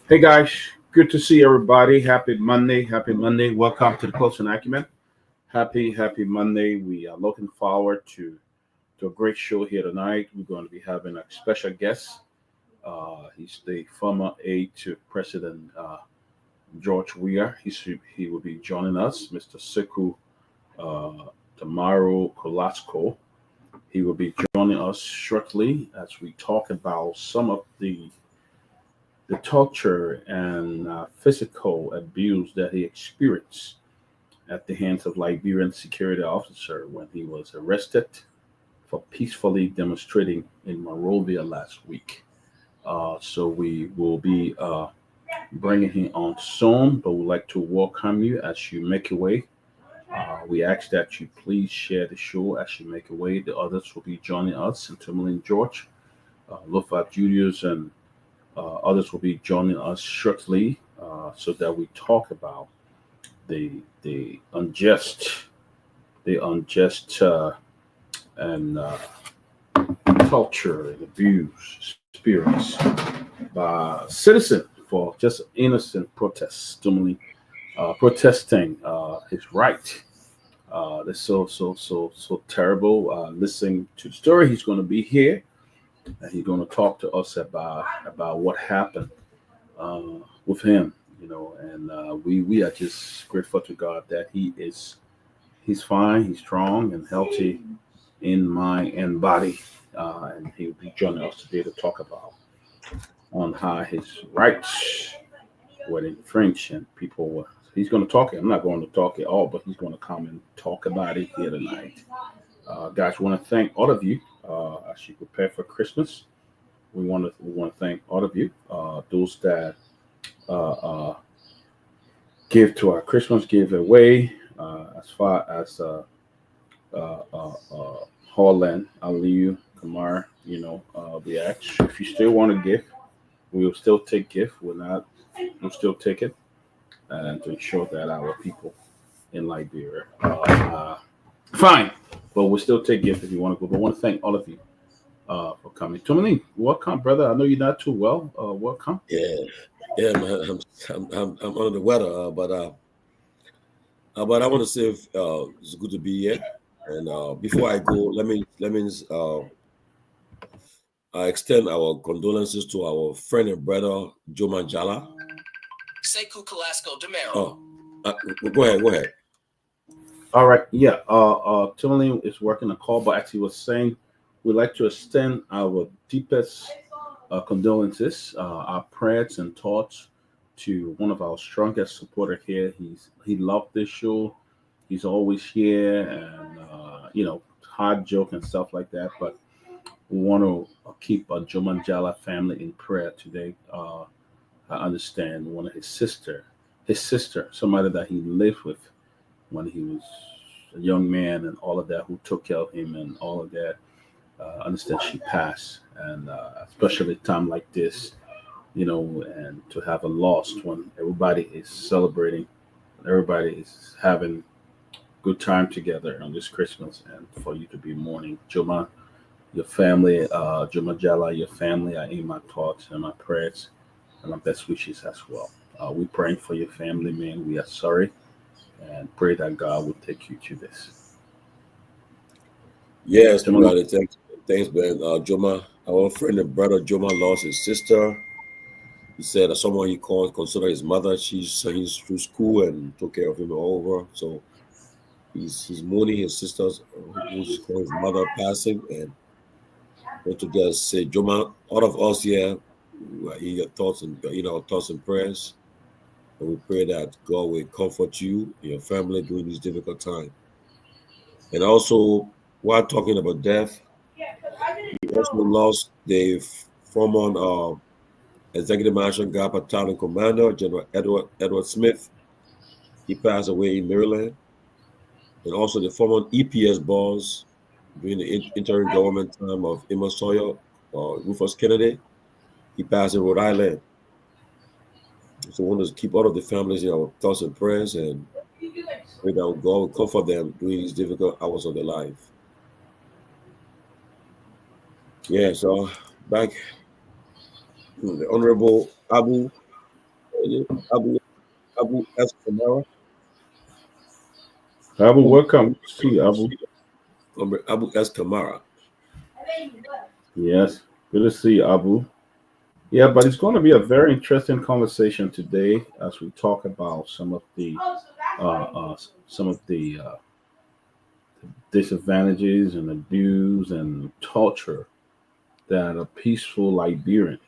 Hey guys, good to see everybody. Happy Monday. Happy Monday. Welcome to the Close and Acumen. Happy Monday. We are looking forward to a great show here tonight. We're going to be having a special guest. He's the former aide to President George Weah. He will be joining us, Mr. Siku uh, Tamaro Kolatsko. He will be joining us shortly as we talk about some of the torture and physical abuse that he experienced at the hands of Liberian security officer when he was arrested for peacefully demonstrating in Monrovia last week. So we will be bringing him on soon, but we'd like to welcome you as you make your way. We ask that you please share the show as you make your way. The others will be joining us, and Tomalin George, Lofa Julius, and others will be joining us shortly so that we talk about the unjust and torture and abuse experienced by citizens for just innocent protests, normally protesting his right. That's so terrible. Listening to the story, he's going to be here and he's going to talk to us about what happened uh, with him, and we are just grateful to God that he's fine, he's strong and healthy in mind and body, and he'll be joining us today to talk about on how his rights were infringed and people were. He's going to talk it. I'm not going to talk it all, but he's going to come and talk about it here tonight. Guys, we want to thank all of you as you prepare for Christmas. We want to thank all of you, those that uh, give to our Christmas giveaway, as far as Holland, Aliyu, Kamar. We ask if you still want to give, we will still take gift. We'll still take it, and to ensure that our people in Liberia fine. But we'll still take gift if you want to go. But I want to thank all of you for coming. Tomalin, welcome, brother. I know you're not too well. Welcome. Yeah, yeah, man. I'm under the weather, but I want to say it's good to be here. And before I go, let me extend our condolences to our friend and brother Joman Jallah. Sekou Kalasco Demero. Oh, go ahead. All right. Yeah. Tomalin is working a call, but as he was saying, we'd like to extend our deepest condolences, our prayers and thoughts to one of our strongest supporter here. He loved this show. He's always here, and hard joke and stuff like that. But we want to keep Joman Jala family in prayer today. I understand one of his sister, somebody that he lived with when he was a young man, and all of that, who took care of him and all of that. Understand she passed, and especially a time like this, and to have a loss when everybody is celebrating, everybody is having good time together on this Christmas, and for you to be mourning, Joma, your family, Joma Jala, your family, are in my thoughts and my prayers and my best wishes as well. We're praying for your family, man. We are sorry and pray that God will take you through this. Yes, brother. Thanks, Ben. Joma, our friend and brother Joma lost his sister. He said that someone he called consider his mother. He's through school and took care of him all over. So he's mourning his sister's who's called his mother passing, and want to just say, Joma, all of us here, your thoughts and thoughts and prayers, and we pray that God will comfort you and your family during this difficult time. And also, while talking about death, we also lost the former Executive Marshal Guar Battalion Commander, General Edward Smith. He passed away in Maryland. And also the former EPS boss during the interim government time of Emma Sawyer, Rufus Kennedy. He passed in Rhode Island. So we want to keep all of the families in our thoughts and prayers, and pray that God will comfort them during these difficult hours of their life. Yeah, so back to the Honorable Abu Abu S. Kamara. Abu, welcome. See Abu. Abu S. Kamara. Yes, good to see you, Abu. Yeah, but it's going to be a very interesting conversation today as we talk about some of the disadvantages and abuse and torture that a peaceful Liberian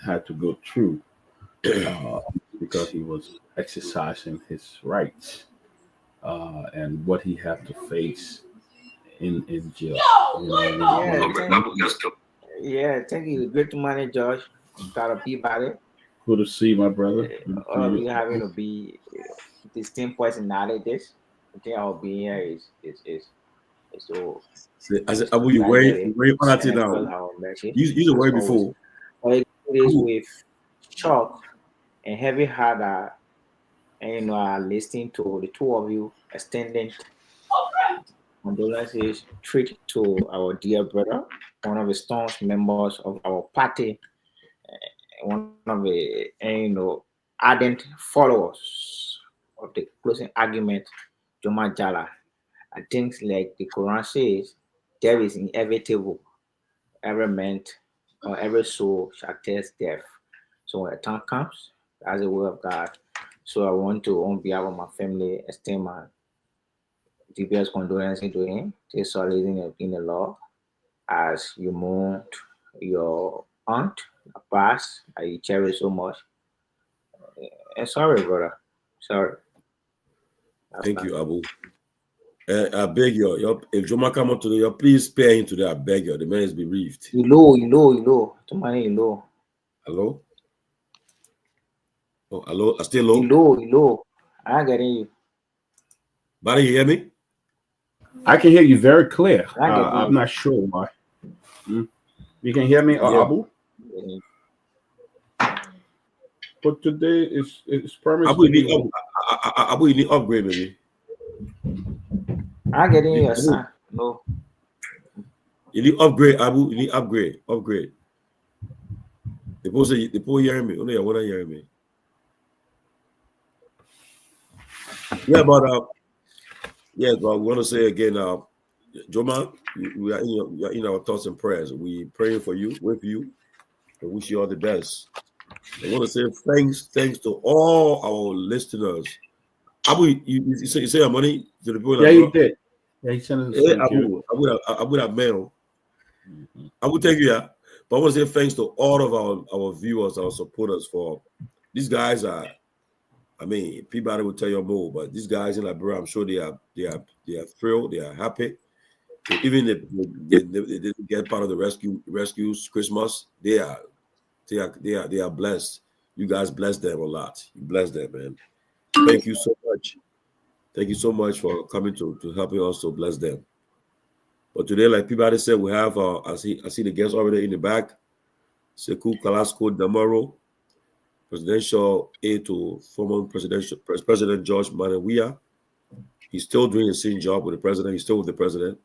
had to go through uh, because he was exercising his rights and what he had to face in jail. You know, Yeah, thank you. Great morning, Josh. Proud of Peabody. good to see you, my brother. Good to see All of you. you having to be distinct personalities. I think our being here is so I said, is to Abu, you try to wearing get you it wearing send Panati across now. our message You as wearing always. before. But it is Abu, with shock and heavy heart and are listening to the two of you extending condolences treat to our dear brother, one of the staunch members of our party, one of the ardent followers of the closing argument, Jallah. I think like the Quran says, death is inevitable. Every man or every soul shall taste death. So when the time comes, as a word of God. So I want to, on behalf of my family, extend my deepest condolences to him. Take solace in the law as you mourned your aunt, past, that you cherish so much. And sorry, brother. Sorry. That's thank not. you, Abu. I beg you, if Joma come up today, you please spare him today. I beg you. The man is bereaved. You low. Too many low. Hello? Oh, hello? I still low? You low. I'm getting you. Buddy, you hear me? I can hear you very clear. I'm getting I'm you. not sure why. Hmm? You can hear me, Yeah. Abu? Getting you. But today is promised Abu, to you be. need Abu, you need upgrade, maybe. I'm getting you, Abu, son. No. you need upgrade, Abu. You need upgrade. Upgrade. The people hearing me. Only I want to hear me. Yeah, but yes, but we want to say again, Joma, we are in our thoughts and prayers. We praying for you, with you, and wish you all the best. I want to say thanks to all our listeners. Abu, you say your money to the people in Yeah, he Liberia? did. Yeah, he sent us a Hey, thank you. Abu that mail. Mhm. I will thank you, yeah. But I want to say thanks to all of our viewers, our supporters for these guys are. I mean, Peabody will tell you more, but these guys in Liberia, I'm sure they are thrilled, they are happy. Even if they didn't get part of the rescues Christmas, they are blessed. You guys bless them a lot. You bless them, man. Thank you so much. Thank you so much for coming to helping us to bless them. But today, like Peabody said, we have I see the guests already in the back. Sekou Kalasco Damaro, presidential aide to former President George Manawiya. He's still doing the same job with the president. He's still with the president.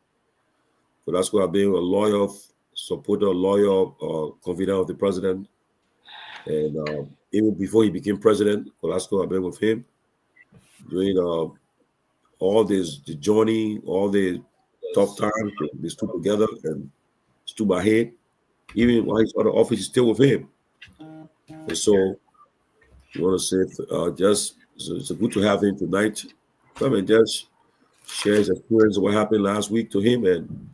Kalasco has been a loyal supporter, loyal confidant of the president. And even before he became president, Kalasco has been with him during all this, the journey, all the tough times. They stood together and stood by him. Even while he's out of office, he's still with him. And so we want to say just it's good to have him tonight. Come and just share his experience of what happened last week to him and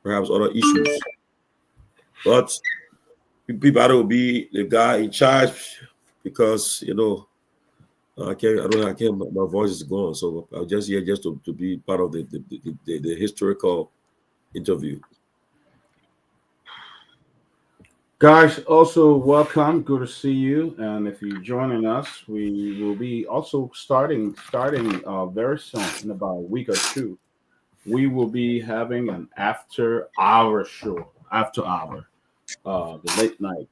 perhaps other issues. But people will be the guy in charge because I can't. My voice is gone, so I'm just here just to be part of the historical interview. Guys, also welcome. Good to see you. And if you're joining us, we will be also starting very soon in about a week or two. We will be having an after hour show, after hour, the late night.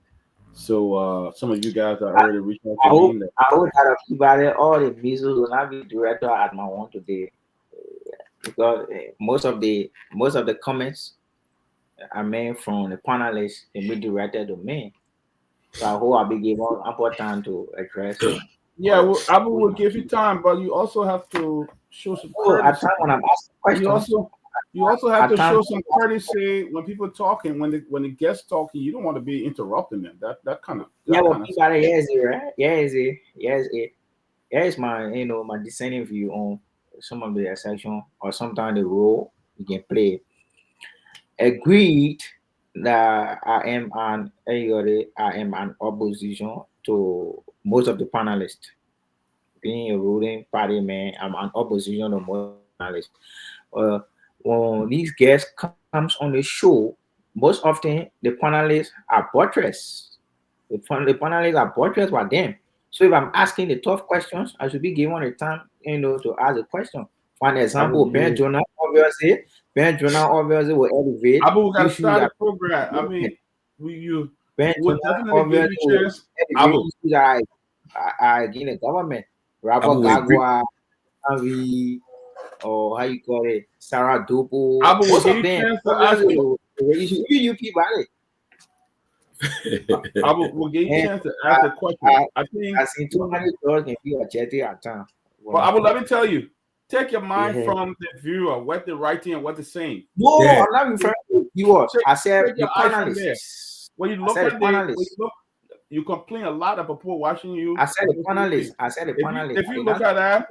So some of you guys are I, already reaching out I to me. hope I hope that Peabody all the measles will not be directed at my one today because most of the comments are made from the panelists and be directed to me. So I hope I'll be given ample time to address. Yeah, well, I will give you time, but you also have to show some At courtesy. time when I'm asking questions, You also have at to show times, some courtesy when people talking. When the guests talking, you don't want to be interrupting them. That kind of yeah, well, stuff. Peabody, right? Here's my my dissenting view on some of the exception or sometimes the role you can play. Agreed that I am an opposition to most of the panelists. Being a ruling party man, I'm an opposition to most panelists. Uh, when these guests comes on the show, most often the panelists are buttressed. The panelists are buttressed by them. So if I'm asking the tough questions, I should be given the time, to ask a question. For an example, Ben Jonah obviously will elevate Abu, we got to issues start that the program. I mean, you Ben would Jonah definitely give obviously you will chance. elevate Abu, issues that are against the government. Robert Abu, wait, Garguah, or how you call it, Sarah Dopo, Abu will most give of you them chance to ask obviously you. will issue you people. Abu will give you And chance to ask a question. I think. I seen too many doors can be objective at times. Well, Abu, let me tell you. Take your mind Yeah. from the viewer, what they're writing and what they're saying. No, Yeah. I'm not referring to viewers. I said Take the your eyes from there. panelists. When you I look said at the when you panelists. look, you complain a lot about people watching you. I said the panelists. I said the panelists. If you look at that,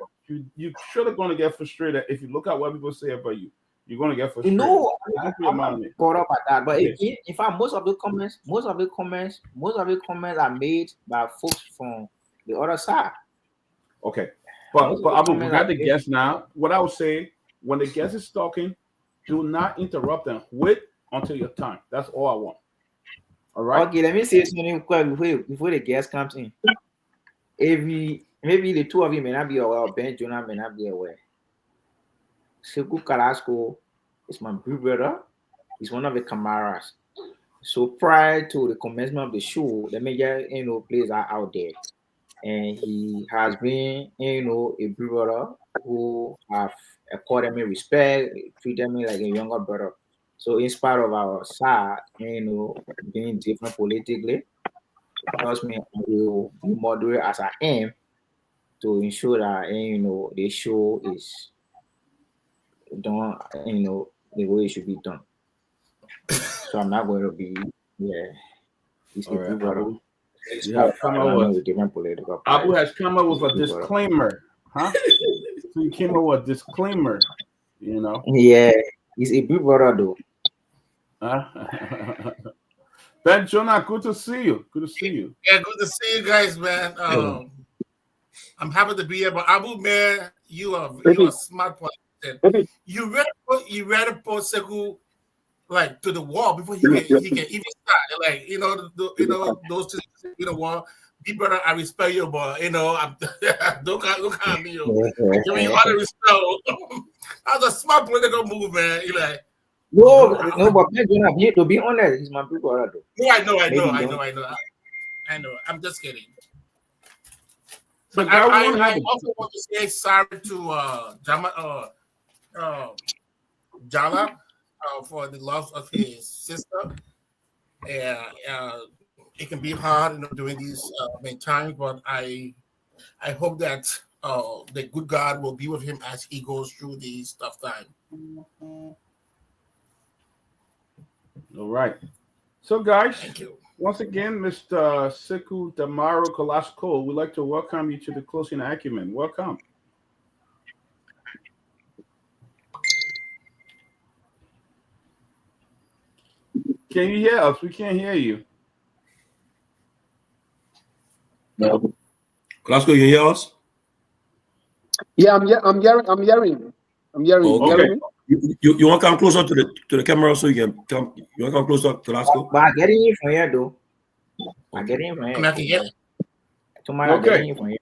you surely going to get frustrated. If you look at what people say about you, you're going to get frustrated. No, Don't put your I'm mind not on it. caught up at that. But Yeah. again, in fact, most of the comments are made by folks from the other side. Okay. Most But of the Abu, we comments got are the made. guest now. What I would say, when the guest is talking, do not interrupt them. Wait until your time. That's all I want. All right. Okay, let me say something quick before the guest comes in. Maybe the two of you may not be aware, or Ben Jonah may not be aware. Sekou Carrasco is my big brother. He's one of the camaras. So prior to the commencement of the show, the major players are out there, and he has been a big brother who have accorded me respect, treated me like a younger brother. So in spite of our side, being different politically, trust me, I will be moderate as I am to ensure that the show is done the way it should be done. So I'm not going to be he's a big brother. You have come up with different political Abu parties. has come up with a disclaimer, huh? So you came up with a disclaimer, Yeah, he's a big brother though. Ben Jonah, good to see you. Good to see you. Yeah, good to see you guys, man. I'm happy to be here. But Abu, man, you are a smart person. You ready to put Sekou like to the wall before he can even start. Like those things in the wall. Be brother, I respect you, but I'm don't at me. Giving you all the respect. That's a smart political move, man. You're like. No, but to be honest, he's my big brother though. No, I know. I'm just kidding. So but I also want to say sorry to Jallah for the loss of his sister. It can be hard, during these many times, but I hope that the good God will be with him as he goes through these tough times. All right. So, guys, thank you. Once again, Mr. Sekou Damaro Kolasco, we'd like to welcome you to the Closing Acumen. Welcome. Can you hear us? We can't hear you. No. Kolasco, you hear us? Yeah, I'm hearing. Oh, okay. You want to come closer to the camera so you can come? You want to come closer to Kolasco? But I'm getting you from here, though. I'm getting you from here. Tomorrow, getting you from here.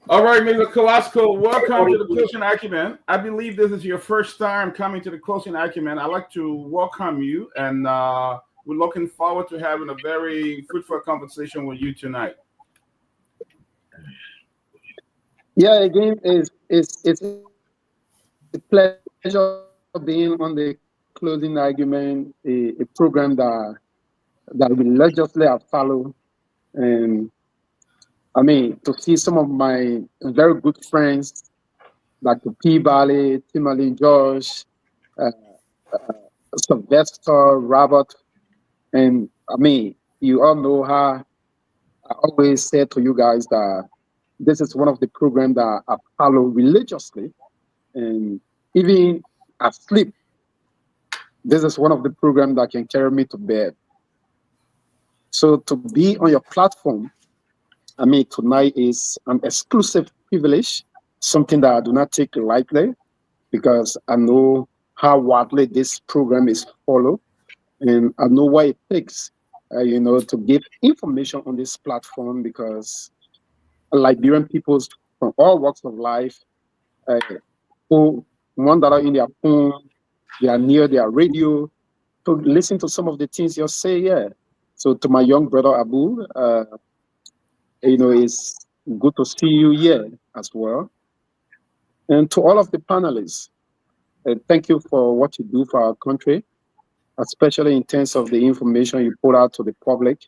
All right, Mr. Kolasco, welcome to the Closing Acumen. I believe this is your first time coming to the Closing Acumen. I'd like to welcome you, and we're looking forward to having a very fruitful conversation with you tonight. Yeah, again, it's a pleasure being on the Closing Argument, a program that that religiously I follow. And I mean, to see some of my very good friends, like the Peabody, Tomalin, George, uh, Sylvester, Robert, and I mean, you all know how I always say to you guys that this is one of the programs that I follow religiously, and even asleep, this is one of the programs that can carry me to bed. So to be on your platform, I mean, tonight is an exclusive privilege, something that I do not take lightly because I know how widely this program is followed, and I know what it takes, to give information on this platform because Liberian peoples from all walks of life, uh, who one that are in their phone, they are near their radio, to listen to some of the things you say. Yeah. So to my young brother Abu, it's good to see you here as well. And to all of the panelists, thank you for what you do for our country, especially in terms of the information you put out to the public.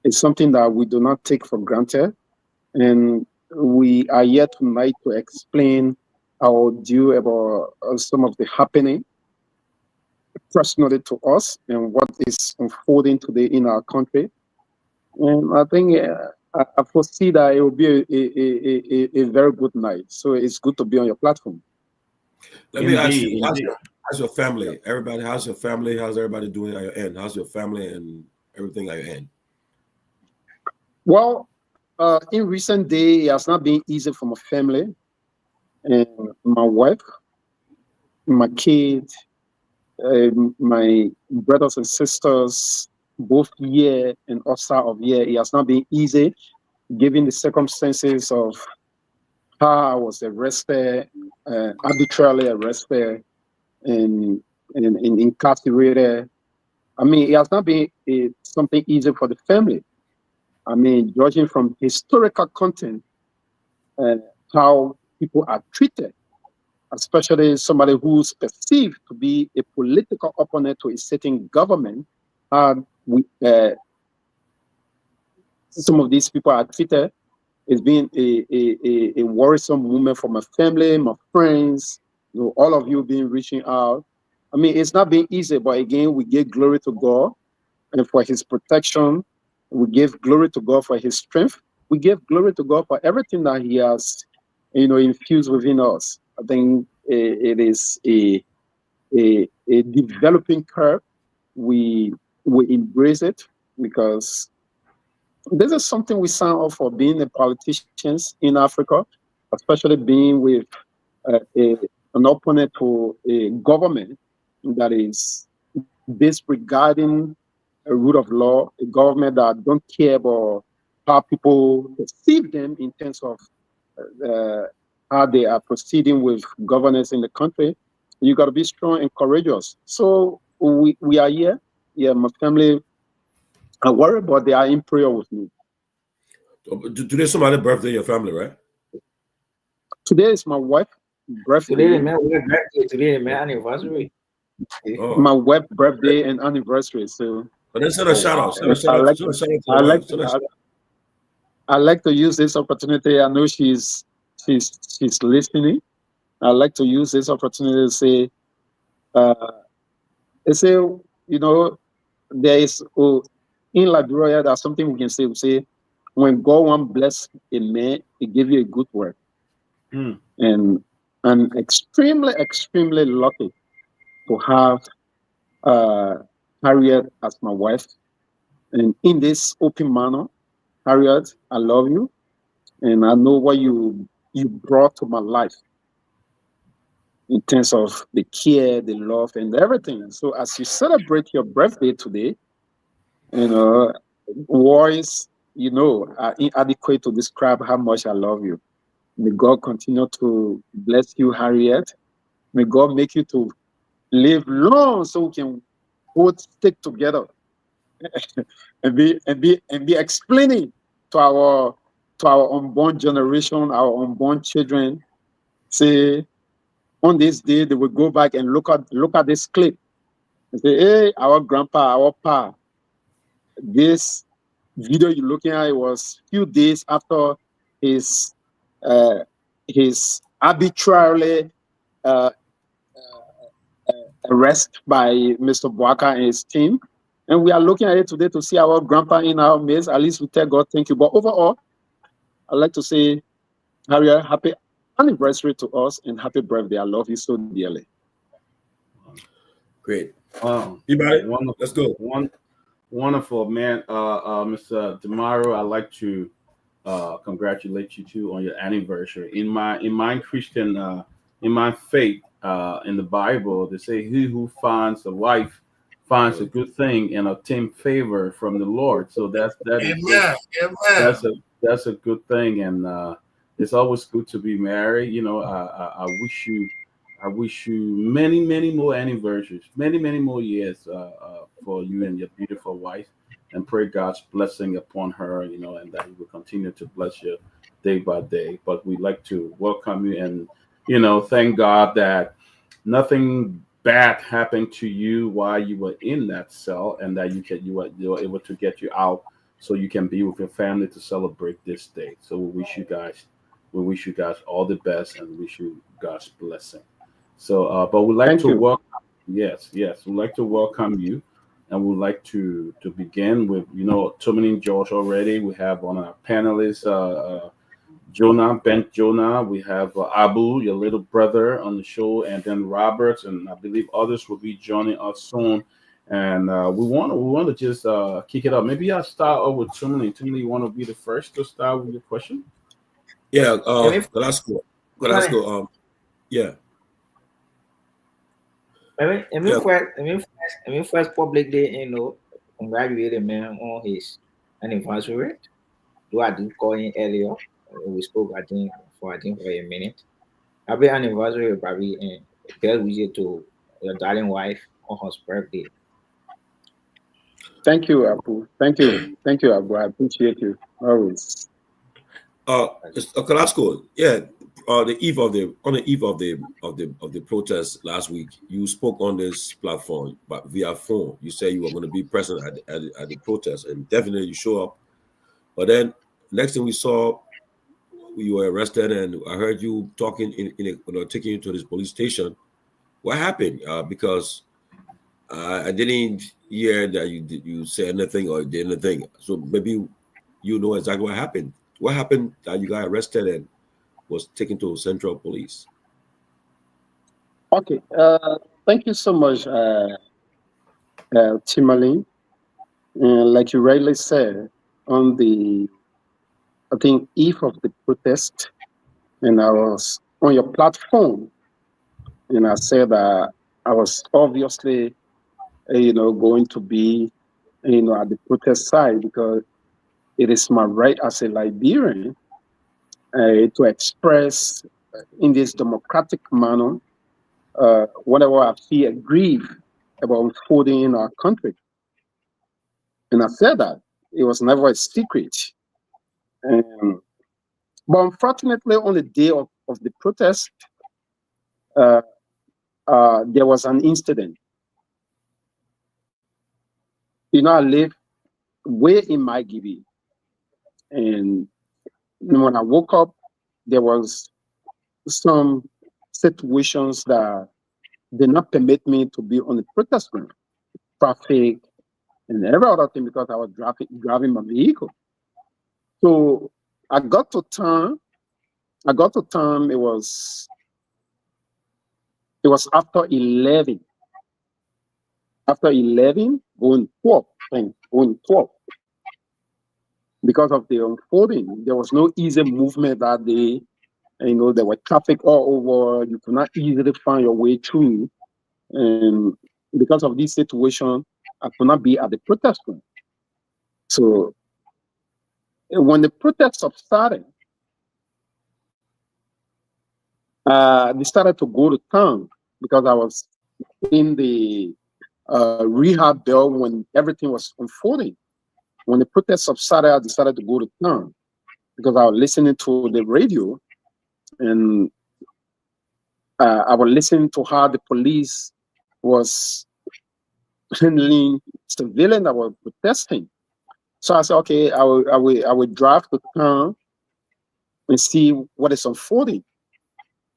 It's something that we do not take for granted. And we are here tonight to explain our view about some of the happening personally to us and what is unfolding today in our country. And I think I foresee that it will be a very good night. So it's good to be on your platform. Let me ask you, how's your family? Everybody, how's your family? How's everybody doing at your end? How's your family and everything at your end? Well, in recent days, it has not been easy for my family and my wife, my kids, my brothers and sisters, both here and outside of here. It has not been easy, given the circumstances of how I was arrested, arbitrarily arrested, and incarcerated. I mean, it has not been something easy for the family. I mean, judging from historical content and how people are treated, especially somebody who's perceived to be a political opponent to a certain government, some of these people are treated. It's been a worrisome moment for my family, my friends, all of you being reaching out. I mean, it's not been easy, but again, we give glory to God and for his protection. We give glory to God for his strength. We give glory to God for everything that he has, infused within us. I think it is a developing curve. We embrace it because this is something we sign up for, being the politicians in Africa, especially being with an opponent to a government that is disregarding a rule of law, a government that don't care about how people perceive them in terms of how they are proceeding with governance in the country. You got to be strong and courageous. So we are here. Yeah, my family are worried, but they are in prayer with me. Today's somebody's birthday in your family, right? Today is my wife's birthday. Today, my anniversary. Oh. My wife's birthday and anniversary. So let's send a shout out. I like to use this opportunity. I know she's listening. I like to use this opportunity to say, there is in Liberia, there's something we can say. We say, when God wants bless a man, he give you a good word. And I'm extremely, extremely lucky to have Harriet as my wife. And in this open manner, Harriet, I love you. And I know what you brought to my life in terms of the care, the love, and everything. So as you celebrate your birthday today, words, are inadequate to describe how much I love you. May God continue to bless you, Harriet. May God make you to live long so we can both stick together and be explaining to our unborn generation, our unborn children. Say on this day they will go back and look at this clip and say, hey, our grandpa, our pa. This video you're looking at, it was few days after his arbitrarily uh, arrest by Mr. Boaka and his team. And we are looking at it today to see our grandpa in our midst. At least we tell God thank you. But overall, I'd like to say, Harriet, happy anniversary to us and happy birthday. I love you so dearly. Great. Peabody, Let's go. Wonderful, man. Mr. Demaro, I'd like to congratulate you too on your anniversary. In my Christian, in my faith, in the Bible, they say, "He who finds a wife finds a good thing and obtain favor from the Lord." So that's a good thing, and it's always good to be married. You know, I wish you many more anniversaries, many more years for you and your beautiful wife, and pray God's blessing upon her, you know, and that He will continue to bless you day by day. But we'd like to welcome you and, you know, thank God that nothing bad happened to you while you were in that cell, and that you were able to get you out so you can be with your family to celebrate this day. So we wish you guys all the best and wish you God's blessing. So, but we'd like to welcome. Yes, we'd like to welcome you, and we'd like to begin with, you know, Tomalin George already. We have on our panelists, Jonah. We have Abu, your little brother, on the show, and then Robert, and I believe others will be joining us soon. And we want to just kick it up. Maybe I'll start off with Tomalin. Tomalin, you want to be the first to start with your question? Yeah, Glasgow. Yeah. I mean, first public day, you know, congratulate the man on his anniversary. I did call him earlier. We spoke, I think, for a minute. Happy anniversary, Bobby, and best wishes to your darling wife on her birthday. Thank you, Abu. Thank you, Abu. I appreciate you always. Glasgow. Yeah. On the eve of the protest last week, you spoke on this platform, but via phone. You said you were going to be present at the protest, and definitely you show up. But then next thing we saw, you were arrested, and I heard you talking taking you to this police station. What happened? Because I didn't hear that you said anything or did anything. So maybe you know exactly what happened. What happened that you got arrested and was taken to Central Police? Okay. Thank you so much, Tomalin. Like you rightly said, on the, I think, eve of the protest, and I was on your platform, and I said that I was obviously, going to be, at the protest side, because it is my right as a Liberian to express in this democratic manner whatever I feel grief about unfolding in our country. And I said that it was never a secret. But unfortunately, on the day of the protest, there was an incident. I live way in my Gibi. And when I woke up, there was some situations that did not permit me to be on the protest ground, traffic, and every other thing, because I was driving my vehicle. So I got to town. It was after 11. After 11, going 12. Because of the unfolding, there was no easy movement that day. There were traffic all over. You could not easily find your way through. And because of this situation, I could not be at the protest room. So when the protest subsided, they started to go to town, because I was in the rehab bell when everything was unfolding. When the protest subsided, I decided to go to town, because I was listening to the radio, and I was listening to how the police was friendly civilian that were protesting. So I said, okay, I will drive to town and see what is unfolding.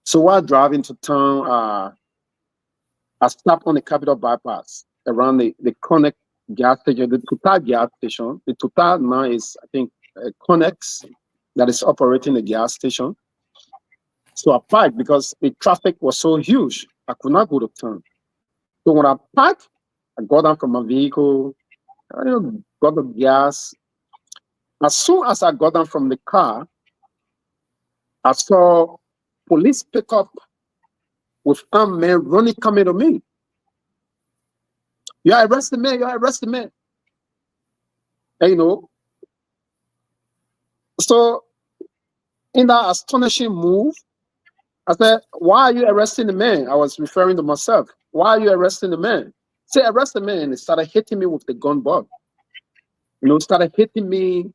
So while driving to town, I stopped on the Capitol bypass around the Connect gas station, the Total gas station. The Total now is, I think, Connex that is operating the gas station. So I parked because the traffic was so huge, I could not go to town. So when I parked, I got down from my vehicle, I got the gas. As soon as I got down from the car, I saw police pickup with armed men running, coming to me. You arrest the man, you arrest the man. And, so in that astonishing move, I said, why are you arresting the man? I was referring to myself. Why are you arresting the man? Say, arrest the man. And they started hitting me with the gun butt. Started hitting me.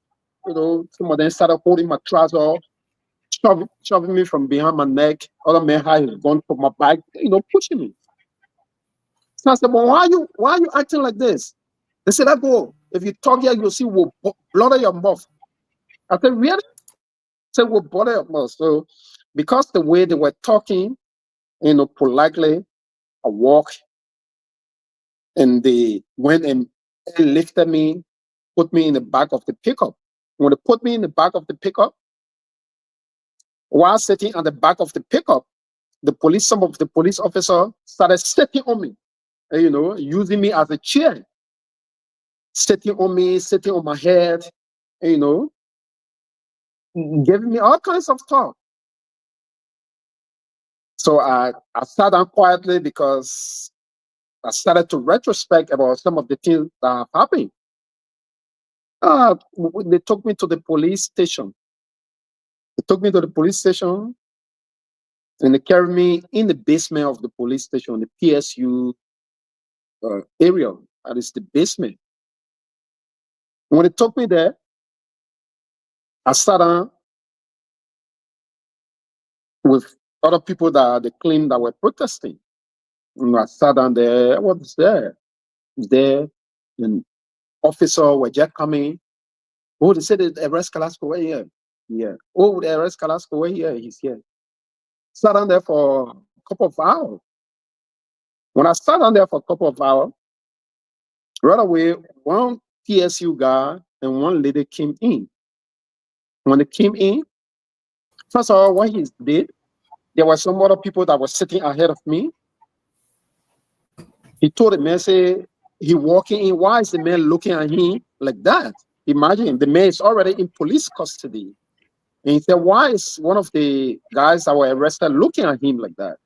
Some of them started holding my trousers off, shoving me from behind my neck. Other men had his gun from my back, pushing me. So I said, well, why are you acting like this? They said, go. If you talk here, you'll see we'll blood your mouth. I said, really? I said, we'll blood your mouth. So because the way they were talking, politely, I walked and they went and lifted me, put me in the back of the pickup. When they put me in the back of the pickup, while sitting at the back of the pickup, some of the police officers started sitting on me, using me as a chair, sitting on me, sitting on my head, giving me all kinds of talk. So I sat down quietly because I started to retrospect about some of the things that have happened. They took me to the police station. And they carried me in the basement of the police station, the PSU area. That is the basement. When they took me there, I sat down with other people that they claimed that were protesting. I sat down there. What was there? There, and officers were just coming. Oh, they said the arrest Carrasco were here. Yeah. Oh, the arrest Carrasco were here. He's here. Sat down there for a couple of hours. When I sat down there for a couple of hours, right away, one PSU guy and one lady came in. When they came in, first of all, what he did, there were some other people that were sitting ahead of me. He told the man, say, he walking in, why is the man looking at him like that? Imagine, the man is already in police custody. And he said, why is one of the guys that were arrested looking at him like that?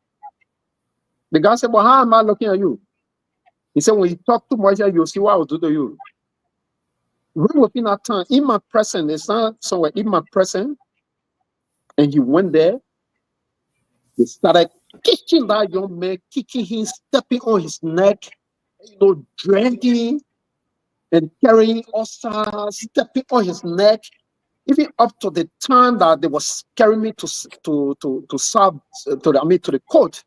The guy said, well, how am I looking at you? He said, when you talk too much, you'll see what I'll do to you. Right within that time, in my presence, it's not somewhere in my presence, and he went there. They started kicking that young man, kicking him, stepping on his neck, dragging and carrying us, stepping on his neck, even up to the time that they was carrying me to the court.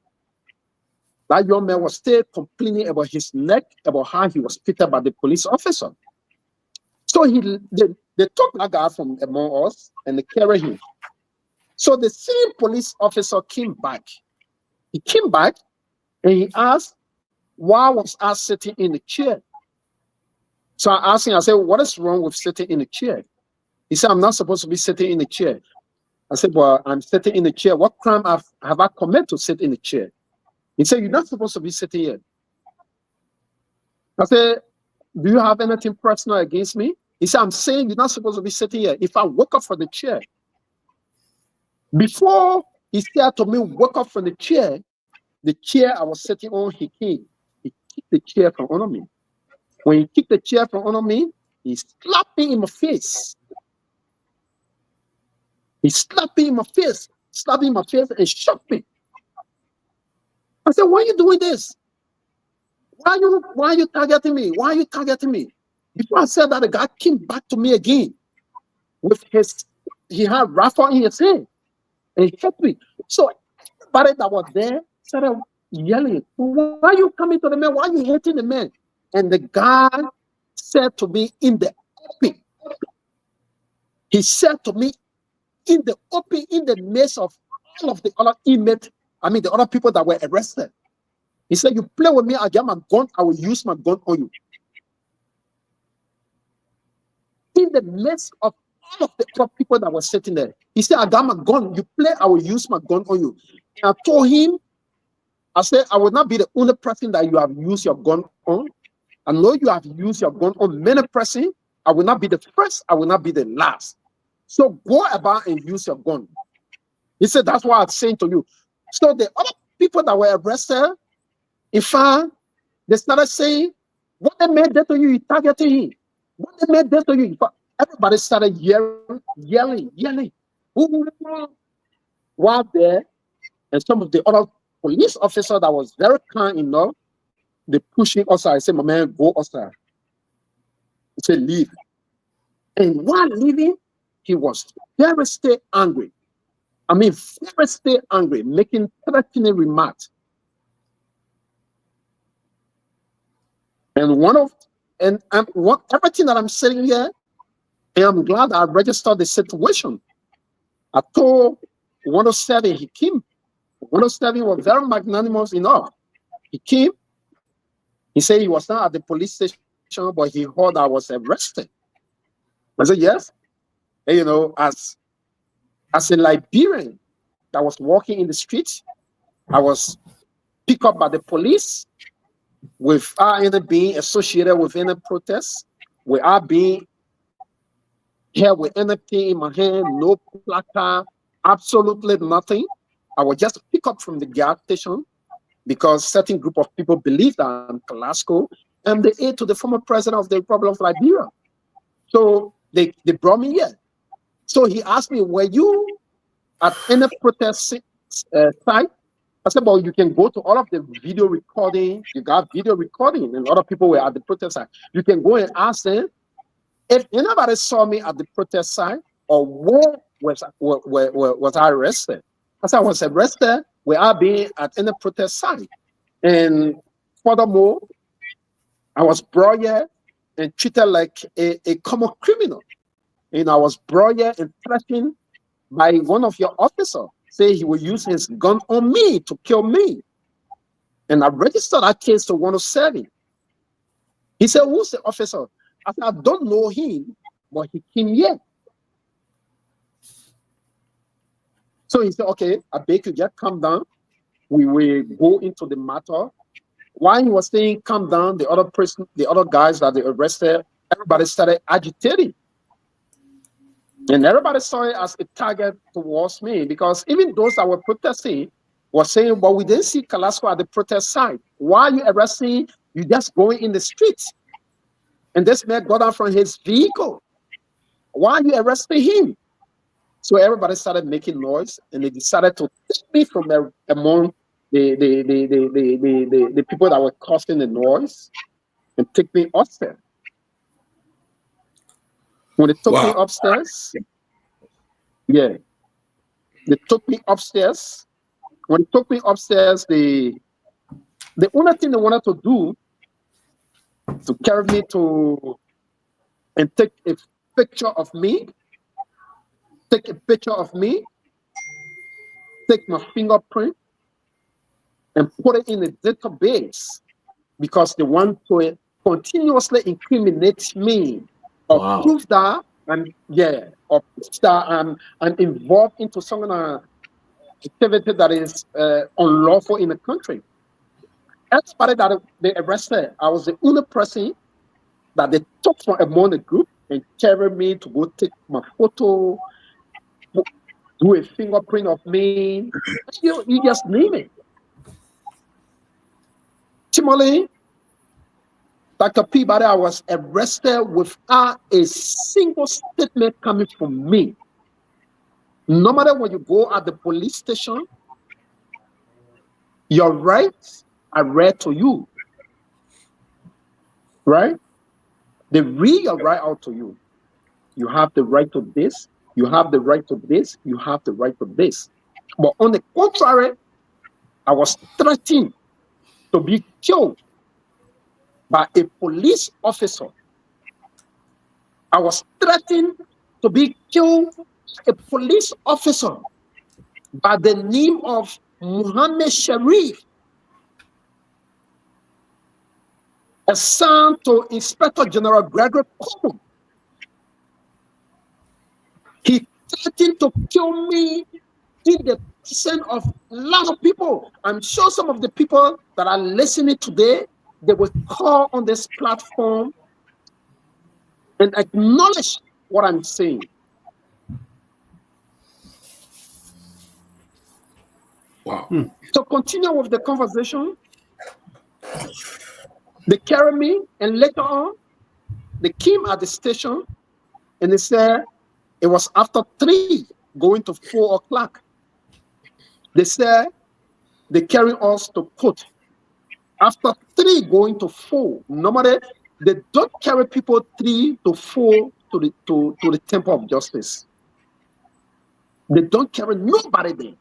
That young man was still complaining about his neck, about how he was treated by the police officer. So they took that guy from among us and they carried him. So the same police officer came back. He came back and he asked, why was I sitting in the chair? So I asked him, I said, what is wrong with sitting in the chair? He said, I'm not supposed to be sitting in the chair. I said, well, I'm sitting in the chair. What crime have I committed to sit in the chair? He said, you're not supposed to be sitting here. I said, do you have anything personal against me? He said, I'm saying you're not supposed to be sitting here. If I woke up from the chair, before he said to me, woke up from the chair I was sitting on, he came. He kicked the chair from under me. When he kicked the chair from under me, he slapped me in my face. He slapped me in my face and shocked me. I said, why are you doing this? Why are you targeting me? Why are you targeting me? Before I said that, the guy came back to me again with he had rifle in his hand and he hit me. So everybody that was there started yelling, why are you coming to the man? Why are you hitting the man? And the guy said to me in the open, he said to me in the open, in the midst of all of the other inmates, I mean the other people that were arrested. He said, you play with me, I get my gun, I will use my gun on you. In the midst of all of the other people that were sitting there, he said, I got my gun, you play, I will use my gun on you. And I told him, I said, I will not be the only person that you have used your gun on. I know you have used your gun on many persons. I will not be the first, I will not be the last. So go about and use your gun. He said, that's what I'm saying to you. So the other people that were arrested, in fact, they started saying, what they made that to you, you targeted him. What they made that to you, everybody started yelling. While there, and some of the other police officers that was very kind enough, they pushing us out. I said, my man, go outside. He said, leave. And while leaving, he was very still angry. I mean, very still angry, making threatening remarks. And everything that I'm saying here, and I'm glad I registered the situation. I told 107, he came. 107 was very magnanimous enough. He came. He said he was not at the police station, but he heard I was arrested. I said, yes. And, you know, as a Liberian that was walking in the streets, I was picked up by the police without any being associated with any protest, without being here with anything in my hand, no placard, absolutely nothing. I was just picked up from the gas station because certain group of people believe that I'm Kehleboe and the aide to the former president of the Republic of Liberia. So they brought me here. So he asked me, were you at any protest site? I said, well, you can go to all of the video recording. You got video recording, and other people were at the protest site. You can go and ask them if anybody saw me at the protest site or where was I arrested. I said, I was arrested without being at any protest site. And furthermore, I was brought here and treated like a common criminal. And I was brought here and threatened by one of your officers, say he will use his gun on me to kill me. And I registered that case to 107. He said, who's the officer? I said, I don't know him, but he came here. So he said, okay, I beg you, just calm down. We will go into the matter. While he was saying, calm down, the other guys that they arrested, everybody started agitating. And everybody saw it as a target towards me because even those that were protesting were saying, well, we didn't see Kehleboe at the protest site. Why are you arresting? You just going in the streets. And this man got out from his vehicle. Why are you arresting him? So everybody started making noise and they decided to take me from among the people that were causing the noise and take me upstairs. When they took me upstairs, yeah, they took me upstairs. When they took me upstairs, the only thing they wanted to do to carry me to and take a picture of me, take my fingerprint, and put it in a database because they want to continuously incriminate me. Or prove that I'm involved into some activity that is unlawful in the country. Everybody that they arrested, I was the only person that they took from among the group and carried me to go take my photo, do a fingerprint of me. You just name it. Tomalin, Dr. Peabody, I was arrested without a single statement coming from me. No matter when you go at the police station, your rights are read to you, right? They read your right out to you. You have the right to this, you have the right to this, you have the right to this. But on the contrary, I was threatened to be killed by a police officer. I was threatened to be killed by a police officer by the name of Muhammad Sharif, a son to Inspector General Gregory Coleman. He threatened to kill me in the presence of a lot of people. I'm sure some of the people that are listening today, they will call on this platform and acknowledge what I'm saying. Wow. To continue with the conversation, they carried me, and later on, they came at the station, and they said it was after 3 going to 4 o'clock. They said they carry us to court. After 3 going to 4, normally they don't carry people 3 to 4 to the Temple of Justice. They don't carry nobody there.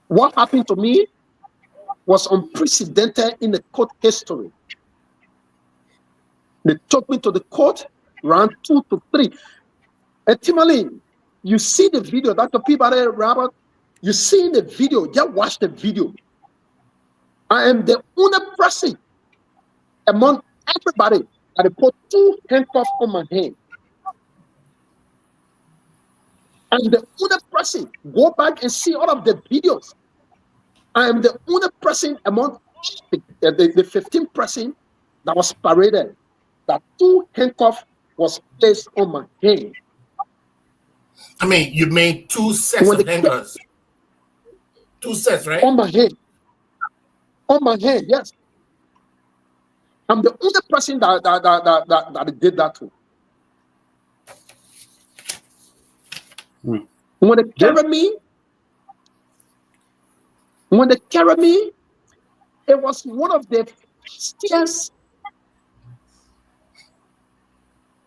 What happened to me was unprecedented in the court history. They took me to the court around 2 to 3. And Tomalin, you see the video, Dr. Peabody, Robert, you see the video, just watch the video. I am the only person among everybody that put 2 handcuffs on my hand. I'm the only person. Go back and see all of the videos. I am the only person among the 15 person that was paraded that 2 handcuffs was placed on my hand. I mean, you made 2 sets of handcuffs. 2 sets, right? On my hand. On my hand, yes. I'm the only person that did that to. When they carried me, it was one of the fastest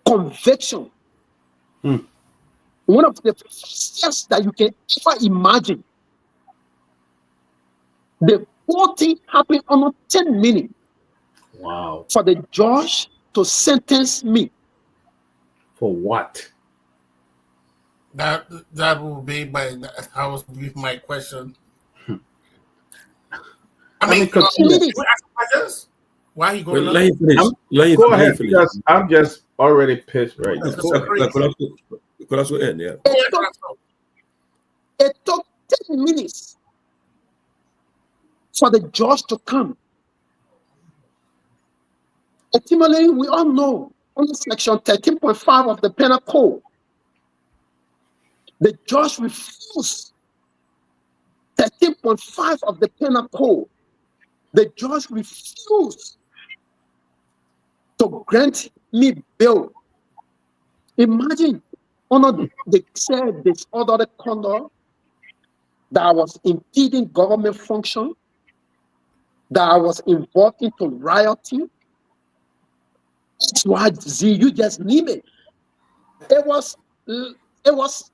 conviction. One of the fastest that you can ever imagine. The whole thing happened on 10 minutes. Wow. For the judge to sentence me. For what? That will be my question. I mean, why are you going Let him finish. Go ahead, because I'm just already pissed right now. Could also end, yeah. It took 10 minutes for the judge to come. Ultimately, we all know under section 13.5 of the Penal Code, the judge refused 13.5 of the Penal Code. The judge refused to grant me bail. Imagine, they said disorderly conduct, that I was impeding government function, that I was involved into rioting. That's why, you just name it. It was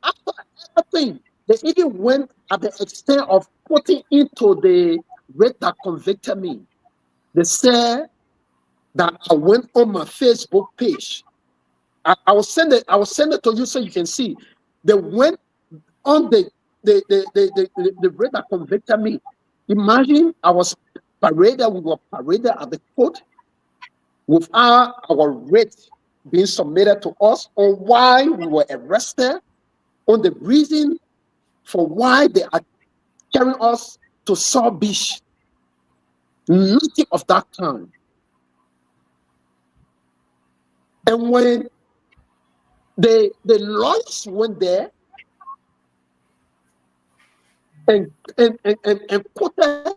after everything. They even went at the extent of putting into the rate that convicted me. They said that I went on my Facebook page. I will send it to you so you can see. They went on the rate that convicted me. Imagine I was paraded, we were paraded at the court without our rate being submitted to us on why we were arrested, on the reason for why they are carrying us to South Beach. Nothing of that kind. And when the lawyers went there and quoted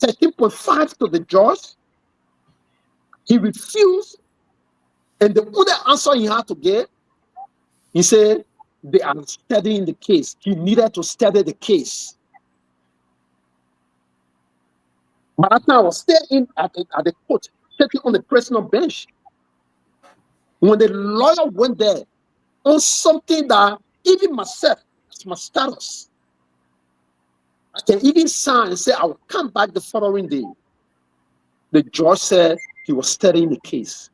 13.5 to the judge, he refused. And the only answer he had to get, he said, they are studying the case. He needed to study the case. But after I was staying at the court, sitting on the prisoner bench, when the lawyer went there on something that even myself, as my status, I can even sign and say I will come back the following day. The judge said he was studying the case.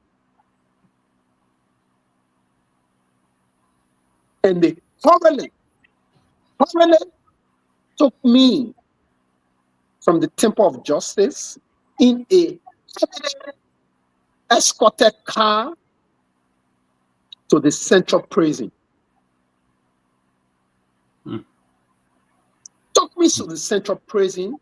And they thoroughly took me from the Temple of Justice in a escorted car to the central prison. Took me to the central prison.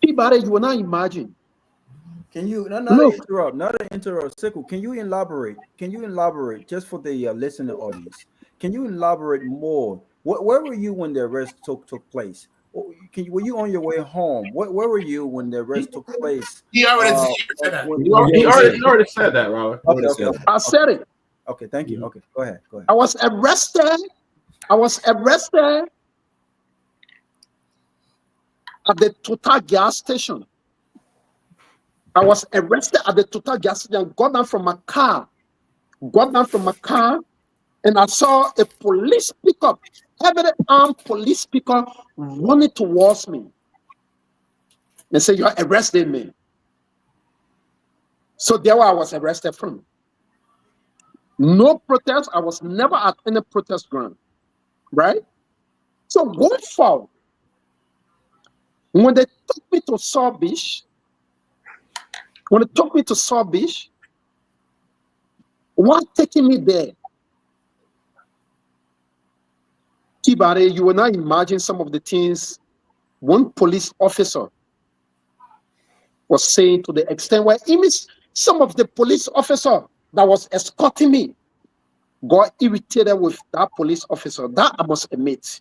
Peabody, you will not imagine. Can you not interrupt, Sekou, can you elaborate? Can you elaborate just for the listening audience? Can you elaborate more? Where were you when the arrest took place? Were you on your way home? Where were you when the arrest took place? He already said that. He already said that, Robert. Okay. I said it. Okay, thank you. Okay, go ahead. I was arrested at the Total gas station. I was arrested at the Total gas station, got down from my car, and I saw a police pickup, heavily armed police pickup running towards me. They said, "You are arresting me." So there I was arrested from. No protest. I was never at any protest ground, right? So going forward, when they took me to Saw Beach, while taking me there, Peabody, you will not imagine some of the things one police officer was saying, to the extent where even some of the police officer that was escorting me got irritated with that police officer. That I must admit.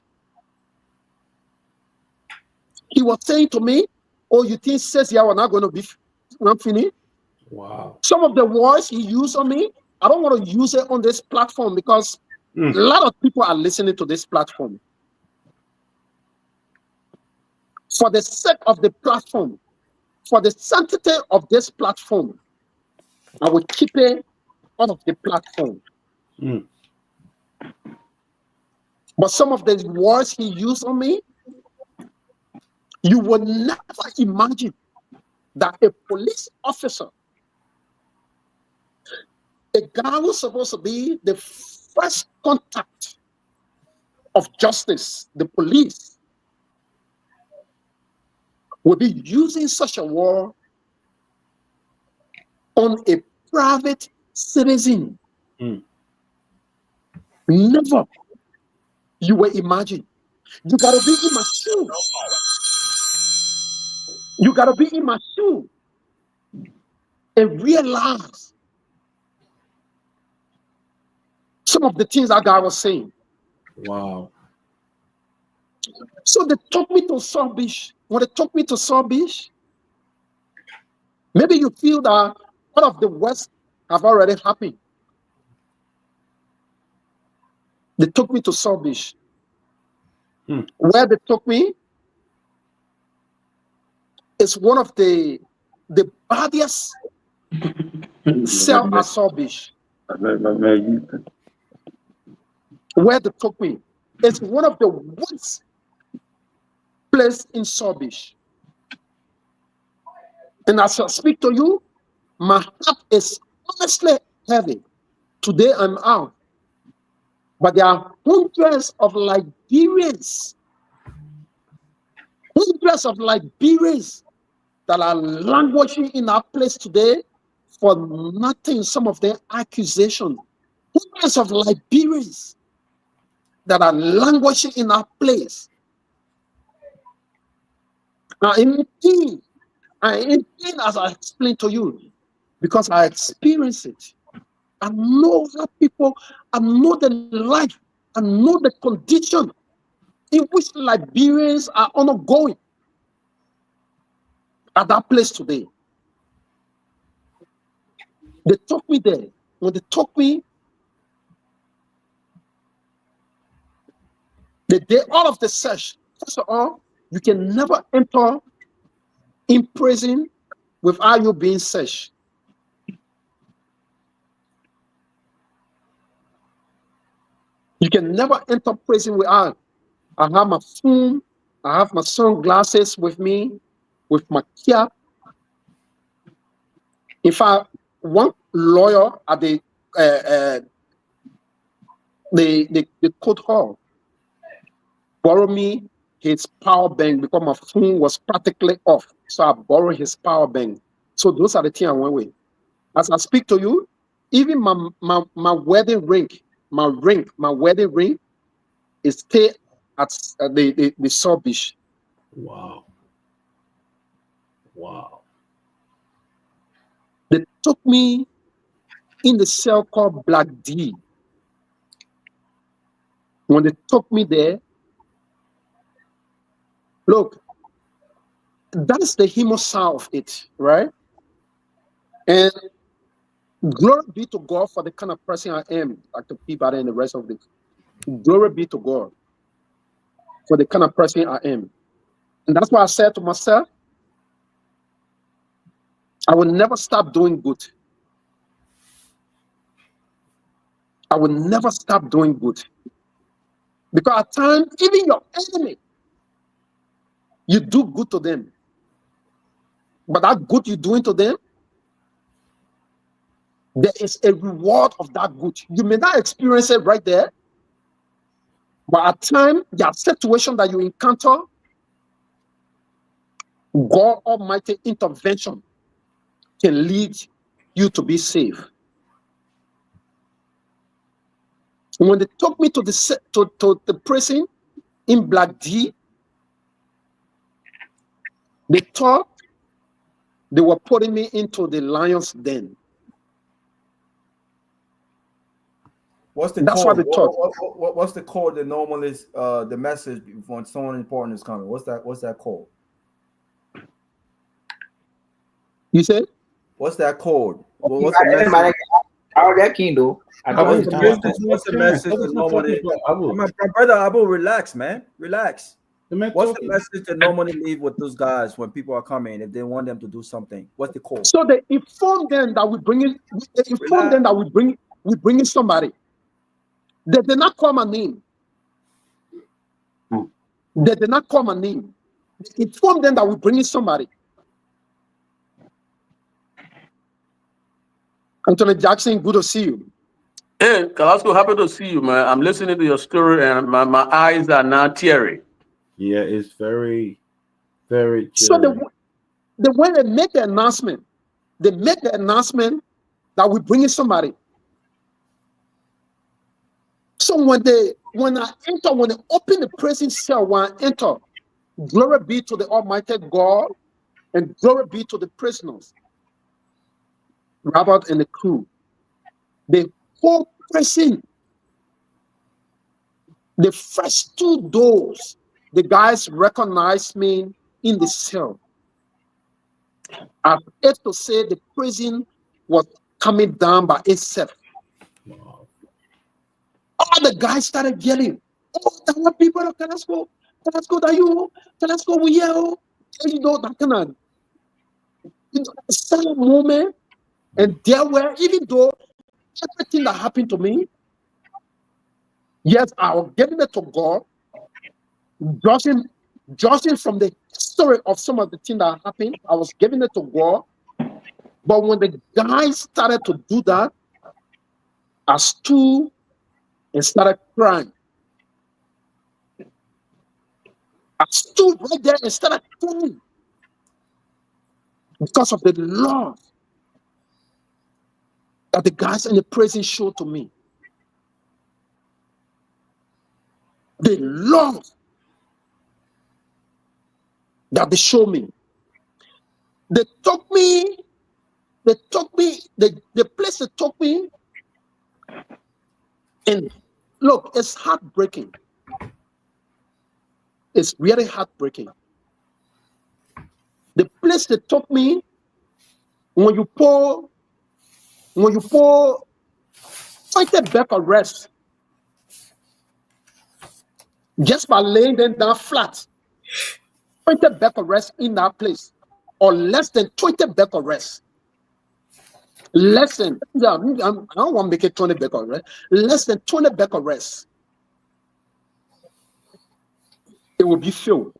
He was saying to me, "Oh, you think says yeah, we're not going to be finished?" Wow. Some of the words he used on me, I don't want to use it on this platform because a lot of people are listening to this platform. For the sake of the platform, for the sanctity of this platform, I will keep it out of the platform. But some of the words he used on me, you would never imagine that a police officer, a guy who's supposed to be the first contact of justice, the police, will be using such a word on a private citizen. Never. You will imagine. You gotta be in my shoe. You gotta be in my shoe and realize some of the things that guy was saying. Wow. So they took me to Saw Beach. When they took me to Saw Beach, maybe you feel that part of the West have already happened. They took me to Saw Beach. Where they took me is one of the baddest cell at Saw Beach. Where they took me is one of the worst place in Saw Beach. And as I speak to you, my heart is honestly heavy. Today I'm out. But there are hundreds of Liberians that are languishing in our place today for nothing. Some of their accusations. Hundreds of Liberians that are languishing in our place. Now, indeed, as I explained to you, because I experience it, I know how people, I know the life, I know the condition in which Liberians are undergoing at that place today. They took me there. When they took me, they did all of the search. First of all, you can never enter in prison without you being searched. You can never enter prison without I have my phone I have my sunglasses with me, with my cap. In fact, one lawyer at the court hall borrowed me his power bank because my phone was practically off. So I borrowed his power bank. So those are the things I went with. As I speak to you, even my wedding ring, my wedding ring is still at the South Beach. Wow. Wow. They took me in the cell called Black D. When they took me there, look, that's the homicide of it, right? And glory be to God for the kind of person I am, like the Peabody and the rest of it. Glory be to God for the kind of person I am. And that's why I said to myself, I will never stop doing good. I will never stop doing good. Because at times, even your enemy, you do good to them. But that good you're doing to them, there is a reward of that good. You may not experience it right there, but at times, there are situations that you encounter, God Almighty intervention can lead you to be saved. When they took me to the prison in Black D, they thought they were putting me into the lion's den. What's the That's code? what they thought. What's the code that normally is the message when someone important is coming? What's that code? You said? What's that code? What's the message? What's the message that normally? My brother Abu, relax, man. Relax. What's the message that normally leave with those guys when people are coming if they want them to do something? What's the code? So they inform them that we bring in somebody. They did not call my name. They did not call my name. They informed them that we bring in somebody. Anthony Jackson, good to see you. Hey, Carrasco, happy to see you, man. I'm listening to your story and my eyes are now teary. Yeah, it's very, very teary. So when they make the announcement, that we bring in somebody. So when they open the prison cell, when I enter, glory be to the Almighty God and glory be to the prisoners, Robert and the crew. The whole prison, the first 2 doors, the guys recognized me in the cell. I had to say the prison was coming down by itself. Wow. All the guys started yelling, "Oh, there were people of Carrasco, that you, Carrasco, we yell." You know, that kind of sad moment. And there were, even though everything that happened to me, yes, I was giving it to God, judging from the story of some of the things that happened, I was giving it to God. But when the guys started to do that, I stood and started crying. I stood right there and started crying because of the love that the guys in the prison showed to me. The love that they showed me. The place they took me, and look, it's heartbreaking. It's really heartbreaking. The place they took me, when you pour pointed back arrest, just by laying them down flat, pointed back arrest in that place, or less than 20 back arrest. Less than, I don't want to make it 20 back arrest. Less than 20 back arrest. It will be filled.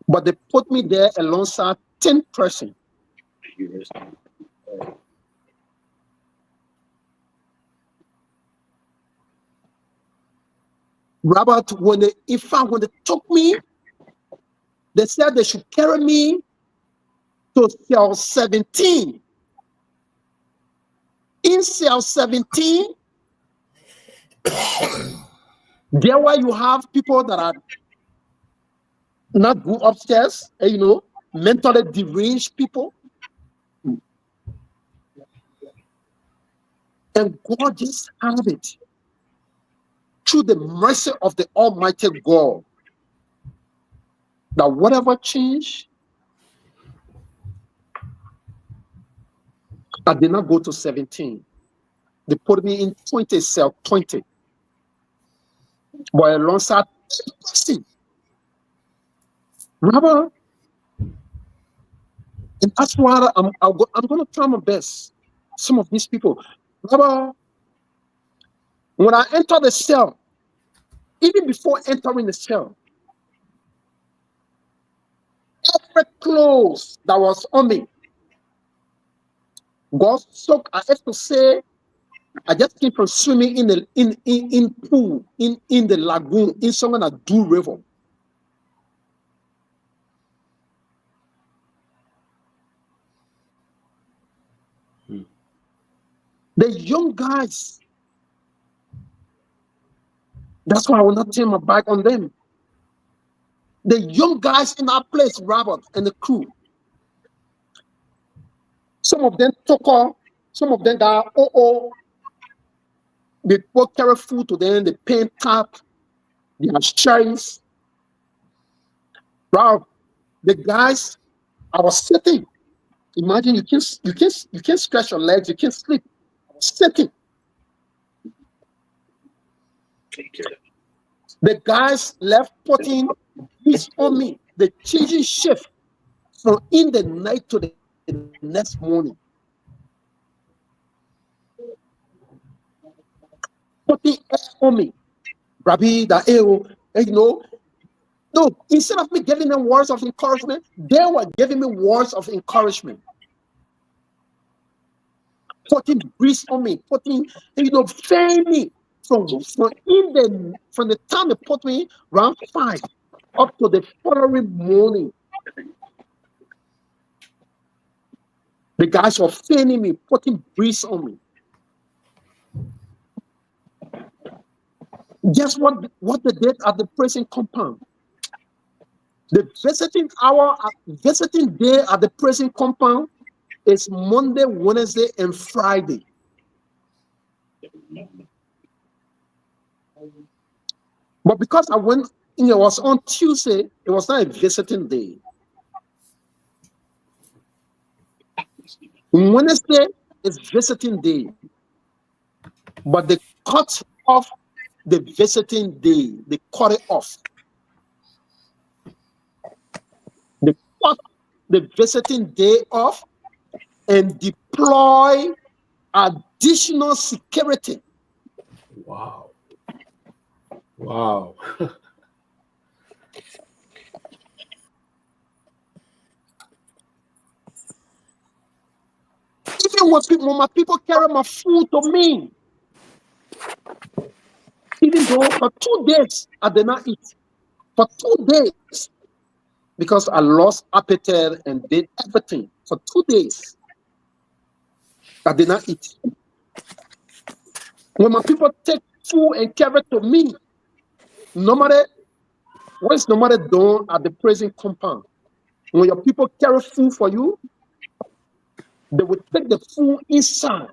But they put me there alongside 10 persons. Robert, when they took me, they said they should carry me to cell 17. In cell 17, there where you have people that are not good upstairs, mentally deranged people. And God just had it through the mercy of the Almighty God that whatever change, I did not go to 17. They put me in 20, cell 20. But alongside 10. Robert, and that's why I'm going to try my best. Some of these people, Robert, when I enter the cell, even before entering the cell, every clothes that was on me, God soaked. I have to say, I just came from swimming in the pool, in the lagoon, in somewhere that do river. The young guys, that's why I will not turn my back on them. The young guys in our place, Robert and the crew. Some of them Togar, some of them got they put carry food to them, they paint tap, they have shines. Wow, the guys, I was sitting. Imagine you can't stretch your legs, you can't sleep. I was sitting. The guys left putting this on me. The changing shift from in the night to the next morning. Putting on me. Rabbi, no, instead of me giving them words of encouragement, they were giving me words of encouragement. Putting breeze on me, fan me from the time they put me around 5 up to the following morning. The guys were fanning me, putting breeze on me. Guess what they did at the prison compound? The visiting day at the prison compound is Monday, Wednesday, and Friday. But because I went, it was on Tuesday, it was not a visiting day. Wednesday is visiting day. But they cut off the visiting day. They cut it off. They cut the visiting day off and deploy additional security. Wow. Wow. Even when my people carry my food to me, even though for 2 days I did not eat, for 2 days, because I lost appetite and did everything, for 2 days, I did not eat. When my people take food and carry to me, what is normally done at the prison compound? When your people carry food for you, they will take the food inside.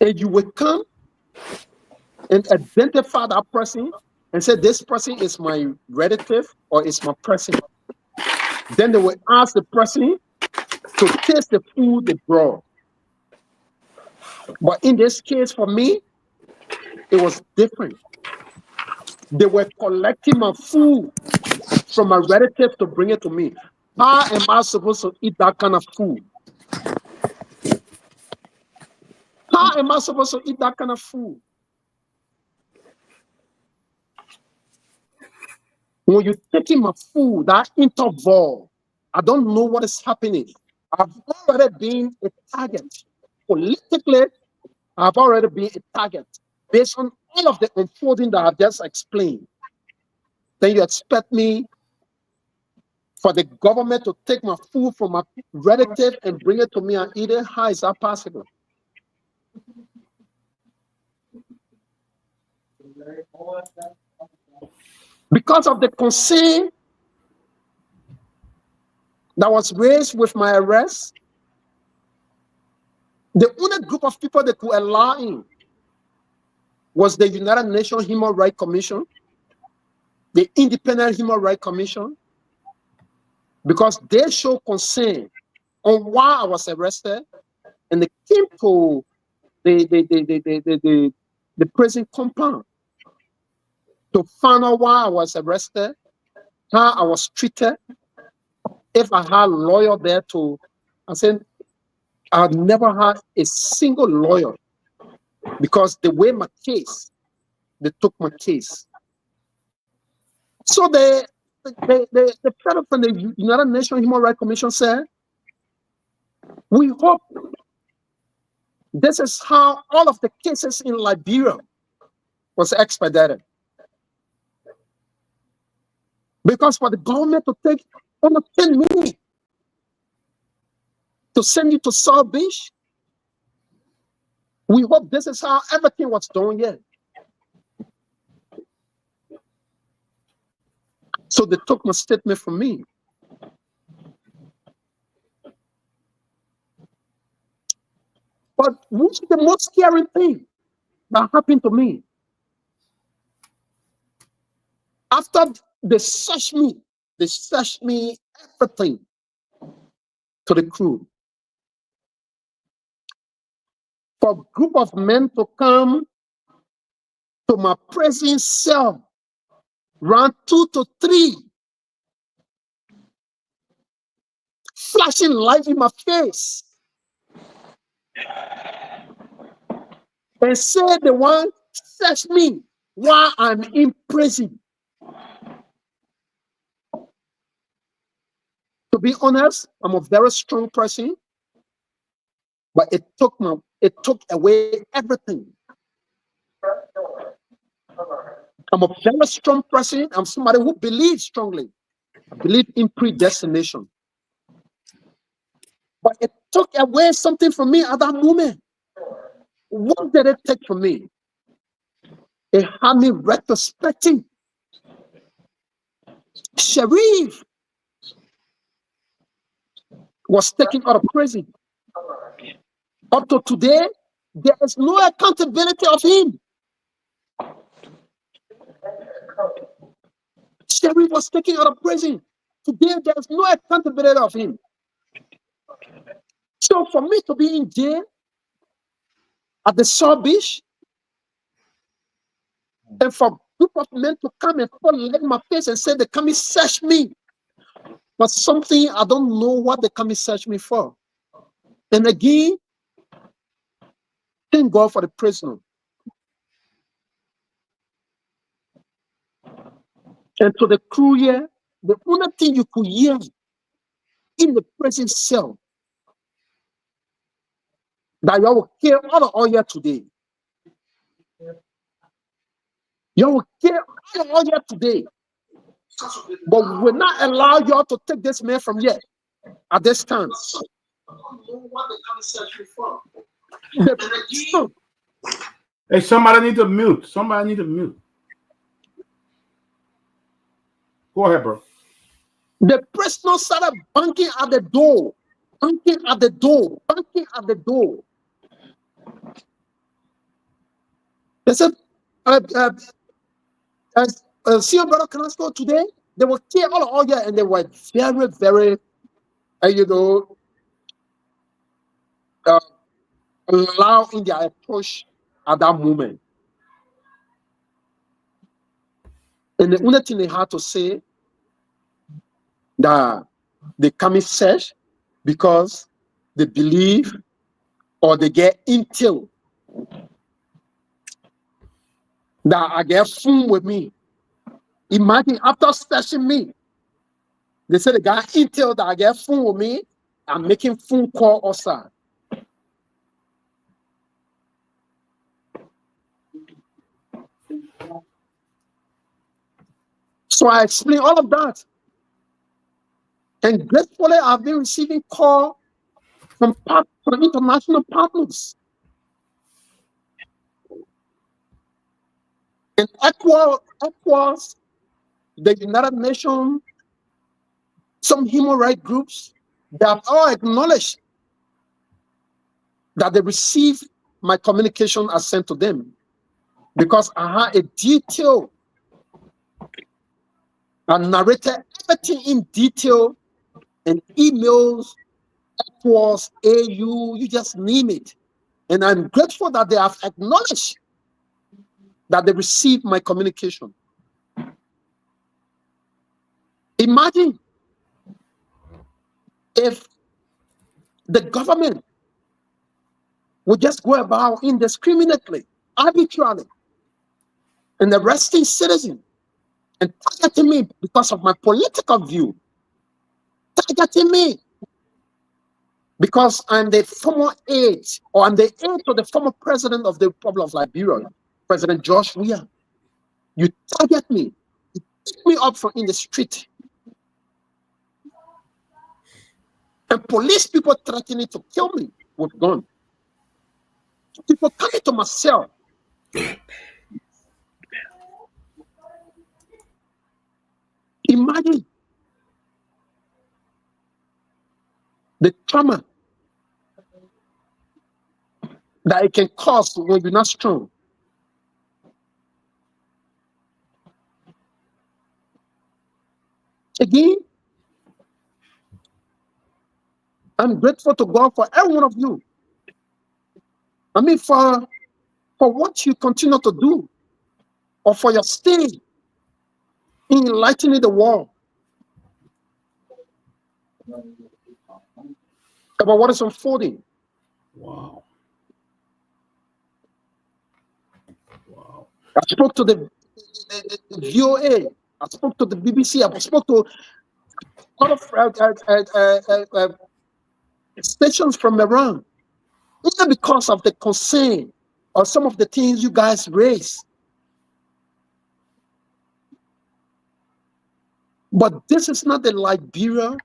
And you will come and identify that person and say, this person is my relative or is my person. Then they will ask the person to taste the food they brought. But in this case, for me, it was different. They were collecting my food from my relative to bring it to me. How am I supposed to eat that kind of food? How am I supposed to eat that kind of food? When you're taking my food, that interval, I don't know what is happening. I've already been a target. Politically, I've already been a target based on all of the unfolding that I've just explained. Then you expect me for the government to take my food from my relative and bring it to me and eat it? How is that possible? Because of the concern that was raised with my arrest, the only group of people that could allow in was the United Nations Human Rights Commission, the Independent Human Rights Commission, because they show concern on why I was arrested, and they came to the prison compound to find out why I was arrested, how I was treated, if I had a lawyer there to. I said, I've never had a single lawyer because the way my case, they took my case. So the fellow from the United Nations Human Rights Commission said, we hope this is how all of the cases in Liberia was expedited. Because for the government to take almost 10 minutes to send you to South Beach, we hope this is how everything was done here. So they took my statement from me. But what's the most scary thing that happened to me? After they searched me everything to the crew. For a group of men to come to my prison cell, round 2 to 3, flashing light in my face, and say they want to search me while I'm in prison. To be honest, I'm a very strong person, but it took away everything. I'm a very strong person. I'm somebody who believes strongly. I believe in predestination. But it took away something from me at that moment. What did it take from me? It had me retrospecting. Sirleaf was taken out of prison. Up to today, there is no accountability of him. Sirleaf was taken out of prison. Today, there is no accountability of him. So for me to be in jail at the South Beach, and for a group of men to come and fall in my face and say they come and search me, but something I don't know what they come and search me for. And again, thank God for the prisoner. And to the crew here, the only thing you could hear in the prison cell that you will kill all here today. You will kill all here today. But we will not allow y'all to take this man from here at this time. Hey, somebody need to mute. Somebody need to mute. Go ahead, bro. The prisoner started banging at the door, banging at the door, banging at the door. They said, see your brother Canasco today? They will kill all here, and they were very, very, loud in their approach at that moment. And the only thing they had to say that they come in search because they believe or they get intel that I get food with me. Imagine after stashing me, they said the guy intel that I get phone with me, I'm making phone call outside. So I explain all of that. And gratefully, I've been receiving call from international partners. And ECOWAS, the United Nations, some human rights groups, they have all acknowledged that they received my communication I sent to them, because I had a detail. I narrated everything in detail in emails, ECOWAS, AU, you just name it. And I'm grateful that they have acknowledged that they received my communication. Imagine if the government would just go about indiscriminately, arbitrarily, and arresting citizens and targeting me because of my political view, targeting me because I'm the former aide, or I'm the aide to the former president of the Republic of Liberia, President George Weah. You target me, you pick me up from in the street, and police people threatening to kill me with gun. People coming to my cell. Imagine the trauma that it can cause when you're not strong. Again, I'm grateful to God for every one of you. I mean, for what you continue to do, or for your stay in enlightening the world about what is unfolding. Wow. Wow. I spoke to the VOA. I spoke to the BBC. I spoke to a lot of stations from Iran. Not because of the concern or some of the things you guys raise. But this is not the Liberia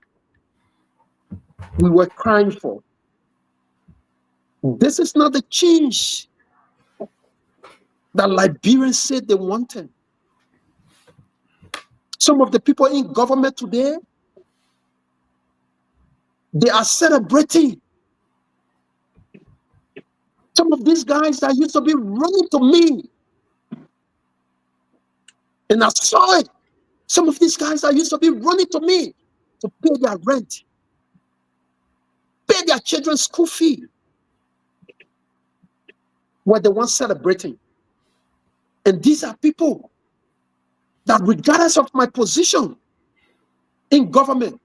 we were crying for. This is not the change that Liberians said they wanted. Some of the people in government today, they are celebrating. Some of these guys that used to be running to me, and I saw it. Some of these guys that used to be running to me to pay their rent, pay their children's school fee, were the ones celebrating. And these are people that, regardless of my position in government,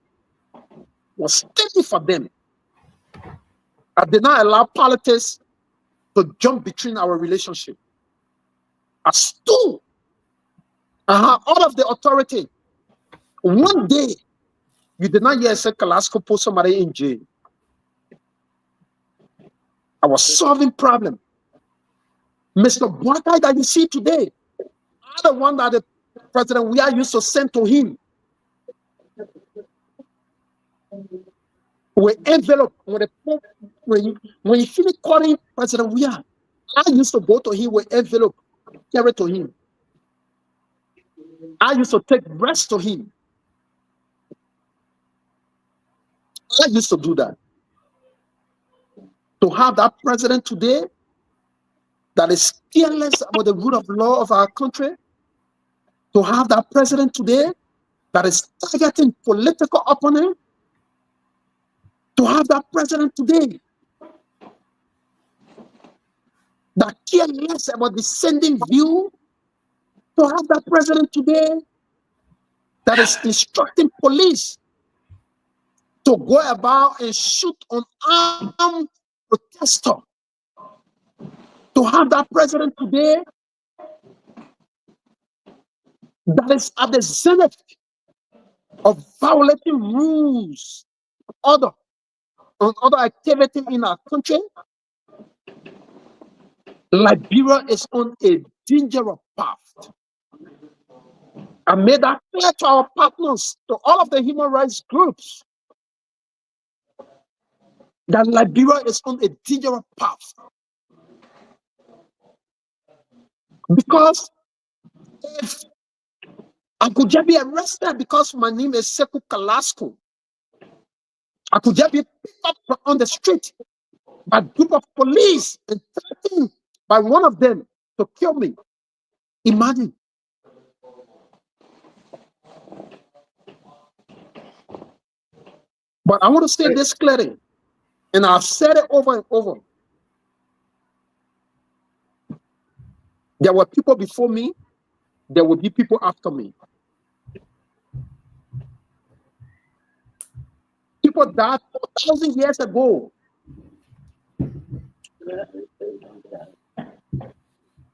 was standing for them. I did not allow politics to jump between our relationship. I stood. I had all of the authority. One day, you did not hear say Kalasco put somebody in jail. I was solving problem. Mr. Boakai that you see today, I'm the one that the President Weah used to send to him with envelope. When you finish calling President Weah, I used to go to him with envelope, carry to him. I used to take breast to him. I used to do that. To have that president today that is careless about the rule of law of our country, to have that president today that is targeting political opponents, to have that president today that care less about the sending view, to have that president today that is instructing police to go about and shoot on armed protesters, to have that president today that is at the zenith of violating rules, order, and other activity in our country, Liberia is on a dangerous path. I made that clear to our partners, to all of the human rights groups, that Liberia is on a dangerous path. Because if I could just be arrested because my name is Sekou Kalasco, I could just be picked up on the street by a group of police and threatened by one of them to kill me. Imagine. But I want to say this clearly, and I've said it over and over. There were people before me, there will be people after me. People died 4,000 years ago.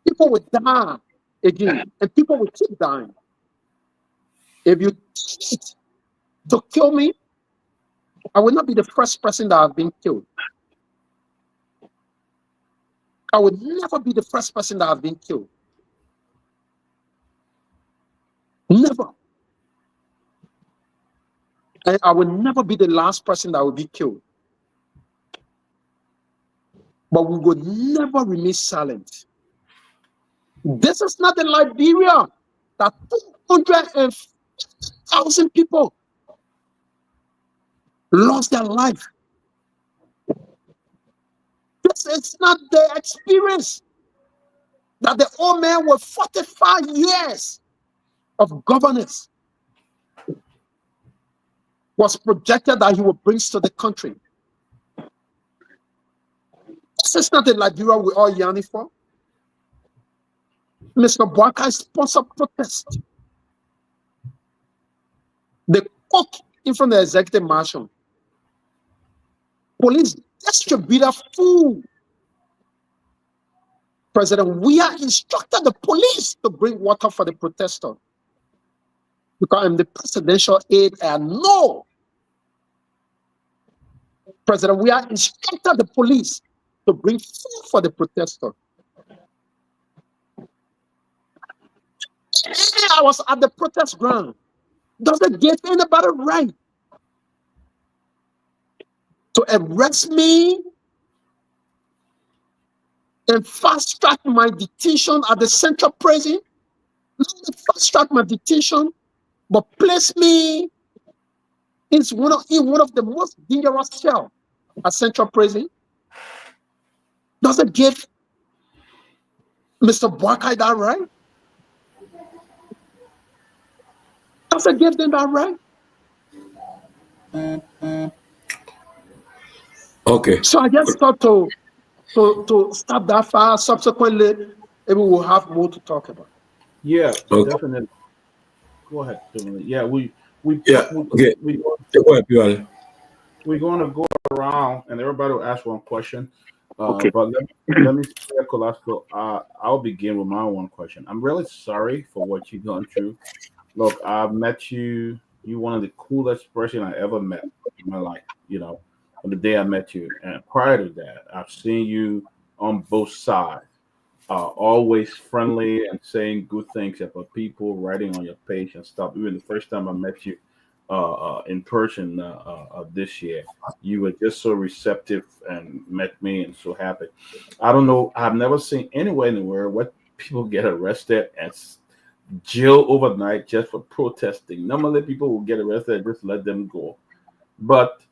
People will die again, and people will keep dying. If you cheat to kill me, I will not be the first person that has been killed. I will never be the first person that has been killed. Never. And I will never be the last person that will be killed. But we will never remain silent. This is not the Liberia that 200,000 people lost their life. This is not the experience that the old man with 45 years of governance was projected that he would bring to the country. This is not the Liberia we all yearning for. Mr. Boakai sponsored protest. They cook in front of the executive mansion. Police distributed food. President Weah instructed the police to bring water for the protester. Because I'm the presidential aide, and no. President Weah instructed the police to bring food for the protester. I was at the protest ground. Does it give anybody right to arrest me and fast track my detention at the central prison? Not fast track my detention, but place me in one of the most dangerous cells at central prison? Does it give Mr. Boakai that right? Does it give them that right? Okay. So I just thought to stop that far. Subsequently, maybe we'll have more to talk about. Yeah, Okay. definitely. Go ahead, Tomalin. Yeah, Okay. Go ahead, Pewee. we're going to go around and everybody will ask one question. Okay. But let me say, Kolasco, I'll begin with my one question. I'm really sorry for what you've gone through. Look, I've met you. You're one of the coolest person I ever met in my life, on the day I met you. And prior to that, I've seen you on both sides, always friendly and saying good things about people, writing on your page and stuff. Even the first time I met you in person this year, you were just so receptive and met me and so happy. I don't know. I've never seen anywhere where people get arrested and jail overnight just for protesting. Normally, people will get arrested and just let them go. But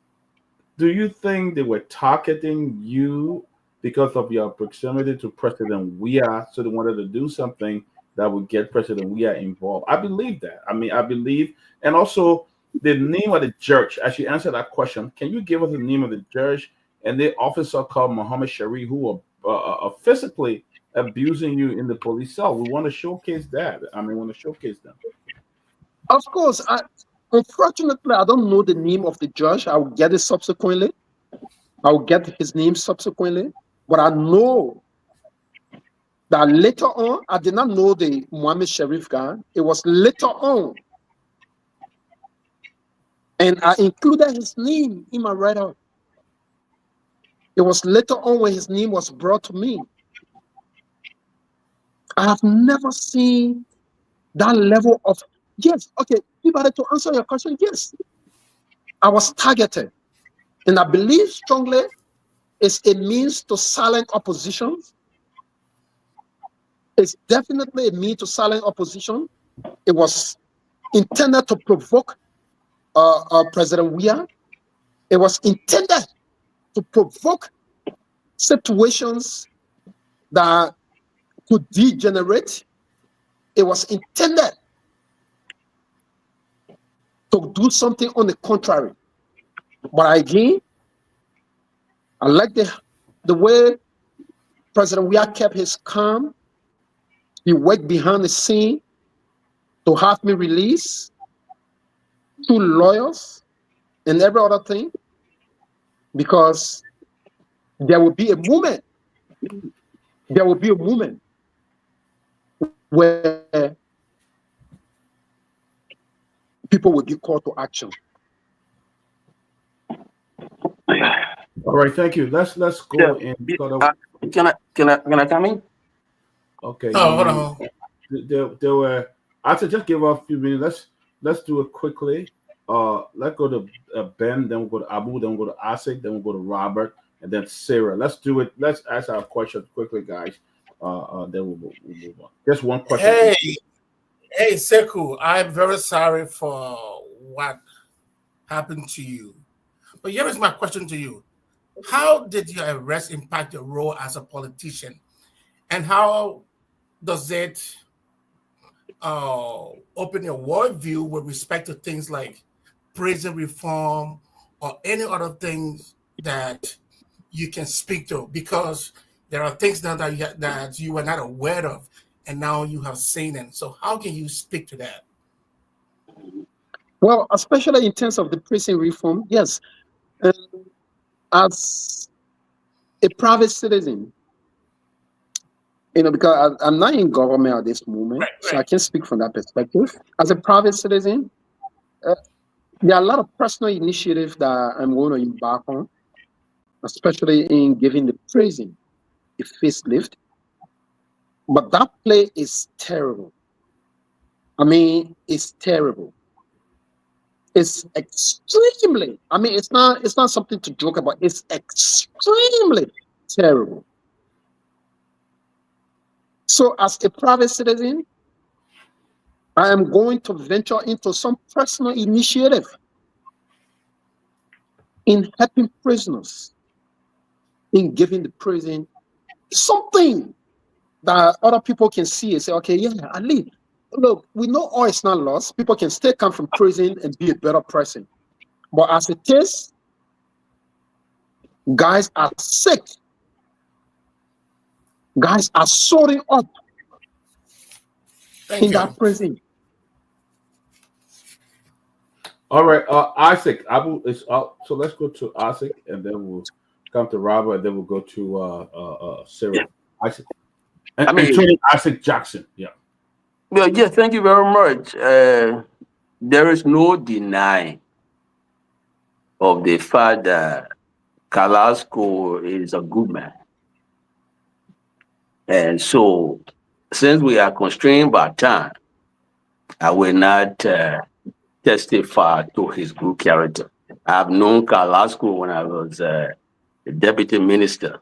do you think they were targeting you because of your proximity to President Weah, so they wanted to do something that would get President Weah involved? I believe that. I believe, and also the name of the judge. As you answer that question, can you give us the name of the judge and the officer called Muhammad Sharif who are physically abusing you in the police cell? We want to showcase that. We want to showcase them. Of course. Unfortunately, I don't know the name of the judge. I will get it subsequently. I will get his name subsequently. But I know that later on, I did not know the Mohammed Sharif guy. It was later on. And I included his name in my write-up. It was later on when his name was brought to me. I have never seen that level of, yes, okay, Peabody, to answer your question, yes. I was targeted. And I believe strongly it's a means to silence opposition. It's definitely a means to silence opposition. It was intended to provoke President Weah. It was intended to provoke situations that could degenerate. It was intended to do something on the contrary. But again, I like the way President Weah kept his calm. He worked behind the scene to have me released, 2 lawyers, and every other thing, because there will be a moment. There will be a moment where people will be called to action. All right, thank you. Let's go and can I come in? Okay. Oh, hold on. There were. I said just give us a few minutes. Let's do it quickly. Let's go to Ben, then we'll go to Abu, then we'll go to Asik, then we'll go to Robert, and then Sarah. Let's do it. Let's ask our questions quickly, guys. Then we'll move on. Just one question. Hey, Sekou, I'm very sorry for what happened to you. But here is my question to you. How did your arrest impact your role as a politician? And how does it open your worldview with respect to things like prison reform or any other things that you can speak to? Because there are things now that you were not aware of, and now you have seen them. So how can you speak to that? Well, especially in terms of the prison reform, yes. As a private citizen, because I'm not in government at this moment, so I can't speak from that perspective. As a private citizen, there are a lot of personal initiatives that I'm going to embark on, especially in giving the prison a facelift. But that play is terrible. I mean, it's terrible. It's extremely, I mean, it's not something to joke about. It's extremely terrible. So as a private citizen, I am going to venture into some personal initiative in helping prisoners, in giving the prison something that other people can see and say, okay, yeah, at least, look, we know all is not lost. People can still come from prison and be a better person. But as it is, guys are sick. Guys are soaring up in that prison. All right, Isaac, Abu is up. So let's go to Isaac, and then we'll come to Robert, and then we'll go to Sarah. Yeah. Isaac. And Isaac Jackson. Yeah. Well, yeah, thank you very much. There is no denying of the fact that Carrasco is a good man. And so, since we are constrained by time, I will not testify to his good character. I've known Carrasco when I was the deputy minister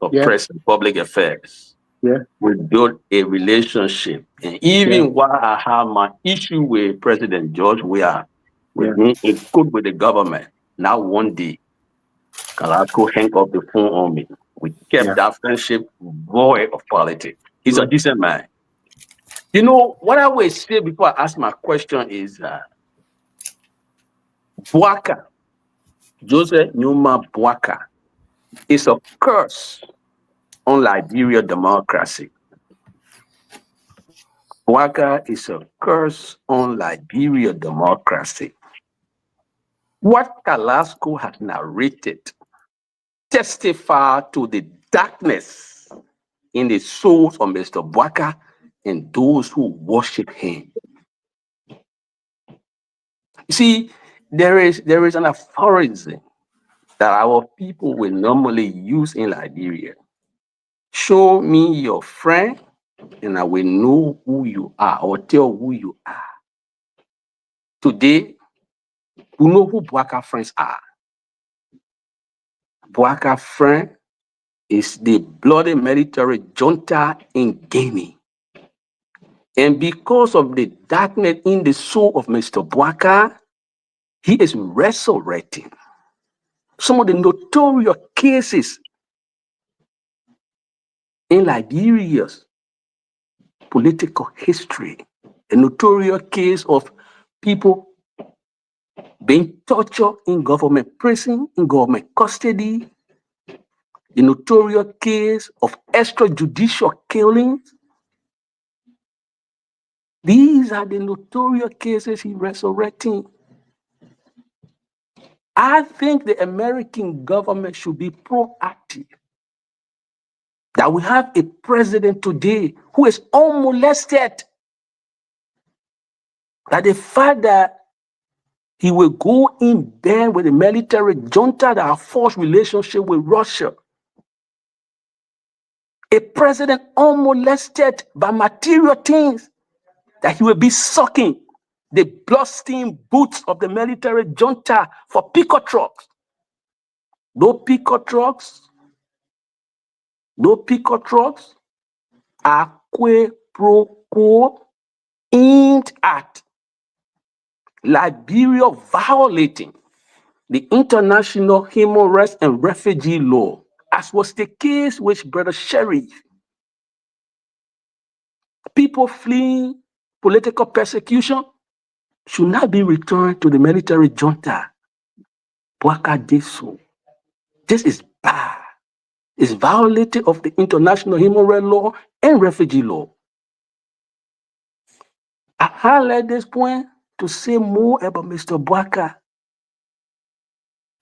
of press and public affairs. Yeah. We built a relationship. And even while I have my issue with President George Weah, with being good with the government, now one day, Carrasco hung up the phone on me. We kept that friendship void of politics. He's a decent man. You know, what I will say before I ask my question is Bouaka, Joseph Numa Bouaka, is a curse on Liberia democracy. Bouaka is a curse on Liberia democracy. What Carrasco has narrated testify to the darkness in the souls of Mr. Bwaka and those who worship him. You see, there is an aphorism that our people will normally use in Liberia. Show me your friend, and I will know who you are, or tell who you are. Today, we know who Bwaka friends are. Bwaka friend is the bloody military junta in Guinea. And because of the darkness in the soul of Mr. Bwaka, he is resurrecting some of the notorious cases in Liberia's political history. A notorious case of people being tortured in government prison, in government custody. The notorious case of extrajudicial killings. These are the notorious cases he's resurrecting. I think the American government should be proactive. That we have a president today who is unmolested. That the fact that he will go in bed with the military junta that have forced relationship with Russia. A president unmolested by material things, that he will be sucking the bloodstained boots of the military junta for pickup trucks. Those pickup trucks are quid pro quo aimed at Liberia violating the international human rights and refugee law, as was the case with Brother Sirleaf. People fleeing political persecution should not be returned to the military junta. Bwaka did so. This is bad. It's violating of the international human rights law and refugee law. I highlight this point to say more about Mr. Bwaka.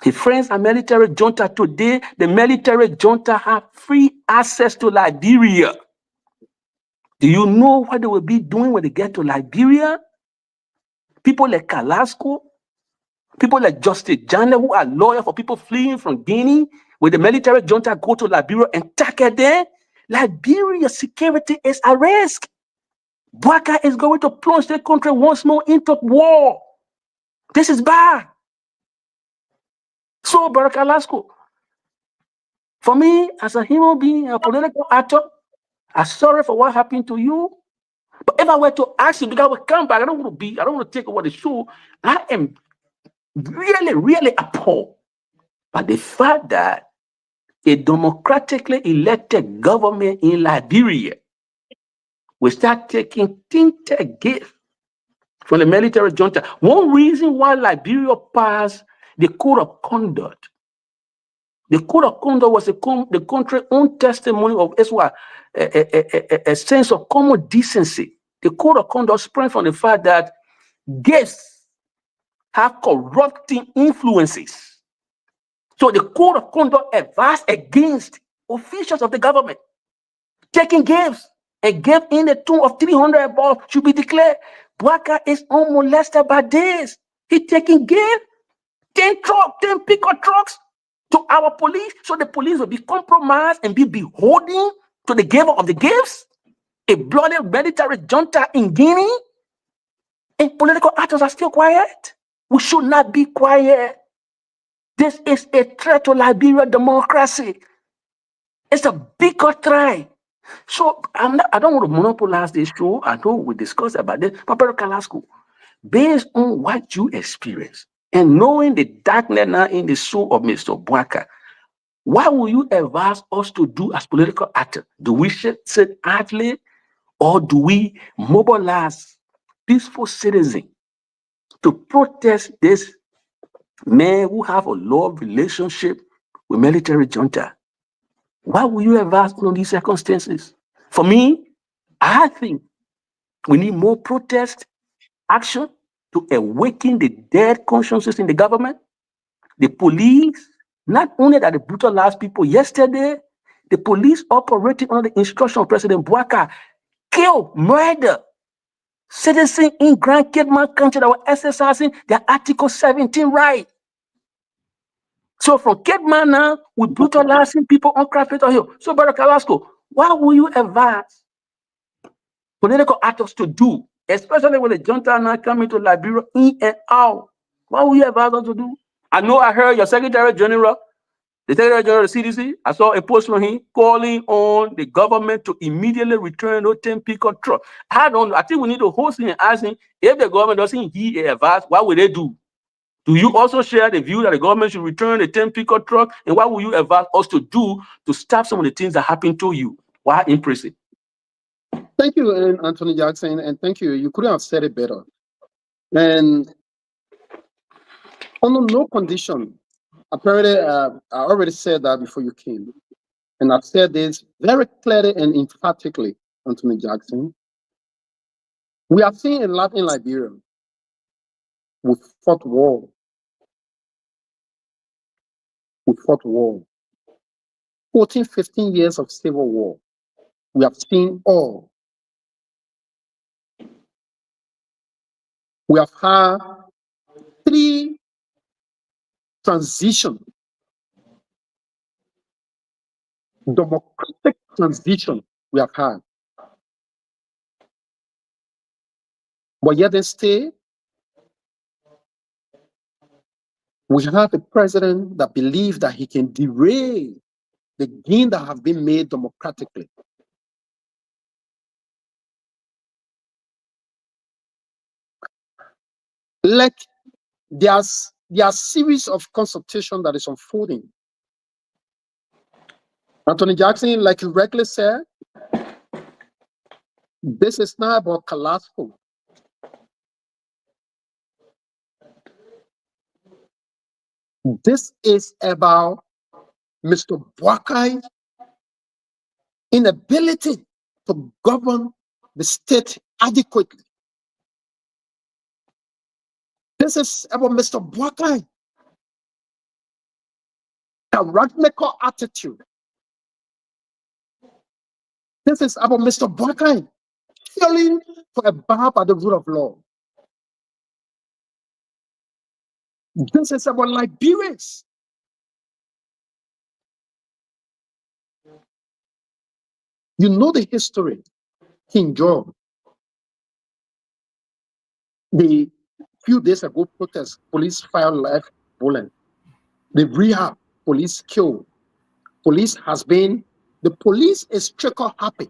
His friends are military junta today. The military junta have free access to Liberia. Do you know what they will be doing when they get to Liberia? People like Kalasco, people like Justice Jallah, who are lawyers for people fleeing from Guinea, when the military junta go to Liberia and target them, Liberia's security is at risk. Bwaka is going to plunge the country once more into war. This is bad. So, Barakalasco, for me, as a human being, a political actor, I'm sorry for what happened to you. But if I were to ask you, because I will come back, I don't want to take over the show. I am really, really appalled by the fact that a democratically elected government in Liberia will start taking tinted gifts from the military junta. One reason why Liberia passed the code of conduct. The code of conduct was the country's own testimony of a sense of common decency. The code of conduct sprang from the fact that gifts have corrupting influences. So the code of conduct advised against officials of the government taking gifts. A gift in the tune of 300 above should be declared. Bwaka is unmolested by this. He taking gifts, 10 pickup trucks to our police, so the police will be compromised and be beholden to the giver of the gifts. A bloody military junta in Guinea, and political actors are still quiet. We should not be quiet. This is a threat to Liberia democracy. It's a bigger threat. So I don't want to monopolize this show. I know we discussed about this, but Brother Kalasco, based on what you experienced and knowing the darkness now in the soul of Mr. Bwaka, what will you advise us to do as political actors? Do we sit idly, or do we mobilize peaceful citizens to protest this man who have a love relationship with military junta? What will you advise on these circumstances? For me, I think we need more protest action to awaken the dead consciences in the government. The police, not only that they brutalized people yesterday, The police operating under the instruction of President Bouaka kill, murder citizens in Grand Cape country that were exercising their Article 17 right. So from Cape Man now, we're brutalizing people on Capitol Hill. So, Brother Carrasco, what will you advise political actors to do, especially when the junta now coming to Liberia in and out? What will you advise them to do? I know I heard your Secretary General, the Secretary General of the CDC, I saw a post from him calling on the government to immediately return those 10 pickup trucks. I think we need to host him and ask him, if the government doesn't heed advice, what will they do? Do you also share the view that the government should return the 10 pickup truck? And what will you advise us to do to stop some of the things that happen to you while in prison? Thank you, Anthony Jackson, and thank you. You couldn't have said it better. And under no condition, apparently, I already said that before you came, and I've said this very clearly and emphatically, Anthony Jackson. We are seeing a lot in Liberia. We fought war. We fought war. 14, 15 years of civil war. We have seen all. We have had 3 transitions. Democratic transition we have had. But yet instead, we have a president that believes that he can derail the gain that have been made democratically. Like there's a series of consultation that is unfolding. Anthony Jackson, like you rightly said, this is not about Kehleboe. This is about Mr. Bouaka's inability to govern the state adequately. This is about Mr. Bouaka's tyrannical attitude. This is about Mr. Bouaka failing to abide by the rule of law. This is about Liberians. You know the history. King George, the few days ago protest, police fire live bullet. The rehab, police killed. The police is trickle happy,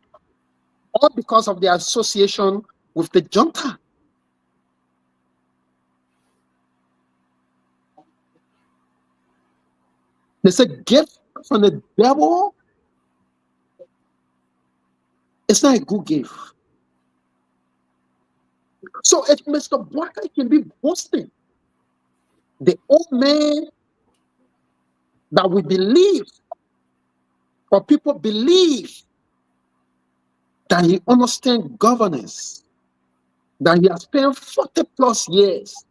all because of their association with the junta. There's a gift from the devil. It's not a good gift. So if Mr. Bouaka can be boasting, the old man that we believe, or people believe that he understands governance, that he has spent 40+ years,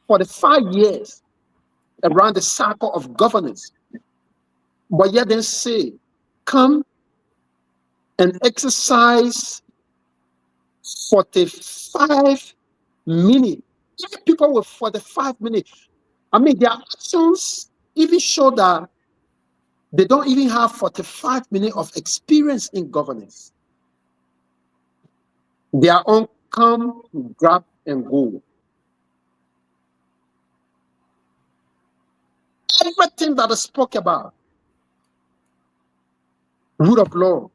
45 years around the circle of governance, but yet they say, come and exercise 45 minutes. People with 45 minutes. I mean, their actions even show that they don't even have 45 minutes of experience in governance. They are on come, grab, and go. Everything that I spoke about, rule of law,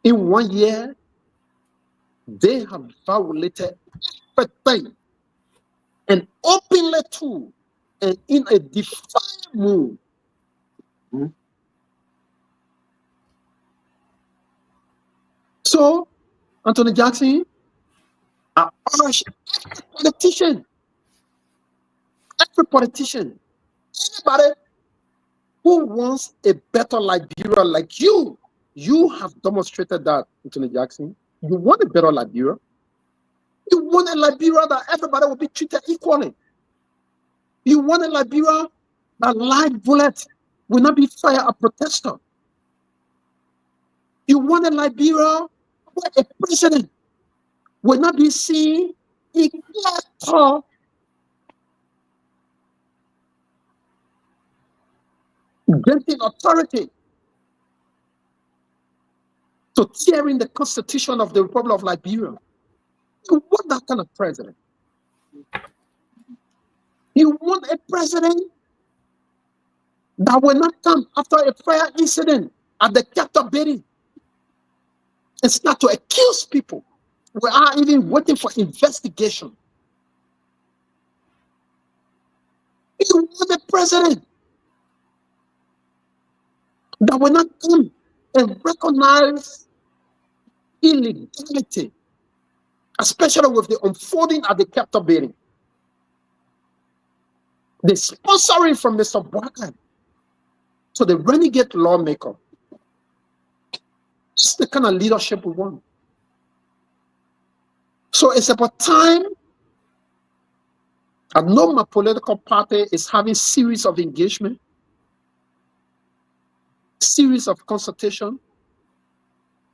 in 1 year, they have violated everything, and openly too, and in a defiant mood. So, Anthony Jackson, I urge every politician, anybody who wants a better Liberia like you have demonstrated that, Anthony Jackson. You want a better Liberia. You want a Liberia that everybody will be treated equally. You want a Liberia that live bullet will not be fired at protester. You want a Liberia where a president will not be seen in granting authority to tear in the constitution of the Republic of Liberia. You want that kind of president. You want a president that will not come after a prior incident at the Peabody and start to accuse people. We are even waiting for investigation. You want a president that will not come and recognize illegality, especially with the unfolding at the Peabody. The sponsoring from Mr. Barker to the renegade lawmaker. It's the kind of leadership we want. So it's about time. I know my political party is having series of engagement, series of consultation,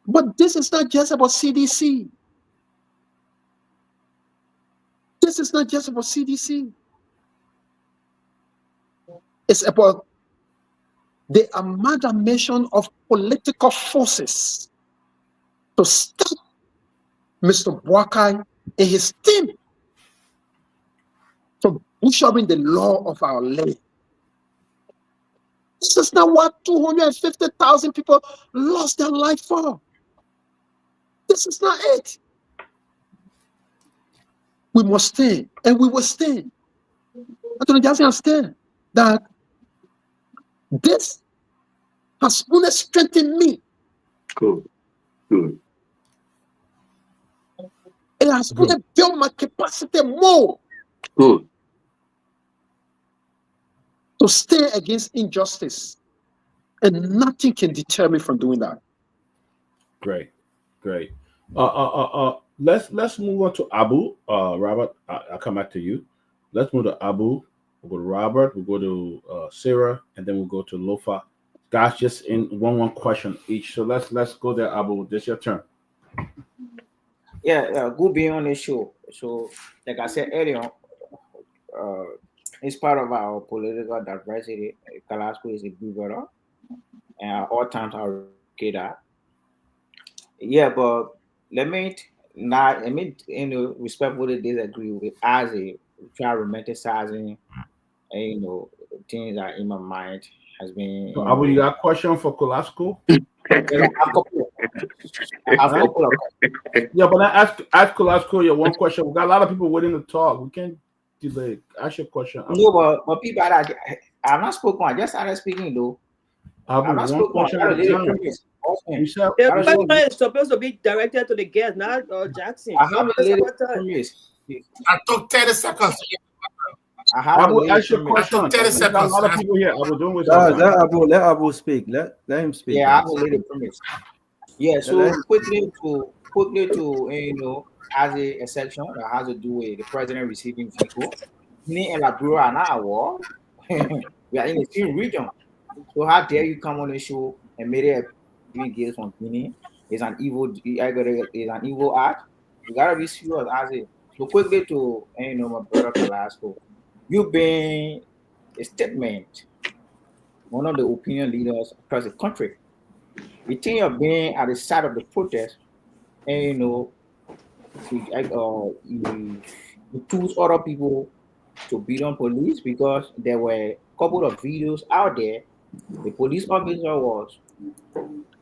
but this is not just about CDC. This is not just about CDC. It's about the amalgamation of political forces to stop Mr. Boakai and his team from ushering the law of our land. This is not what 250,000 people lost their life for. This is not it. We must stand, and we will stand. I don't just understand that this has only strengthened me. Good. Good. It has only built my capacity more. Good. To stand against injustice, and nothing can deter me from doing that. Great, great. Let's move on to Abu. Robert, I'll come back to you. Let's move to Abu. We'll go to Robert. We'll go to Sarah, and then we'll go to Lofa. Guys, just in one question each. So let's go there, Abu. This is your turn. Yeah, good being on the show. So, like I said earlier, it's part of our political diversity. Kalasco is a big brother, and at all times I'll get that. Yeah, but let me respectfully disagree with Ozzy, try romanticizing, and things that in my mind has been. So, Abu, you got a question for Kalasco? Yeah, but I ask Kalasco your one question. We got a lot of people waiting to talk. We can't delay. Ask your question. Abu. No, but people that I'm not spoken. I just started speaking though. Abu, I'm not one spoken. question at a time. The question is supposed to be directed to the guest, not Jackson. I have a little premise. I took 30 seconds. Abu, ask your question. I took 30 We got a seconds. lot of people here. Abu, doing with Let Abu speak. Let him speak. Yeah, I have a little premise. Yeah, so quickly to as a section that has to do with the president receiving vehicle. Me and Liberia are not at war. We are in the same region. So how dare you come on the show and make it giving gifts from Guinea? It's an evil act. You gotta be serious as it. So quickly to my brother Kalasco. You being a statement, one of the opinion leaders across the country. You think you're being at the side of the protest, and you choose other people to beat on police because there were a couple of videos out there. The police officer was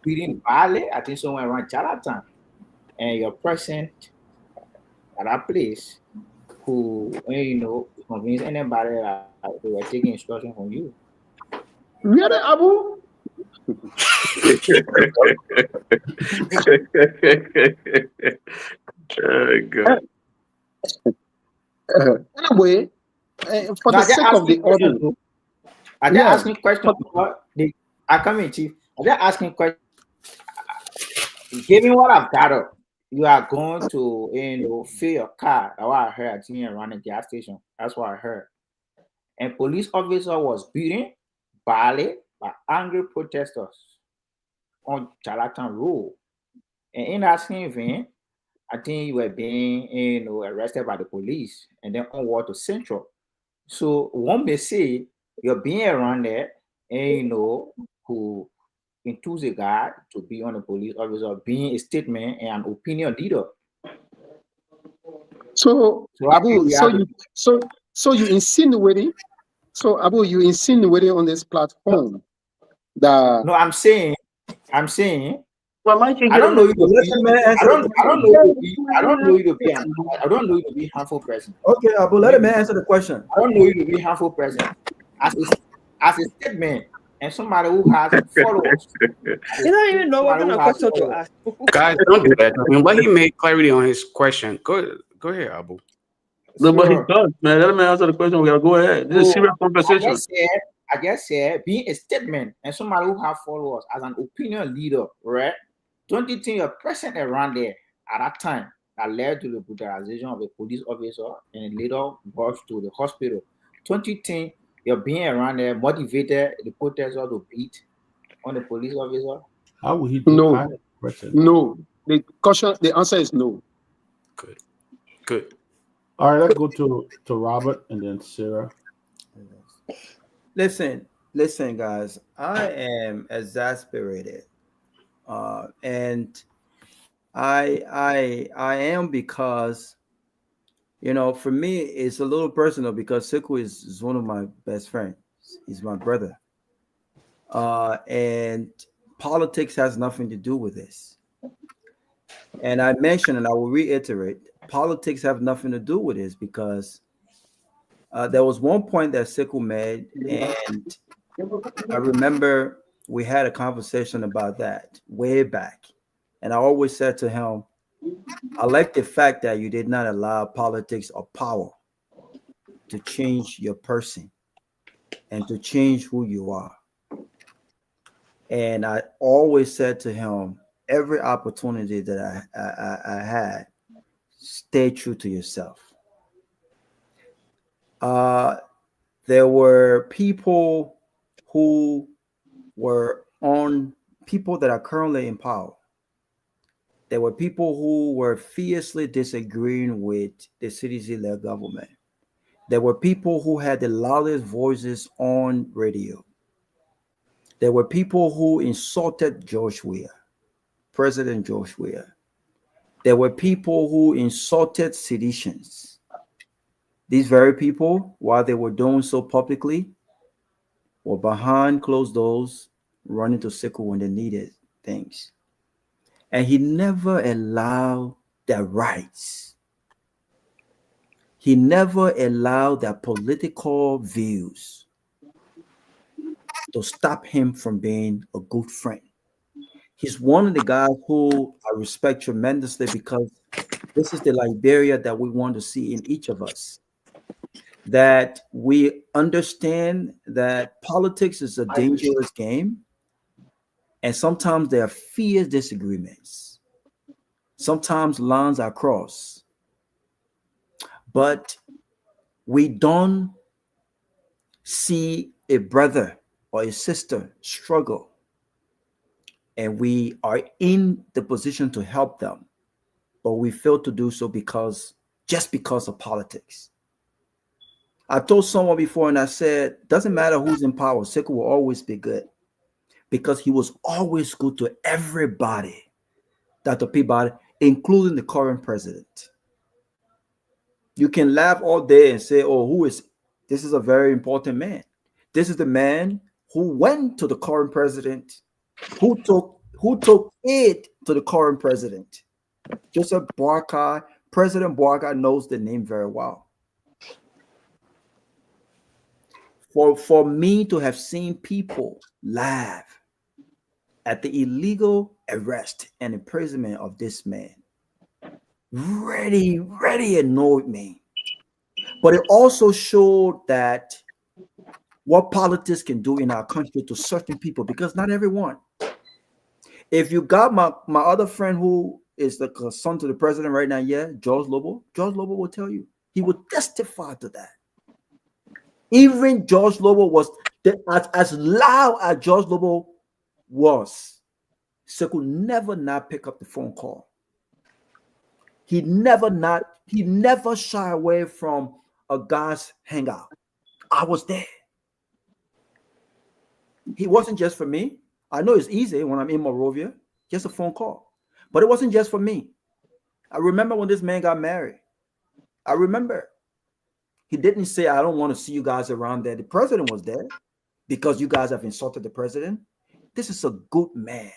beating badly, I think somewhere around Jallah, and you're present at that place who convince anybody that they were taking instruction from you. Really, Abu? God. Anyway, for the sake of the audience, I just asking questions. I come in, Chief. I just asking questions. Given what I've gathered, you are going to fill your car. That's what I heard. I think around the gas station. That's what I heard. And police officer was beaten badly by angry protesters on Jallah Road. And in that same vein, I think you were being arrested by the police and then onward to Central. So one may say you're being around there and who enthuse a guy to be on a police officer, being a statement and an opinion leader. So Abu, so you insinuating? So Abu, you insinuating on this platform that? No, I'm saying. Well, I don't know you to be. I don't know you to be harmful person. Okay, Abu, let him answer the question. I don't know you to be harmful person. As a statement, and somebody who has followers. You don't even know what kind of question to ask. Guys, don't do that. I mean, let him make clarity on his question. Go ahead, Abu. No, but he does, man. Let him answer the question. We gotta go ahead. This is a serious conversation. I guess being a statement and somebody who have followers as an opinion leader, right? Don't you think you're present around there at that time that led to the brutalization of a police officer and later brought to the hospital? Don't you think you're being around there motivated the protesters to beat on the police officer? How would he do that? No. The answer is no. Good. All right, let's go to Robert and then Sarah. Listen, guys. I am exasperated, and I am because, for me it's a little personal because Sekou is one of my best friends. He's my brother, and politics has nothing to do with this. And I mentioned, and I will reiterate, politics have nothing to do with this because there was one point that Sekou made, and I remember we had a conversation about that way back. And I always said to him, I like the fact that you did not allow politics or power to change your person and to change who you are. And I always said to him, every opportunity that I had, stay true to yourself. There were people who were people that are currently in power. There were people who were fiercely disagreeing with the citizen-led government. There were people who had the loudest voices on radio. There were people who insulted George Weah, President George Weah. There were people who insulted seditions. These very people, while they were doing so publicly, were behind closed doors, running to Sekou when they needed things. And he never allowed their rights. He never allowed their political views to stop him from being a good friend. He's one of the guys who I respect tremendously because this is the Liberia that we want to see in each of us. That we understand that politics is a dangerous game, and sometimes there are fierce disagreements. Sometimes lines are crossed, but we don't see a brother or a sister struggle, and we are in the position to help them, but we fail to do so just because of politics. I told someone before, and I said, doesn't matter who's in power, Sekou will always be good because he was always good to everybody, Dr. Peabody, including the current president. You can laugh all day and say, oh, this is a very important man. This is the man who went to the current president, who took it to the current president. Joseph Boakai, President Boakai knows the name very well. For me to have seen people laugh at the illegal arrest and imprisonment of this man really annoyed me. But it also showed that what politics can do in our country to certain people, because not everyone. If you got my other friend who is the son to the president right now, George Lobo will tell you. He would testify to that. Even George Lobo was as loud as George Lobo was. Sekou never not pick up the phone call. He never shy away from a guy's hangout. I was there. He wasn't just for me. I know it's easy when I'm in Monrovia, just a phone call. But it wasn't just for me. I remember when this man got married. I remember. He didn't say, I don't want to see you guys around there. The president was there because you guys have insulted the president. This is a good man.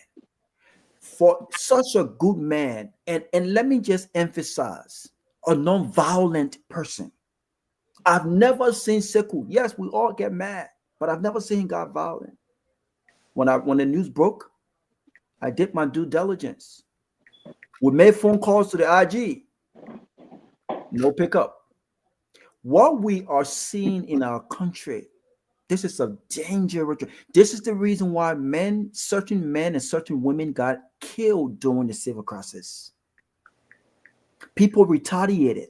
For such a good man, and let me just emphasize, a non-violent person. I've never seen Sekou. Yes, we all get mad, but I've never seen him got violent. When the news broke, I did my due diligence. We made phone calls to the IG. No pickup. What we are seeing in our country, this is a dangerous. This is the reason why certain men and certain women got killed during the civil crisis. People retaliated.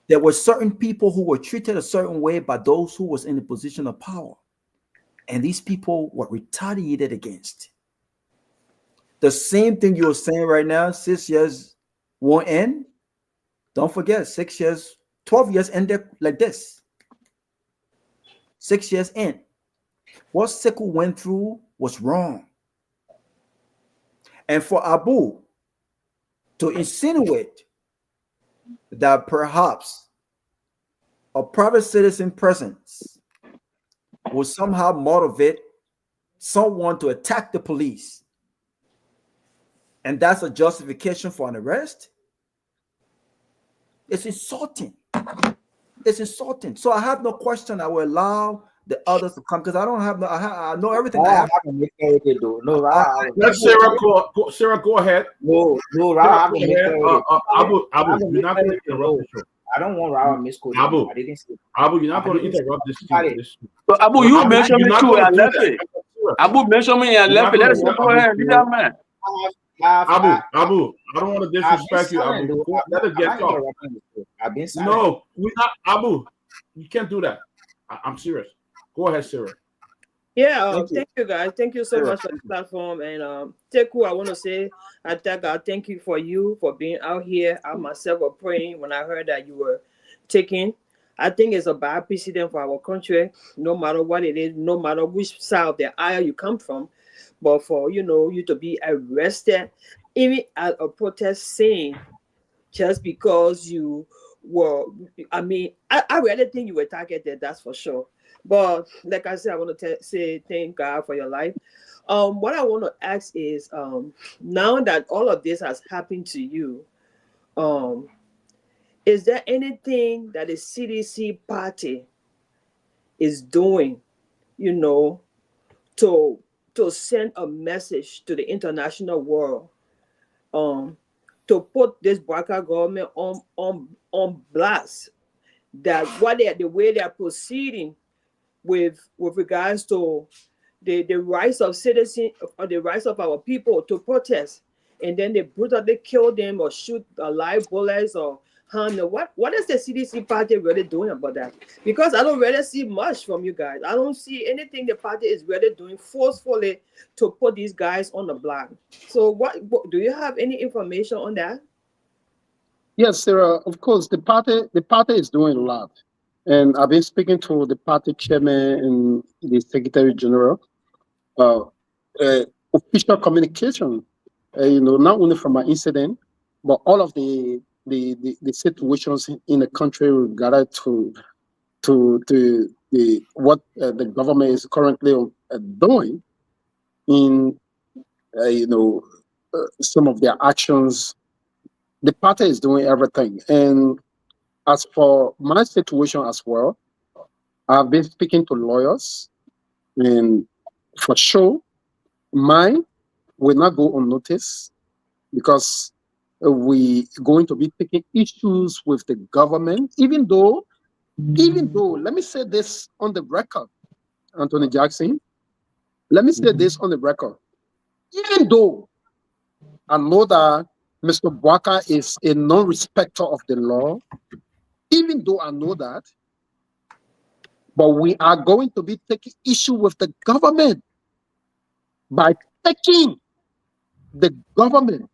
There were certain people who were treated a certain way by those who was in a position of power. And these people were retaliated against. The same thing you're saying right now, 6 years won't end. Don't forget, 6 years, 12 years ended like this. 6 years in. What Sekou went through was wrong. And for Abu to insinuate that perhaps a private citizen presence will somehow motivate someone to attack the police, and that's a justification for an arrest, it's insulting. It's insulting. So I have no question. I will allow the others to come because I don't have no. I know everything. Let Sarah go. Sarah, go ahead. No, Abu, you're not going to interrupt the show. I don't want Rawa misquoted. Abu, I didn't say. Abu, you're not going to interrupt this. So Abu, you mentioned me too and left it. Abu mentioned me and left it. Let us go ahead. Leave that man. Abu, I don't want to disrespect you, Abu. Let us get talk. I've been silent. No, we're not, Abu. You can't do that. I'm serious. Go ahead, Sarah. Yeah, thank you guys. Thank you so much for the platform. And Teku, I want to say, I thank you for being out here. I myself was praying when I heard that you were taken. I think it's a bad precedent for our country, no matter what it is, no matter which side of the aisle you come from. But for you to be arrested, even at a protest scene, just because you were, I really think you were targeted, that's for sure. But like I said, I want to say thank God for your life. What I want to ask is, now that all of this has happened to you, is there anything that the CDC party is doing, to send a message to the international world, to put this Barker government on blast, that the way they are proceeding with regards to the rights of citizens or the rights of our people to protest, and then they brutally kill them or shoot live bullets or harm them. What is the CDC party really doing about that? Because I don't really see much from you guys. I don't see anything the party is really doing forcefully to put these guys on the block. So what do you have any information on that? Yes, Sarah, of course, the party is doing a lot. And I've been speaking to the party chairman and the secretary general. Official communication, not only from an incident, but all of the situations in the country regarding to what the government is currently doing in some of their actions. The party is doing everything. And as for my situation as well, I've been speaking to lawyers, and for sure, mine will not go unnoticed because we going to be taking issues with the government, even though, let me say this on the record, Anthony Jackson, let me say this on the record, even though I know that Mr. Bwaka is a non-respecter of the law, even though I know that, but we are going to be taking issue with the government by taking the government,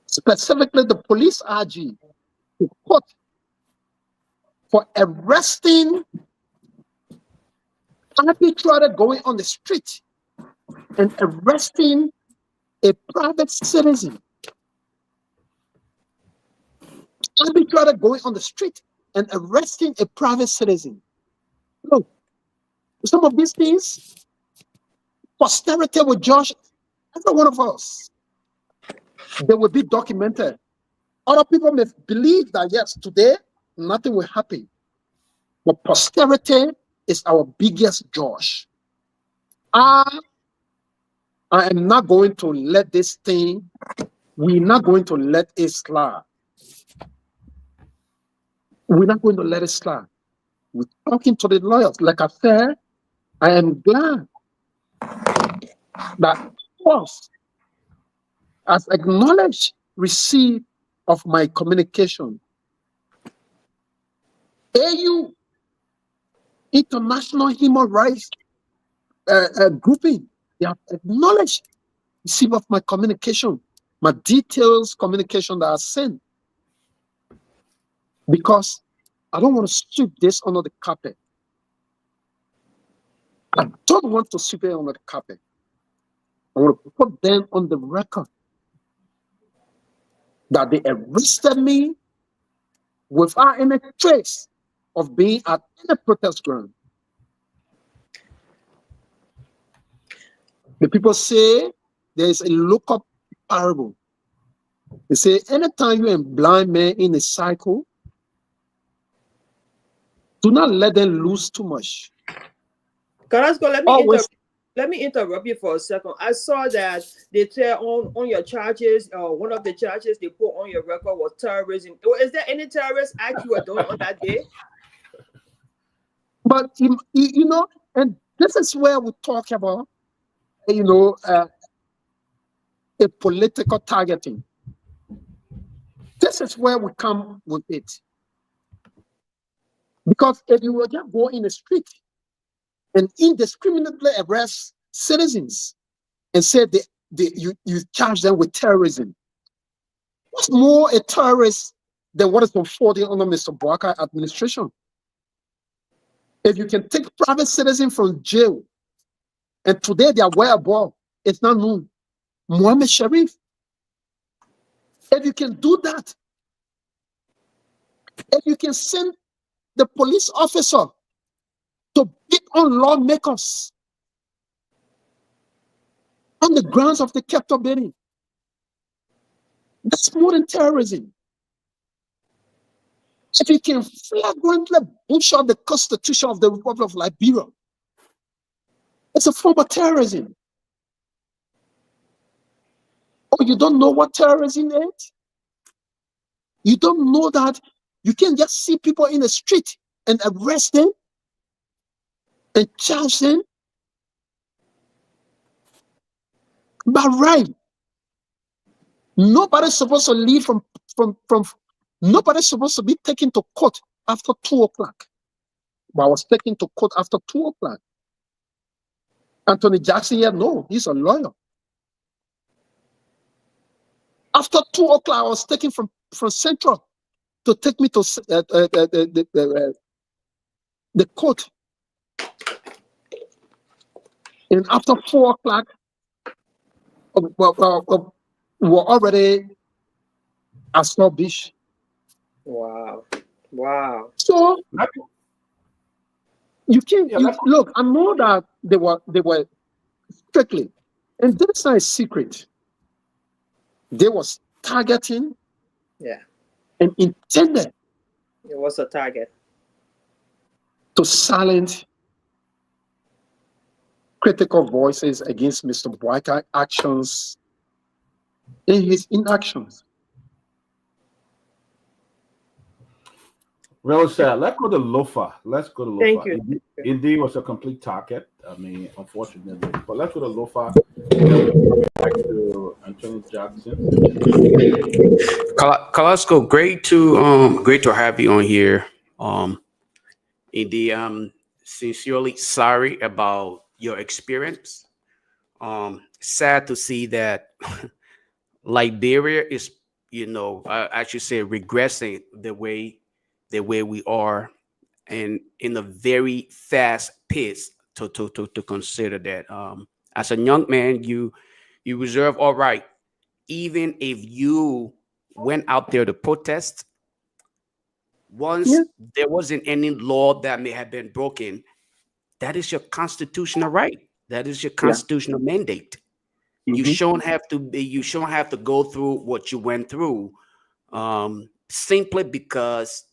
specifically the police RG, to court for arresting arbitrarily going on the street and arresting a private citizen. Arbitrarily going on the street and arresting a private citizen. Look, some of these things, posterity will judge every one of us. They will be documented. Other people may believe that, yes, today nothing will happen. But posterity is our biggest judge. I am not going to let this thing, we're not going to let it slide. We're not going to let it slide. We're talking to the lawyers. Like I said, I am glad that us has acknowledged receipt of my communication. AU, International Human Rights Grouping, they have acknowledged receipt of my communication, my details communication that I sent. Because I don't want to sweep this under the carpet. I don't want to sweep it under the carpet. I want to put them on the record that they arrested me without any trace of being at any protest ground. The people say there is a look-up parable. They say anytime you're a blind man in a cycle, do not let them lose too much. Carrasco, let me interrupt you for a second. I saw that they tell on your charges, one of the charges they put on your record was terrorism. Is there any terrorist act you were doing on that day? But you know, and this is where we talk about, you know, a political targeting. This is where we come with it. Because if you were just go in the street and indiscriminately arrest citizens and say you charge them with terrorism, what's more a terrorist than what is unfolding under Mr. Bouakai administration? If you can take private citizens from jail and today they are well above, it's not known. Mohammed Sharif. If you can do that, if you can send the police officer to beat on lawmakers on the grounds of the capital building, that's more than terrorism. If you can flagrantly bush out the Constitution of the Republic of Liberia, it's a form of terrorism. Oh, you don't know what terrorism is? You don't know that you can just see people in the street and arrest them and charge them by right. Nobody's supposed to leave from nobody's supposed to be taken to court after 2 o'clock. But I was taken to court after 2 o'clock. Anthony Jackson here, no, he's a lawyer. After 2 o'clock, I was taken from Central to take me to the court. And after 4 o'clock, we were already at Snow Beach. Wow. Wow. So you can't look, I know that they were strictly, and that's not a secret. They was targeting, yeah, and intended. It was a target to silence critical voices against Mr. Bouakai actions and his inactions. Well said. Let's go to Lofa. Let's go to Lofa. Thank you. Indeed was a complete target. I mean, unfortunately. But let's go to Lofa. Back to Anthony Jackson. Carrasco, great to have you on here. Indeed, I'm sincerely sorry about your experience. sad to see that Liberia is, I should say, regressing the way we are, and in a very fast pace to consider that. As a young man, you reserve all right, even if you went out there to protest. Once there wasn't any law that may have been broken, that is your constitutional right. That is your constitutional mandate. You shouldn't have to go through what you went through, simply because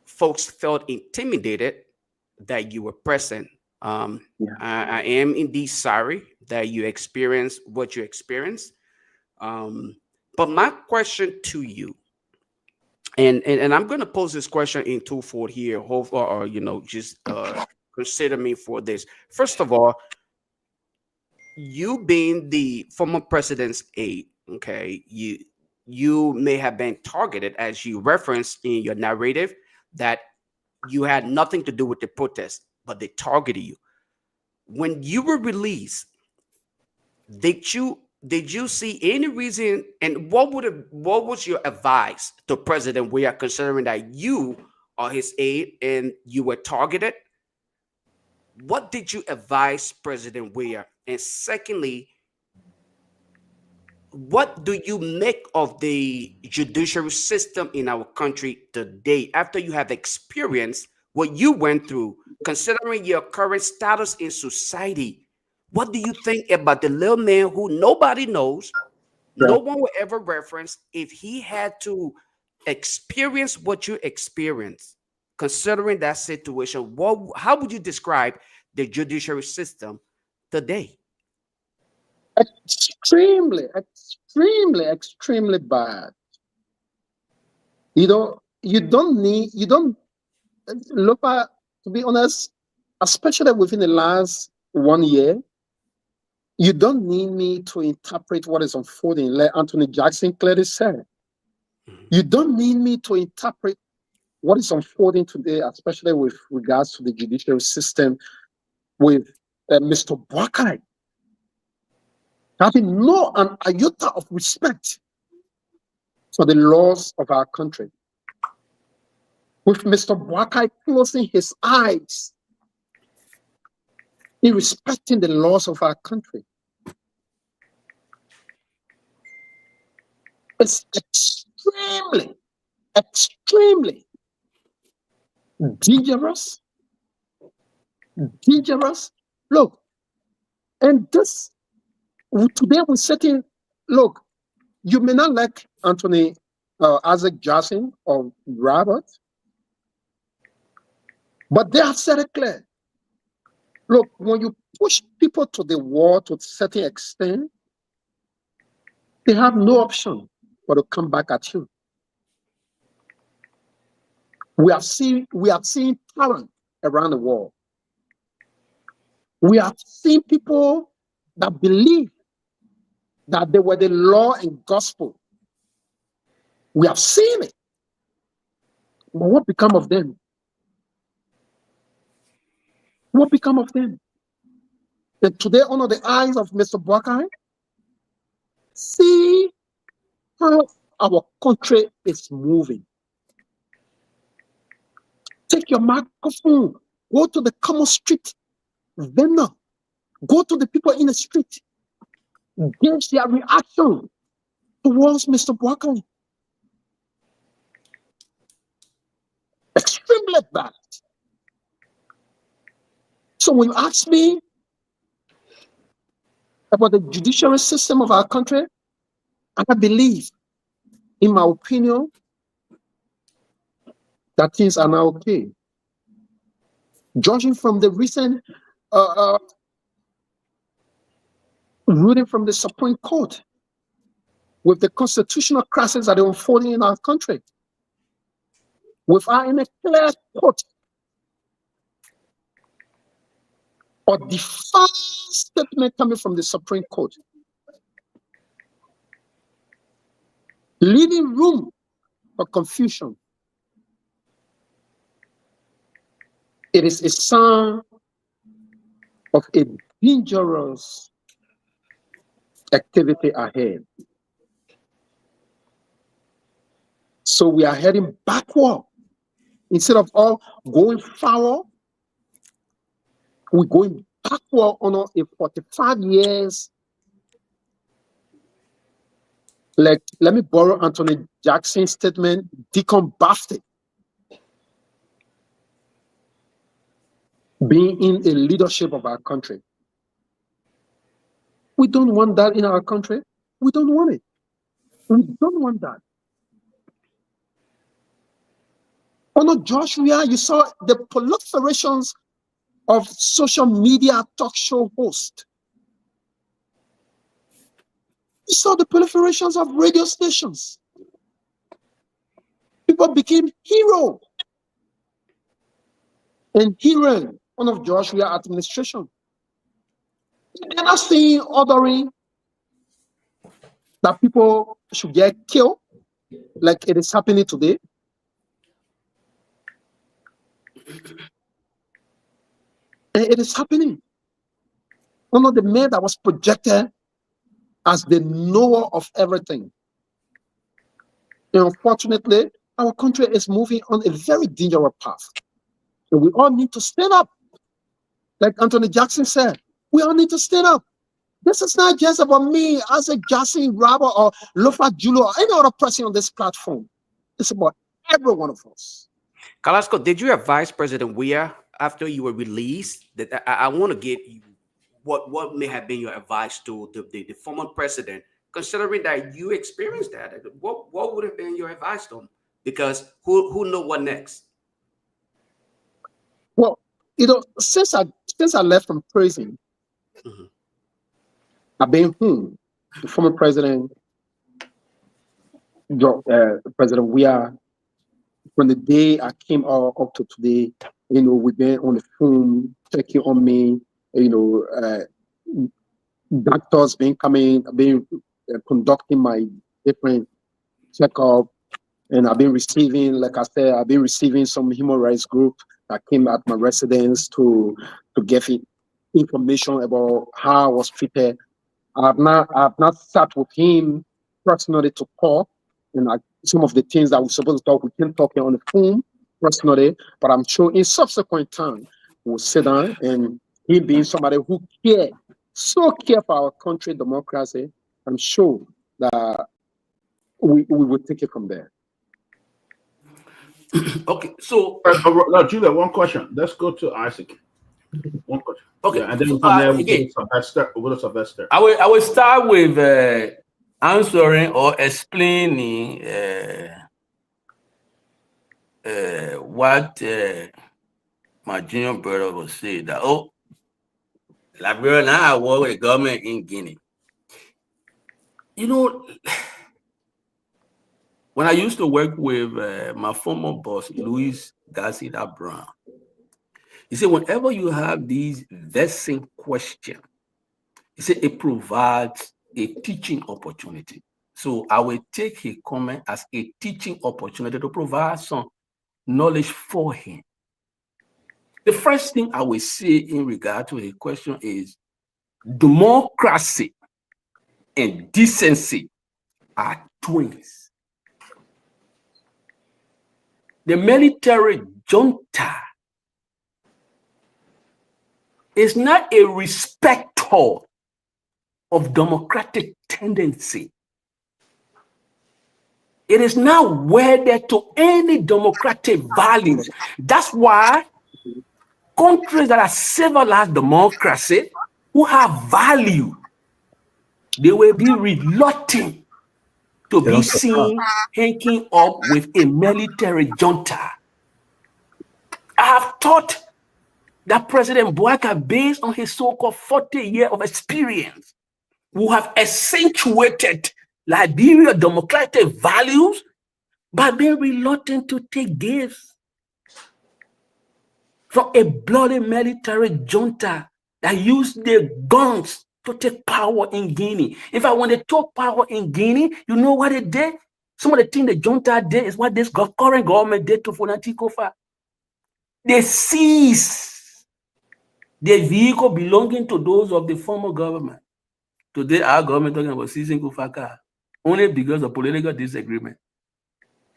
folks felt intimidated that you were present. I am indeed sorry that you experienced what you experienced. But my question to you, and I'm going to pose this question in twofold here. Hope, or just consider me for this. First of all, you being the former president's aide, okay, you may have been targeted, as you referenced in your narrative, that you had nothing to do with the protest, but they targeted you. When you were released, did you see any reason, and what was your advice to President Weah, considering that you are his aide and you were targeted? What did you advise President Weah? And secondly, what do you make of the judiciary system in our country today, after you have experienced what you went through, considering your current status in society? What do you think about the little man who nobody knows, no one will ever reference, if he had to experience what you experienced? Considering that situation, how would you describe the judiciary system today? Extremely, extremely, extremely bad. You don't look at, to be honest, especially within the last 1 year, you don't need me to interpret what is unfolding, like Anthony Jackson clearly said. You don't need me to interpret what is unfolding today, especially with regards to the judiciary system, with Mr. Boakai having an iota of respect for the laws of our country, with Mr. Boakai closing his eyes in respecting the laws of our country. It's extremely, extremely dangerous. Look, and this, today we're sitting, look, you may not like Anthony Isaac Johnson or Robert, but they have said it clear. Look, when you push people to the wall to a certain extent, they have no option but to come back at you. We have seen talent around the world. We have seen people that believe that they were the law and gospel. We have seen it. But what become of them? What become of them? And today, under the eyes of Mr. Boakai, see how our country is moving. Take your microphone, go to the common street vendor, go to the people in the street, gauge their reaction towards Mr. Boakai. Extremely bad. So when you ask me about the judiciary system of our country, I believe, in my opinion, that things are now okay. Judging from the recent ruling from the Supreme Court, with the constitutional crisis that are unfolding in our country, without any clear court or defined statement coming from the Supreme Court, leaving room for confusion, it is a sign of a dangerous activity ahead. So we are heading backward. Instead of all going forward, we're going backward on a 45 years. Like, let me borrow Anthony Jackson's statement, Deacon Bastard. Being in a leadership of our country. We don't want that in our country. We don't want it. We don't want that. Oh no, Joshua, you saw the proliferations of social media talk show hosts. You saw the proliferations of radio stations. People became heroes and heroine one of Joshua administration. They're not saying ordering that people should get killed like it is happening today. And it is happening. One of the men that was projected as the knower of everything. And unfortunately, our country is moving on a very dangerous path. And we all need to stand up. Like Anthony Jackson said, we all need to stand up. This is not just about me as a Jackson, Robert, or Lofa Julius, or any other person on this platform. It's about every one of us. Carrasco, did you advise President Weah after you were released? That I want to get you what may have been your advice to the former president, considering that you experienced that? What would have been your advice to him? Because who know what next? Well, since I left from prison, I've been home. The former president, President Weah, from the day I came out up to today, we've been on the phone checking on me. Doctors been conducting my different checkup, and I've been receiving, like I said, I've been receiving some human rights group that came at my residence to get information about how I was treated. I've not sat with him personally to talk, and some of the things that we're supposed to talk, we can't talk on the phone personally, but I'm sure in subsequent time we'll sit down, and he being somebody who care for our country, democracy, I'm sure that we will take it from there. Okay, so now, Julia, one question. Let's go to Isaac. One question. Okay, yeah, and then from there we'll go to Sylvester. I will start with answering or explaining what my junior brother was saying, that Liberia now I work with the government in Guinea. When I used to work with my former boss, Louis Garcia Brown, he said, whenever you have these vexing questions, he said it provides a teaching opportunity. So I will take his comment as a teaching opportunity to provide some knowledge for him. The first thing I will say in regard to his question is democracy and decency are twins. The military junta is not a respecter of democratic tendency. It is not wedded to any democratic values. That's why countries that are civilized democracy, who have value, they will be reluctant to be seen hanging up with a military junta. I have thought that President Bouaka, based on his so-called 40 years of experience, will have accentuated Liberia democratic values by being reluctant to take gifts from a bloody military junta that used their guns to take power in Guinea. In fact, when they took power in Guinea, you know what they did? Some of the things the junta did is what this current government did to Fonati Kofa. They seized the vehicle belonging to those of the former government. Today, our government talking about seizing Kufaka only because of political disagreement,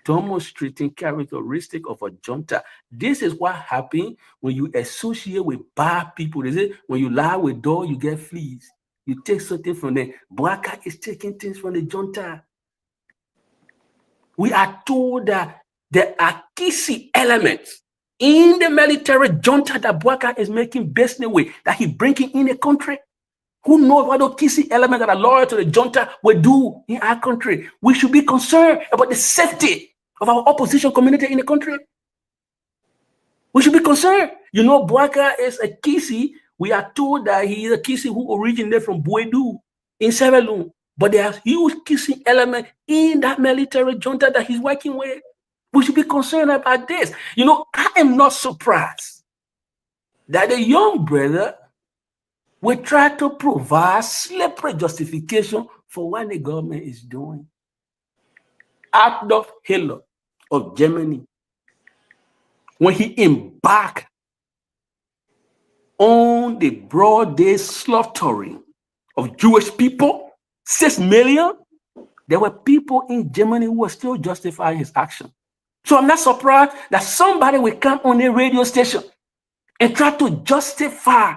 demonstrating characteristic of a junta. This is what happens when you associate with bad people. They say when you lie with dog, you get fleas. You take something from them. Bwaka is taking things from the junta. We are told that there are key elements in the military junta that Bwaka is making business with, that he's bringing in the country. Who knows what those key elements that are loyal to the junta will do in our country? We should be concerned about the safety of our opposition community in the country. We should be concerned. You know, Bwaka is a Kisi. We are told that he is a Kisi who originated from Bwedu in Sierra Leone. But there are huge Kisi elements in that military junta that he's working with. We should be concerned about this. You know, I am not surprised that the young brother will try to provide slippery justification for what the government is doing. Adolf Hitler of Germany, when he embarked on the broad day slaughtering of Jewish people, 6 million, there were people in Germany who were still justifying his action. So I'm not surprised that somebody will come on a radio station and try to justify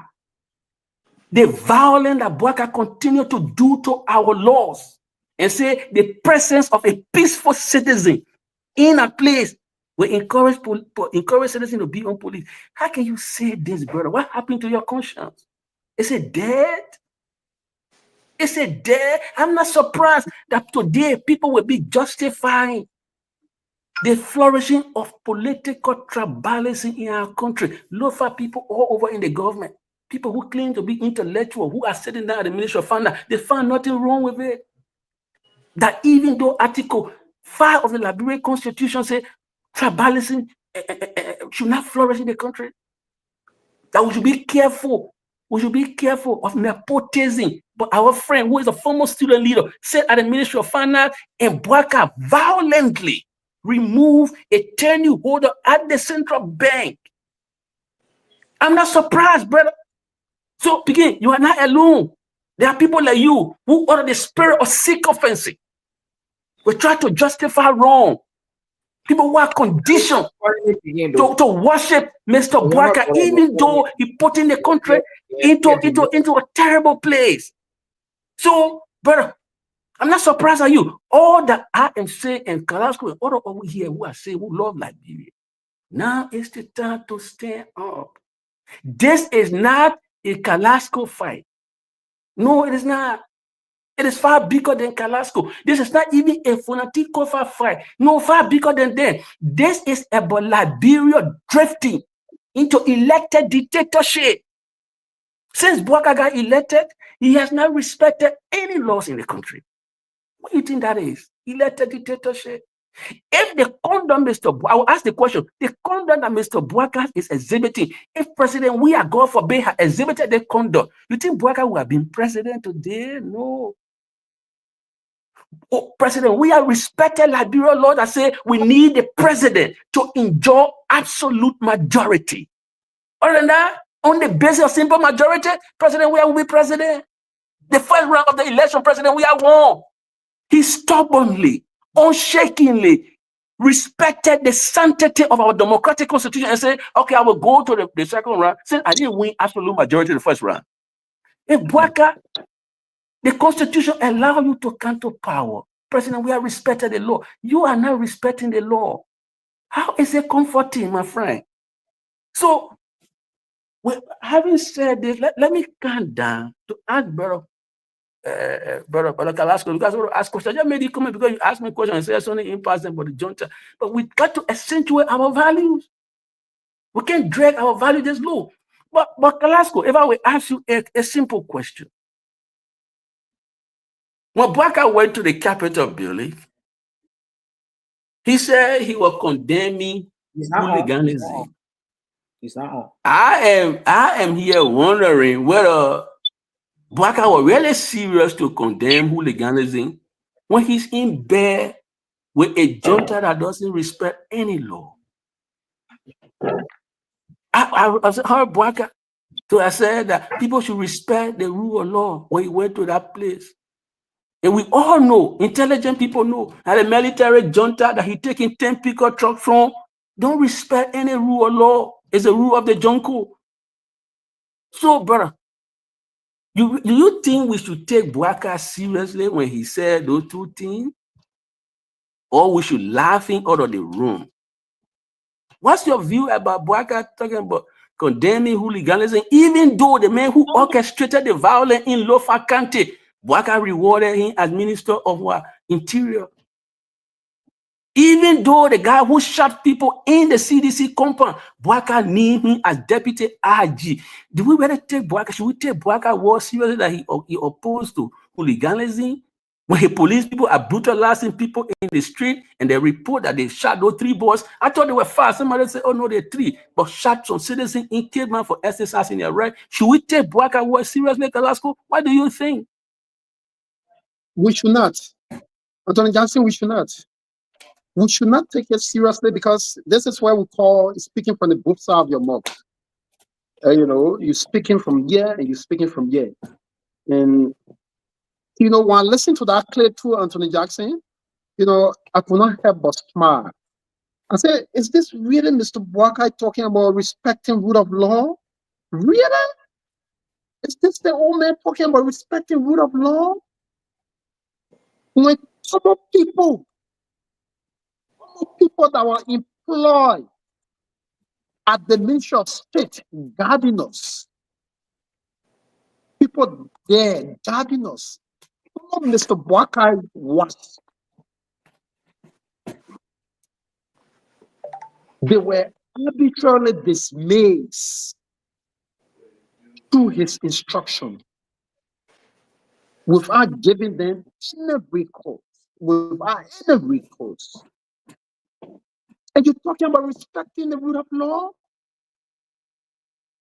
the violence that Bwaka continue to do to our laws and say the presence of a peaceful citizen in a place will encourage citizens to be on police. How can you say this, brother? What happened to your conscience? Is it dead? Is it dead? I'm not surprised that today people will be justifying the flourishing of political tribalism in our country. Lofa people all over in the government, people who claim to be intellectual, who are sitting down at the Ministry of Finance, they found nothing wrong with it. That even though Article 5 of the Liberia Constitution says tribalism should not flourish in the country, that we should be careful. We should be careful of nepotism. But our friend, who is a former student leader, said at the Ministry of Finance, and Bwaka violently removed a tenure holder at the central bank. I'm not surprised, brother. So, again, you are not alone. There are people like you who are the spirit of sycophancy. We try to justify wrong. People who are conditioned to worship Mr. Bwaka, even though he put in the country into a terrible place. So, brother, I'm not surprised at you. All that I am saying in Kalasco and all over here who are saying who love Liberia, now is the time to stand up. This is not a Kalasco fight. No, it is not. It is far bigger than Kalasco. This is not even a Fonatico fight. No, far bigger than that. This is about Liberia drifting into elected dictatorship. Since Bwaka got elected, he has not respected any laws in the country. What do you think that is? Elected dictatorship. If the conduct Mr. I will ask the question, the conduct that Mr. Bwaka is exhibiting, if President we are God forbid had exhibited the conduct, you think Bwaka would have been president today? No. Oh, President, we are respected Liberia law that say we need the president to enjoy absolute majority. Other than that, on the basis of simple majority, President we will be president. The first round of the election, President we have won. He stubbornly, unshakingly respected the sanctity of our democratic constitution and said, okay, I will go to the second round since I didn't win absolute majority in the first round. If Bwaka, the constitution allows you to come to power. President, we have respected the law. You are not respecting the law. How is it comforting, my friend? So, having said this, let me calm down to ask brother Kalasco, because I want to ask questions. I just made it comment because you asked me a question and said something in passing about the junta. But we got to accentuate our values. We can't drag our values this low. But Kalasco, if I will ask you a simple question. When Bwaka went to the Capitol building, he said he was condemning hooliganism. He's not on. I am here wondering whether Bwaka was really serious to condemn hooliganism when he's in bed with a junta that doesn't respect any law. I heard Bwaka So I said that people should respect the rule of law when he went to that place. And we all know, intelligent people know, that the military junta that he taking 10 pickup trucks from don't respect any rule of law. It's a rule of the jungle. So, brother, do you think we should take Bouaka seriously when he said those two things? Or we should laugh him out of the room? What's your view about Bouaka talking about condemning hooliganism, even though the man who orchestrated the violence in Lofa County, Bouaka rewarded him as Minister of what? Interior. Even though the guy who shot people in the CDC compound, Bouaka named him as Deputy IG. Do we really take Bouaka? Should we take Bouaka war seriously that he opposed to hooliganism? When the police people are brutalizing people in the street and they report that they shot those 3 boys, I thought they were 5. Somebody said, oh no, they're 3, but shot some citizens in Kidman for exercising their right. Should we take Bouaka war seriously, Kalasco? What do you think? We should not. Anthony Johnson, we should not. We should not take it seriously because this is why we call speaking from the both sides of your mouth. You know, you're speaking from here and you're speaking from here. And, you know, when I listen to that clip to Anthony Jackson, you know, I could not help but smile. I said, is this really Mr. Bouaka talking about respecting rule of law? Really? Is this the old man talking about respecting rule of law? When some people that were employed at the Ministry of State guarding us, people there guarding us, Mr. Bouaka was. They were arbitrarily dismissed through his instruction without giving them any recourse. Without any recourse. And you're talking about respecting the rule of law?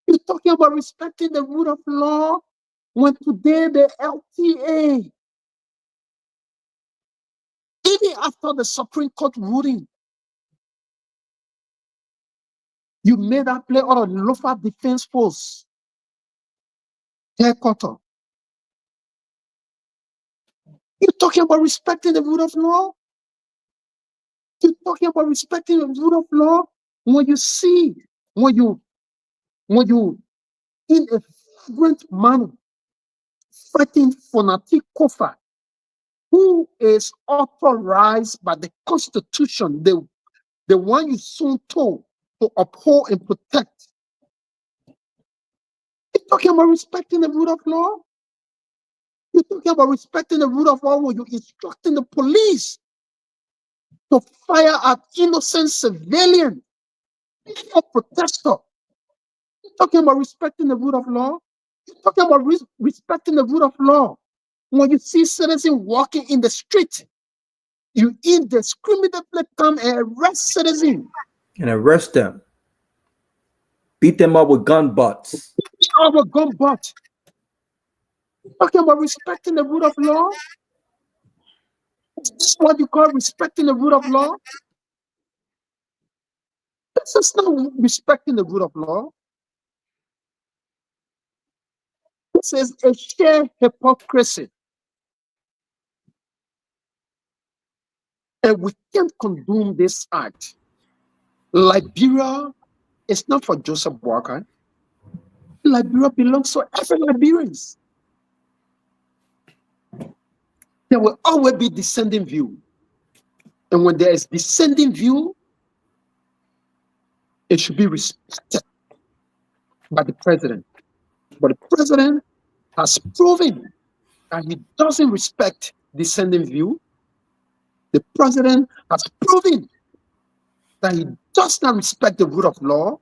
You're talking about respecting the rule of law when today the LTA, even after the Supreme Court ruling, you made that play out of the Lofa Defense Force headquarters. You're talking about respecting the rule of law? You're talking about respecting the rule of law when you see, when you in a flagrant manner fighting Fonati Kofa, who is authorized by the Constitution, the one you soon told to uphold and protect. You're talking about respecting the rule of law? You're talking about respecting the rule of law when you're instructing the police to fire at innocent civilians, peaceful protesters. You're talking about respecting the rule of law? You're talking about respecting the rule of law when you see citizens walking in the street. You indiscriminately come and arrest citizens. And arrest them. Beat them up with gun butts. Beat them up with gun butts. Talking about respecting the rule of law? Is this what you call respecting the rule of law? This is not respecting the rule of law. This is a sheer hypocrisy. And we can't condone this act. Liberia is not for Joseph Bouaka. Liberia belongs to every Liberian. There will always be descending view. And when there is descending view, it should be respected by the president. But the president has proven that he doesn't respect descending view. The president has proven that he does not respect the rule of law.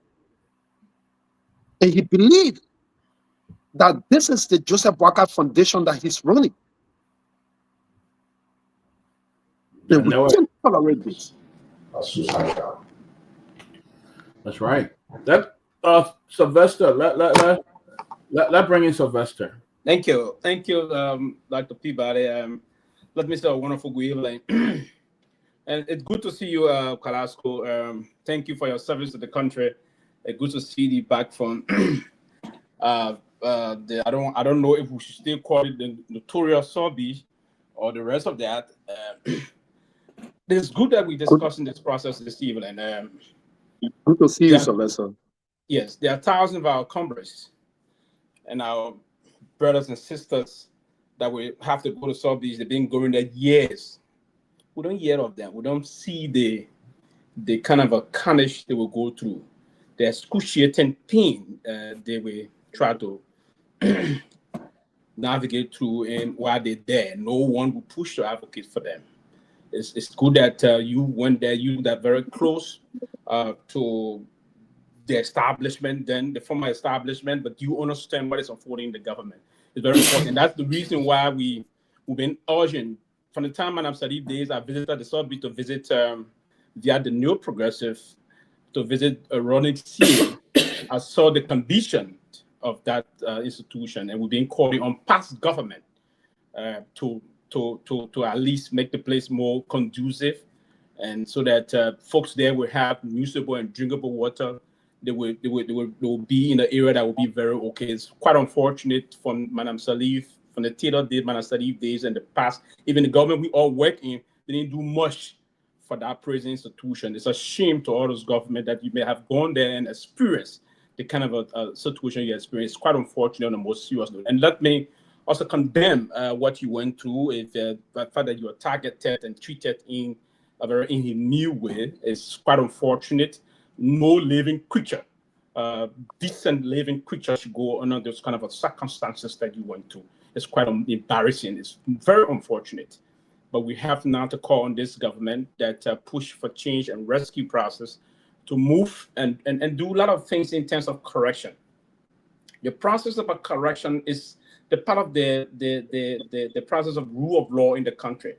And he believes that this is the Joseph Bouaka Foundation that he's running. And we can't tolerate this. That's right. That Sylvester, let bring in Sylvester. Thank you, Dr. Peabody. Let me say a wonderful good evening, and it's good to see you, Kalasco. Thank you for your service to the country. It's good to see you back from I don't know if we should still call it the notorious Sorby or the rest of that. It's good that we're discussing this process this evening. Good to see you, Sylvester. Yes, there are thousands of our Congress and our brothers and sisters that we have to go to Sorbies. They've been going there years. We don't hear of them. We don't see the kind of a carnage they will go through, the excruciating pain they will try to navigate through, and while they're there, no one will push to advocate for them. It's good that you went there, you that very close to the establishment, then the former establishment, but you understand what is unfolding in the government. It's very important. And that's the reason why we've been urging. From the time Madam Sirleaf days, I visited the South to visit via the New Progressive, to visit Ronnie C. I saw the condition of that institution, and we've been calling on past government to at least make the place more conducive, and so that folks there will have usable and drinkable water. They will be in the area that will be very okay. It's quite unfortunate from Madam Sirleaf, from the Taylor days, Madam Sirleaf days in the past. Even the government we all work in, they didn't do much for that prison institution. It's a shame to all those government that you may have gone there and experienced the kind of a situation you experienced. It's quite unfortunate on the most serious note. And let me also condemn what you went through. If the fact that you were targeted and treated in a very inhumane way is quite unfortunate. No living creature, decent living creature should go under those kind of circumstances that you went through. It's quite embarrassing. It's very unfortunate. But we have now to call on this government that push for change and rescue process to move and do a lot of things in terms of correction. The process of a correction is the part of the process of rule of law in the country.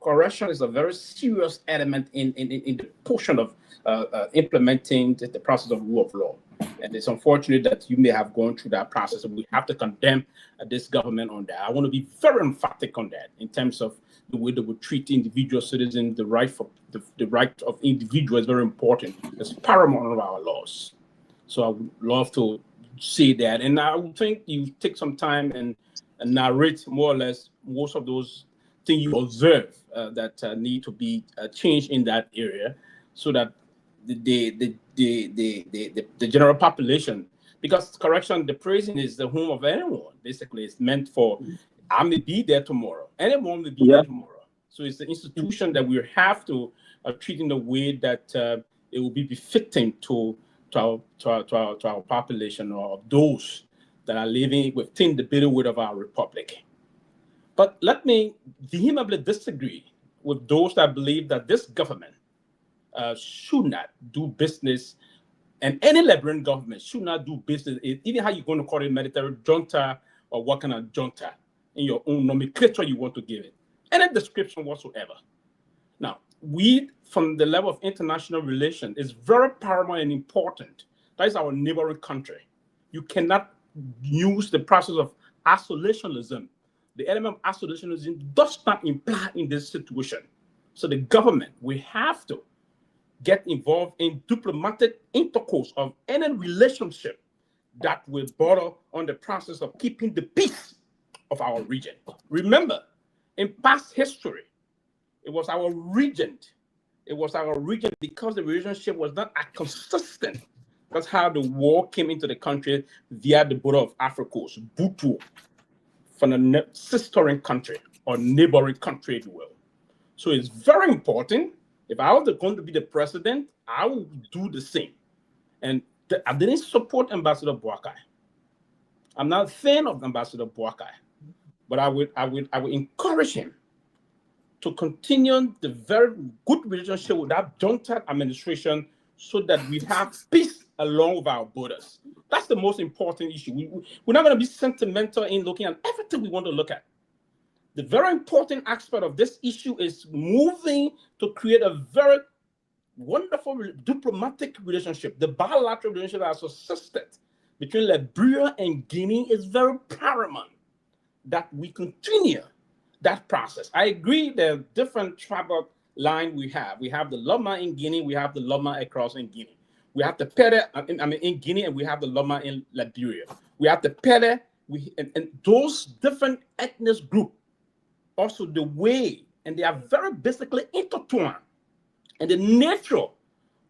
Correction is a very serious element in the portion of implementing the process of rule of law. And it's unfortunate that you may have gone through that process, and we have to condemn this government on that. I want to be very emphatic on that in terms of the way they would treat individual citizens. The right of individual is very important. It's paramount of our laws. So I would love to see that. And I would think you take some time and narrate more or less most of those things you observe that need to be changed in that area, so that the general population, because correction, the prison is the home of anyone. Basically, it's meant for, I may be there tomorrow. Anyone may be there tomorrow. So it's the institution that we have to treat in a way that it will be befitting to our population, or those that are living within the bitter weight of our republic. But let me vehemently disagree with those that believe that this government should not do business, and any Liberian government should not do business, even how you're going to call it military junta or what kind of junta, in your own nomenclature you want to give it, any description whatsoever. Now, we, from the level of international relations, is very paramount and important. That is our neighboring country. You cannot use the process of isolationism. The element of isolationism does not imply in this situation. So the government, we have to get involved in diplomatic intercourse of any relationship that will border on the process of keeping the peace of our region. Remember, in past history, it was our region. It was our region because the relationship was not as consistent. That's how the war came into the country via the border of Africos, Butu, from a sistering country or neighboring country, if you will. So it's very important. If I was going to be the president, I would do the same. And I didn't support Ambassador Boakai. I'm not a fan of Ambassador Boakai, but I would encourage him to continue the very good relationship with that junta administration, so that we have peace along with our borders. That's the most important issue. We're not going to be sentimental in looking at everything we want to look at. The very important aspect of this issue is moving to create a very wonderful diplomatic relationship. The bilateral relationship that has subsisted between Liberia and Guinea is very paramount, that we continue that process. I agree there are different tribal lines we have. We have the Loma in Guinea, we have the Loma across in Guinea. We have the Pele, in Guinea, and we have the Loma in Liberia. We have the Pele, and those different ethnic groups, also the way, and they are very basically intertwined. And the nature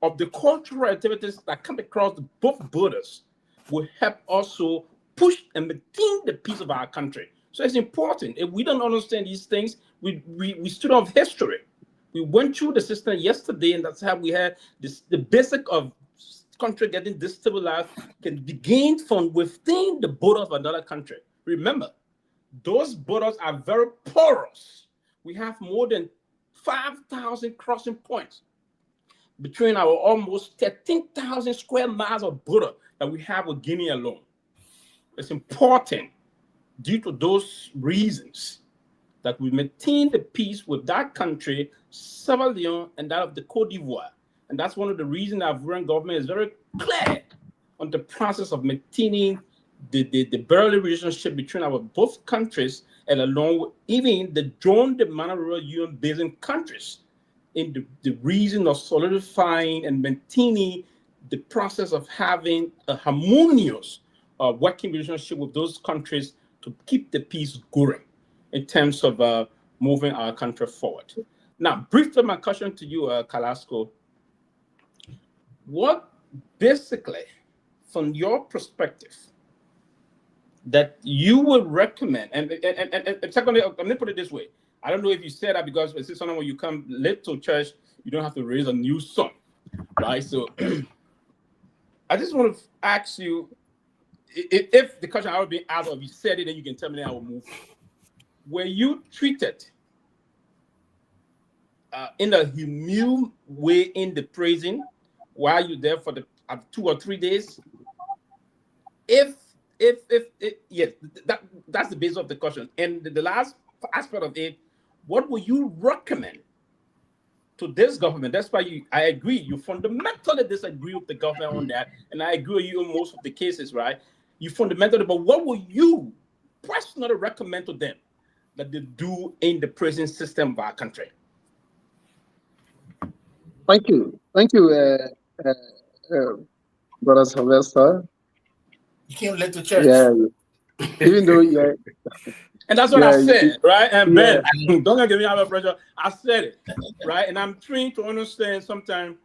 of the cultural activities that come across both borders will help also push and maintain the peace of our country. So it's important. If we don't understand these things, we stood off history. We went through the system yesterday, and that's how we had the basic of country getting destabilized can begin from within the border of another country. Remember, those borders are very porous. We have more than 5,000 crossing points between our almost 13,000 square miles of border that we have with Guinea alone. It's important, due to those reasons, that we maintain the peace with that country, Sierra Leone, and that of the Côte d'Ivoire. And that's one of the reasons our Ivorian government is very clear on the process of maintaining the barely relationship between our both countries, and along with even the joint the Rural UN Basin countries, in the reason of solidifying and maintaining the process of having a harmonious working relationship with those countries to keep the peace going in terms of moving our country forward. Now, briefly, my question to you, Kalasco, what basically, from your perspective, that you would recommend, and secondly, I'm going to put it this way. I don't know if you said that because it's something when you come late to church, you don't have to raise a new song, right? So I just want to ask you, if the question I would be asked, or if you said it, then you can tell me, then I will move. Were you treated in a humane way in the prison while you're there for the 2 or 3 days? If yes, that's the base of the question. And the last aspect of it, what would you recommend to this government? That's why I agree. You fundamentally disagree with the government on that, and I agree with you in most of the cases, right? You fundamentally, but what would you personally recommend to them that they do in the prison system of our country? Thank you, Brother Sylvester. You came late to church. Yeah, even though and that's what I said, right? And Ben, don't get me out of pressure. I said it, right? And I'm trying to understand sometimes,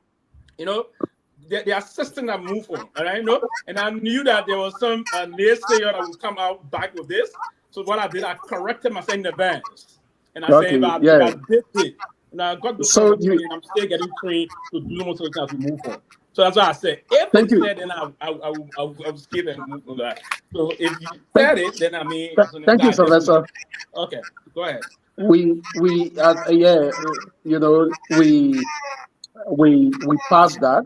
there are systems that move on, and I know, and I knew that there was some naysayer that would come out back with this. So what I did, I corrected myself in advance, and I said, if I did it, and I got the and I'm still getting trained to do most of the time to move on. So that's why I said, if you said, then I'll skip and move on that. So if you said it, then I mean, thank you, Sylvester. Okay, go ahead. We passed that,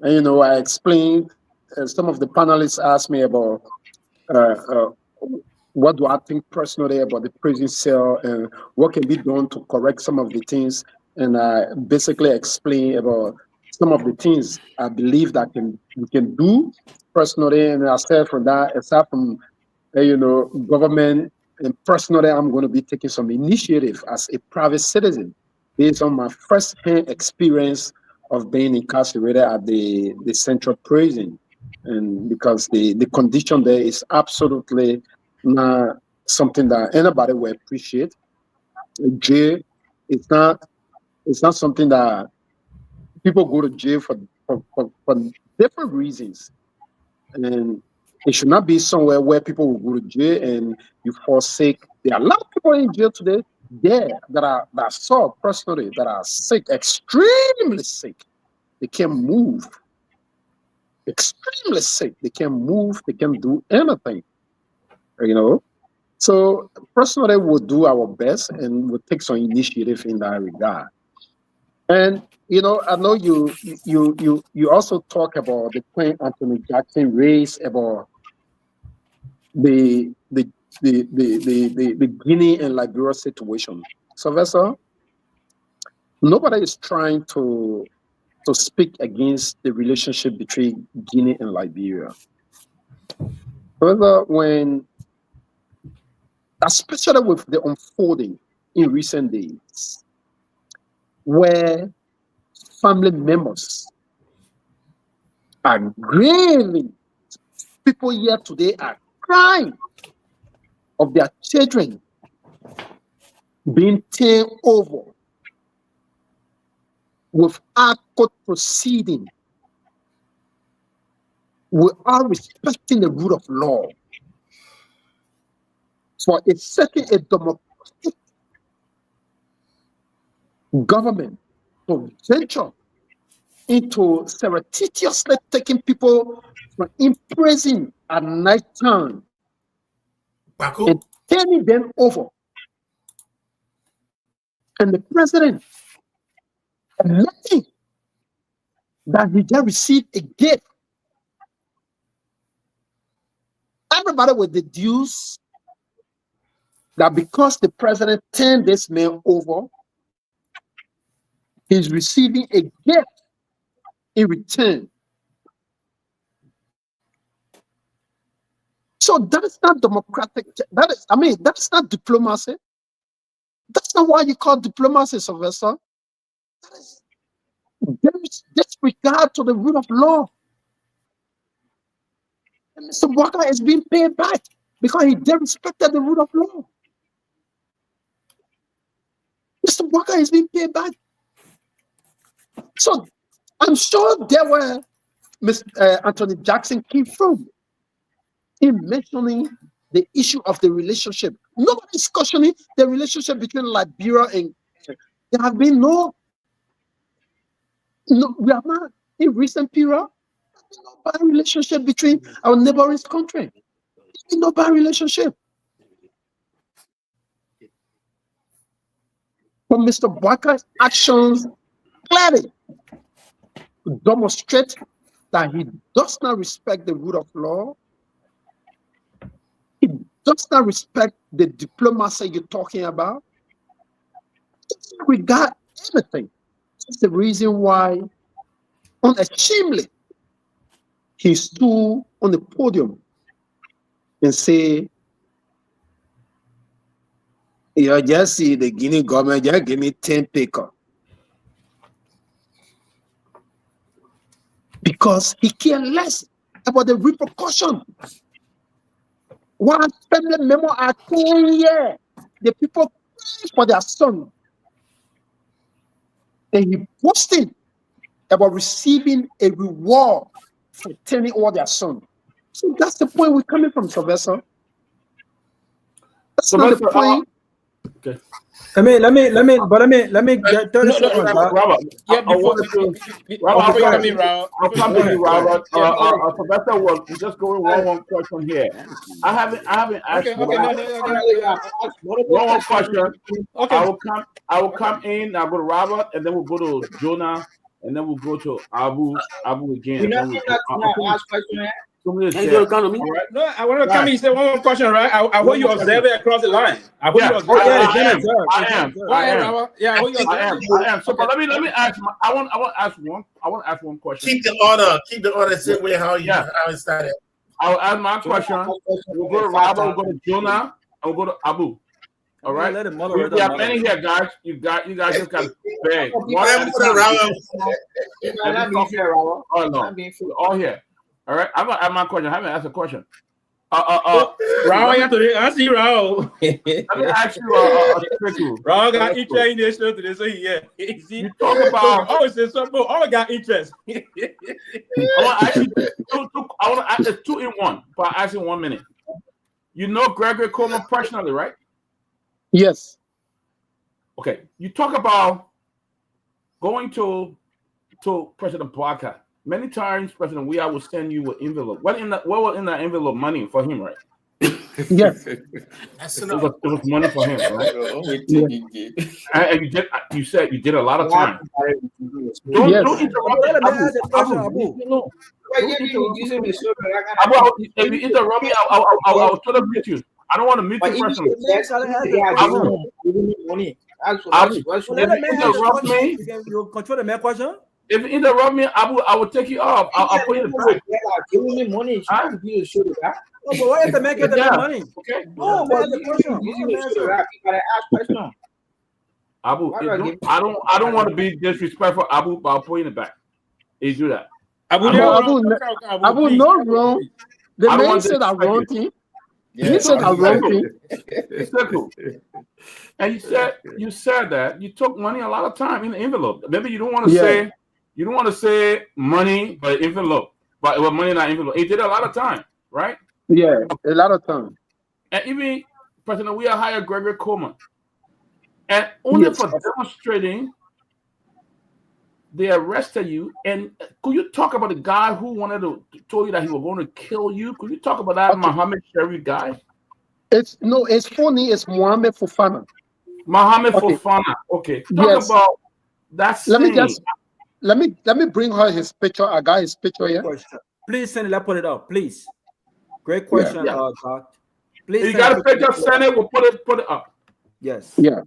and I explained. Some of the panelists asked me about what do I think personally about the prison cell and what can be done to correct some of the things, and I basically explained about some of the things I believe that we can do personally, and aside from that, aside from government, and personally, I'm going to be taking some initiative as a private citizen based on my first-hand experience of being incarcerated at the central prison, and because the condition there is absolutely not something that anybody will appreciate. Jail, it's not something that people go to jail for different reasons, and it should not be somewhere where people will go to jail and you forsake. There are a lot of people in jail today that I saw personally that are sick, extremely sick. They can't move. Extremely sick. They can't move. They can't do anything. So personally, we'll do our best and we'll take some initiative in that regard. And I know you also talk about the point Anthony Jackson raised about the Guinea and Liberia situation. Sylvester, nobody is trying to speak against the relationship between Guinea and Liberia. However, especially with the unfolding in recent days, where family members are grieving. People here today are crying of their children being taken over without court proceeding, without respecting the rule of law. For a democratic government to venture into surreptitiously taking people from in prison at night time and turning them over. And the president admitting that he just received a gift. Everybody will deduce that because the president turned this man over, he's receiving a gift in return. So that is not democratic. That's not diplomacy. That's not what you call diplomacy, Sylvester. There is disregard to the rule of law. And Mr. Walker is being paid back because he disrespected the rule of law. Mr. Walker is being paid back. So I'm sure there were Mr. Anthony Jackson came from in mentioning the issue of the relationship. Nobody's questioning the relationship between Liberia and there have been no, we have not in recent period no bad relationship between our neighboring country. No bad relationship. But Mr. Walker's actions clearly demonstrate that he does not respect the rule of law. He does not respect the diplomacy you're talking about. He doesn't regard anything. That's the reason why, unashamedly, he stood on the podium and say, "You just see the Guinea government, just give me 10 acres." Because he cares less about the repercussion. One family member are 10 years, the people cry for their son. And he boasted about receiving a reward for turning over their son. So that's the point we're coming from, Sylvester. That's not the point. Okay. Let me get 30 seconds. Robert, Yeah, before I'll come to you, Robert. Professor was just going one question here. I haven't asked one question. Okay. I will come in. I'll go to Robert, and then we'll go to Jonah, and then we'll go to Abu again. No, I want to come in and say one more question, right? I want you observe it across the line. I am. I am. So, but let me ask. I want to ask one question. Keep the order. Same way how it started. I'll ask my question. We'll go to Robert. We'll go to Jonah. And we'll go to Abu. All right. We have many here, guys. You guys just got to beg. Oh no, we're all here. All right, I'm gonna ask my question. I haven't asked a question. Raul, you have to ask you, Raul. Let me ask you, Raul got interest in this show today, so you talk about. All got interest. I want to ask you I want to ask this 2 in 1, but I ask you 1 minute. You know Gregory Coleman personally, right? Yes. Okay. You talk about going to President Barker. Many times, President Weah will send you an envelope. What was in that envelope? Money for him, right? Yes. It was money for him, right? And you said you did a lot of time. Don't interrupt. If you interrupt me, I'll try to mute you. I don't want to mute you personally. If you interrupt me, I will take you off. I'll put you in the break. Give me money. But why is the man getting money? Okay. No, but the question. Abu, I don't want to be disrespectful, Abu, but I'll put you in the back. You do that. Abu, Abu, no wrong. The man said a wrong thing. He said a wrong thing. And you said that you took money a lot of time in the envelope. Maybe you don't want to say money, but envelope, but money not envelope. It did a lot of time, right? Yeah, a lot of time. And even President we hired Gregory Coleman, and only for demonstrating, they arrested you. And could you talk about the guy who told you that he was going to kill you? Could you talk about that Mohammed Sharif guy? It's funny. It's Mohammed Fofana. Mohammed Fofana. Okay. Talk about that. Let me bring her his picture. I got his picture here. Please send it. Let's put it up, please. Great question, Doc. Please. You got a picture. Send it. We'll put it up. Yes. Yeah.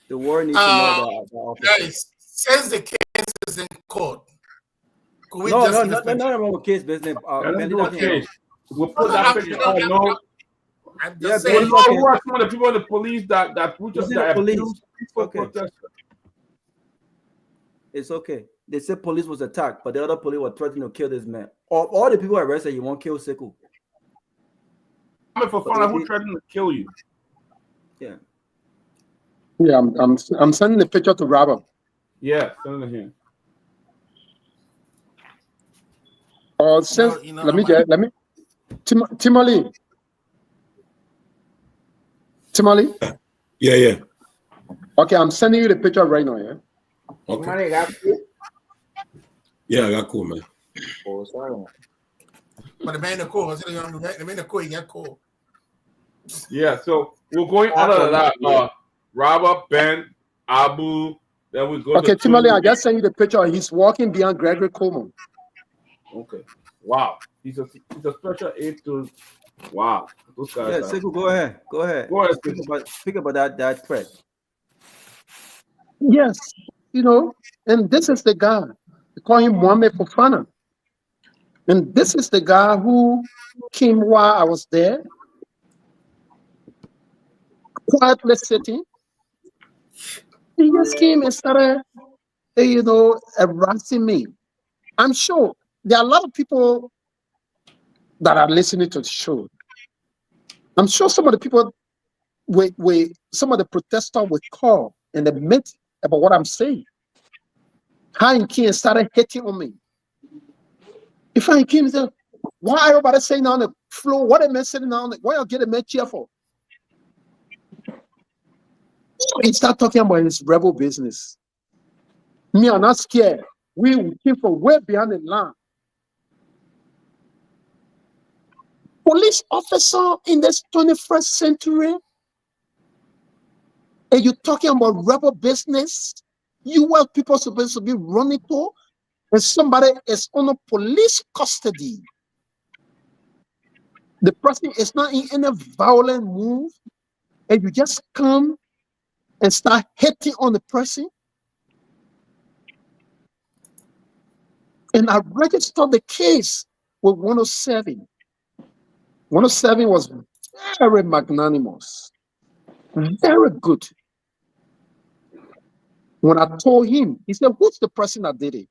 The world needs to know that. Guys, since the case is in court, could we no case business. We'll put that picture up. No. I'm just saying. saying. Who are some of the people in the police that abused peaceful protesters? It's okay. They said police was attacked, but the other police were threatening to kill this man. All the people arrested, you won't kill Sekou. For fun, who threatened to kill you? Yeah. Yeah, I'm sending the picture to Robert. Yeah, send it to him. Let me. Tomalin. Tomalin. Yeah. Okay, I'm sending you the picture right now. Yeah. Okay. Yeah, I got cool, man. Oh, sorry. But the man in the court, he got cool. Yeah, so we're going out of that. Robert, Ben, Abu, then we go. Okay, Tomalin, I just sent you the picture. He's walking behind Gregory Coleman. Okay. Wow. He's a special aid to. Wow. Those guys. Yeah, Sekou, go ahead. Speak about that threat. Yes, and this is the guy. They call him Mohammed Fofana. And this is the guy who came while I was there, quietly sitting. He just came and started, harassing me. I'm sure there are a lot of people that are listening to the show. I'm sure some of the people, some of the protesters will call and admit about what I'm saying. How he came and started hitting on me. If I came and said, why everybody saying on the floor? What am I sitting on? Why you get a man chair for? He start talking about his rebel business. Me, I'm not scared. We came from way behind the line. Police officer in this 21st century, and you're talking about rebel business? You want people supposed to be running to, and somebody is under police custody. The person is not in any violent move, and you just come and start hitting on the person. And I registered the case with 107. 107 was very magnanimous, very good. When I told him, he said, who's the person that did it?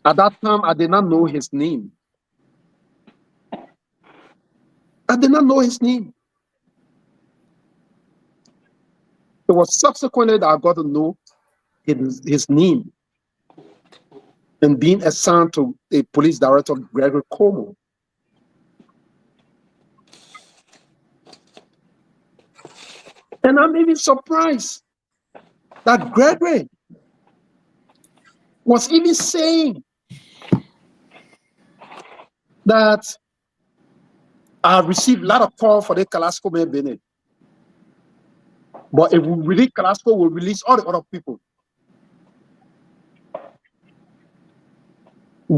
At that time, I did not know his name. I did not know his name. It was subsequently that I got to know his name and being assigned to a police director, Gregory Coleman. And I'm even surprised that Gregory was even saying that I received a lot of calls for the Kalasco man Bennett. But if we release Kalasco, we'll release all the other people.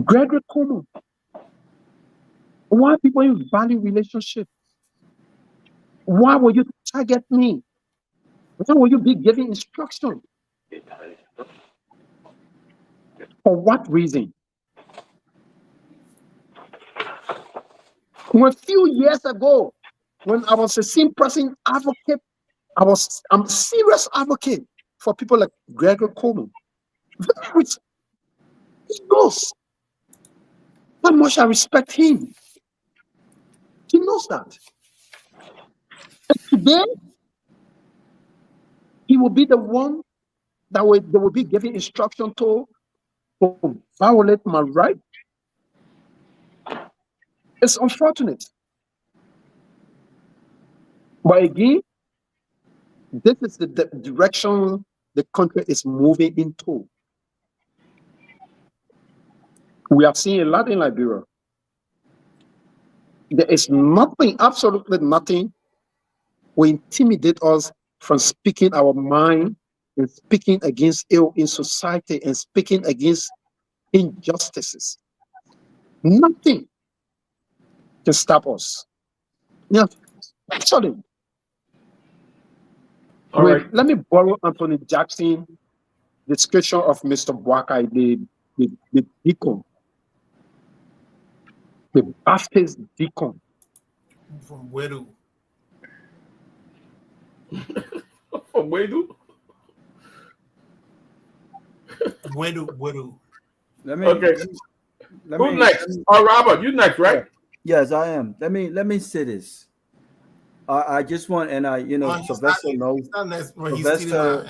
Gregory Coleman. Why people in value relationship? Why will you target me? Why will you be giving instruction? For what reason? When a few years ago, when I was a same person advocate, I'm a serious advocate. for people like Gregor Coleman. Which he knows how much I respect him. He knows that. And today, he will be the one that they will be giving instruction to violate my right. It's unfortunate. But again, this is the direction the country is moving into. We are seeing a lot in Liberia. There is nothing, absolutely nothing, will intimidate us from speaking our mind and speaking against ill in society and speaking against injustices. Nothing can stop us. Yeah, actually. All right. Let me borrow Anthony Jackson's description of Mr. Boakai, the deacon, the Baptist deacon. From Wedu. From Wedu? Wedu. Who's next? Robert, you next, right? Yes, I am. Let me say this. I just want, and Sylvester knows. Sylvester.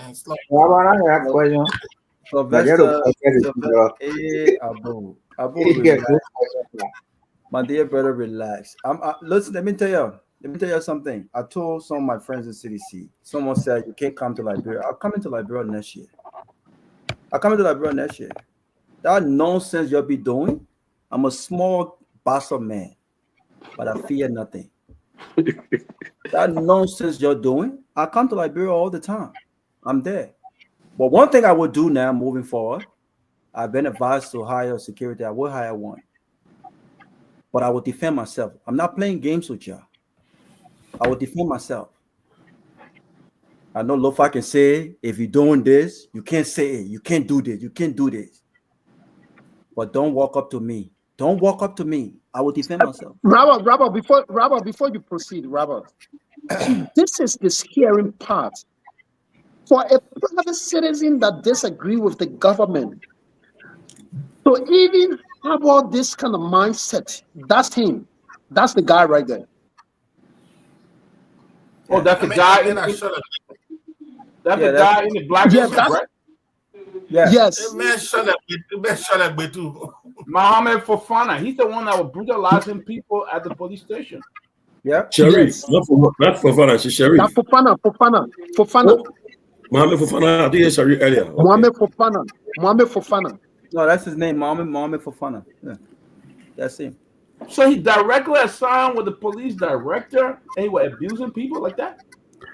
My dear brother, relax. Listen, let me tell you something. I told some of my friends in CDC. Someone said you can't come to Liberia. I'll come into Liberia next year. That nonsense you'll be doing. I'm a small bastard man, but I fear nothing. That nonsense you're doing, I come to Liberia all the time. I'm there. But one thing I will do now moving forward, I've been advised to hire security. I will hire one. But I will defend myself. I'm not playing games with y'all. I will defend myself. I know Lofa can say, if you're doing this, you can't say it. You can't do this. You can't do this. But don't walk up to me. Don't walk up to me. I will defend myself. Robert, before you proceed, Robert, this is the scary part. For a private citizen that disagree with the government, so even have all this kind of mindset, that's him. That's the guy right there. Oh, that's the guy in the guy in the black suit, right? Yeah. Yes. Man, shut up, too. Mohammed Fofana. He's the one that was brutalizing people at the police station. Yeah. Sharif, not Fofana, it's Sharif. Not Fofana. Oh, Mohammed Fofana, I did Sharif earlier. Okay. Mohammed Fofana. No, that's his name, Mohammed Fofana. Yeah. That's him. So he directly assigned with the police director and he was abusing people like that?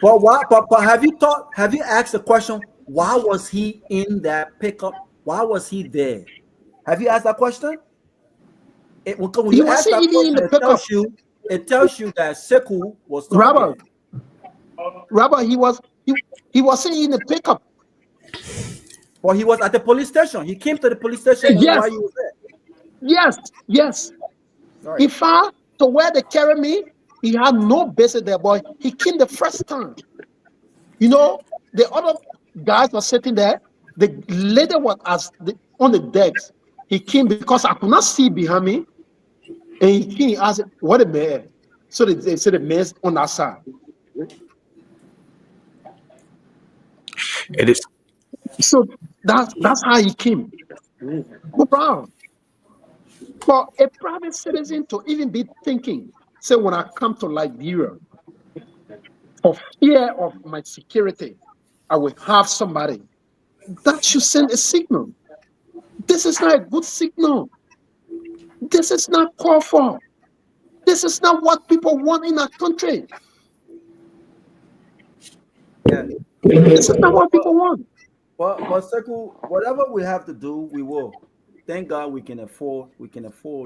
But why? But have you asked the question, why was he in that pickup? Why was he there? Have you asked that question? When you ask that question, it tells you that Sekou was Robert, he was sitting in the pickup. Well, he was at the police station. He came to the police station while you were there. Yes. Right. In fact, to where they carry me, he had no basis there, boy. He came the first time. You know, the other guys were sitting there. The lady was on the decks. He came because I could not see behind me. And he came and asked, what a man. So they said the man's on that side. It is. So that's how he came. No problem. For a private citizen to even be thinking, say when I come to Liberia, for fear of my security, I will have somebody. That should send a signal. This is not a good signal. This is not called for. This is not what people want in our country. Yeah. This is not what people want. But Sekou, whatever we have to do, we will. Thank God we can afford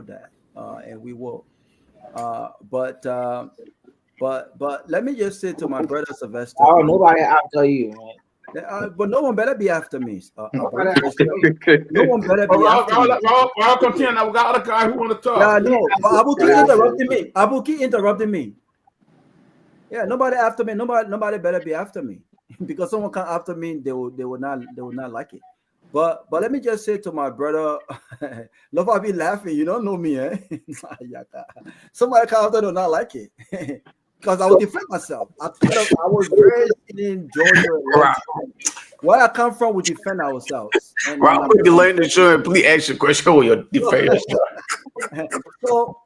that, and we will. But let me just say to my brother Sylvester. Oh, nobody after you, man. But no one better be after me. No one better be after me. I'll continue. Now we got other guys who want to talk. Yeah, no. But Abuki interrupting me. Yeah, nobody after me. Nobody better be after me. because someone come after me, they will not like it. But let me just say to my brother, love, I be laughing. You don't know me, eh? Somebody come after, do not like it. Because I will defend myself. I was raised in Georgia. Where I come from, we defend ourselves. And Robert, you learn the show. Please ask your question when you defend yourself.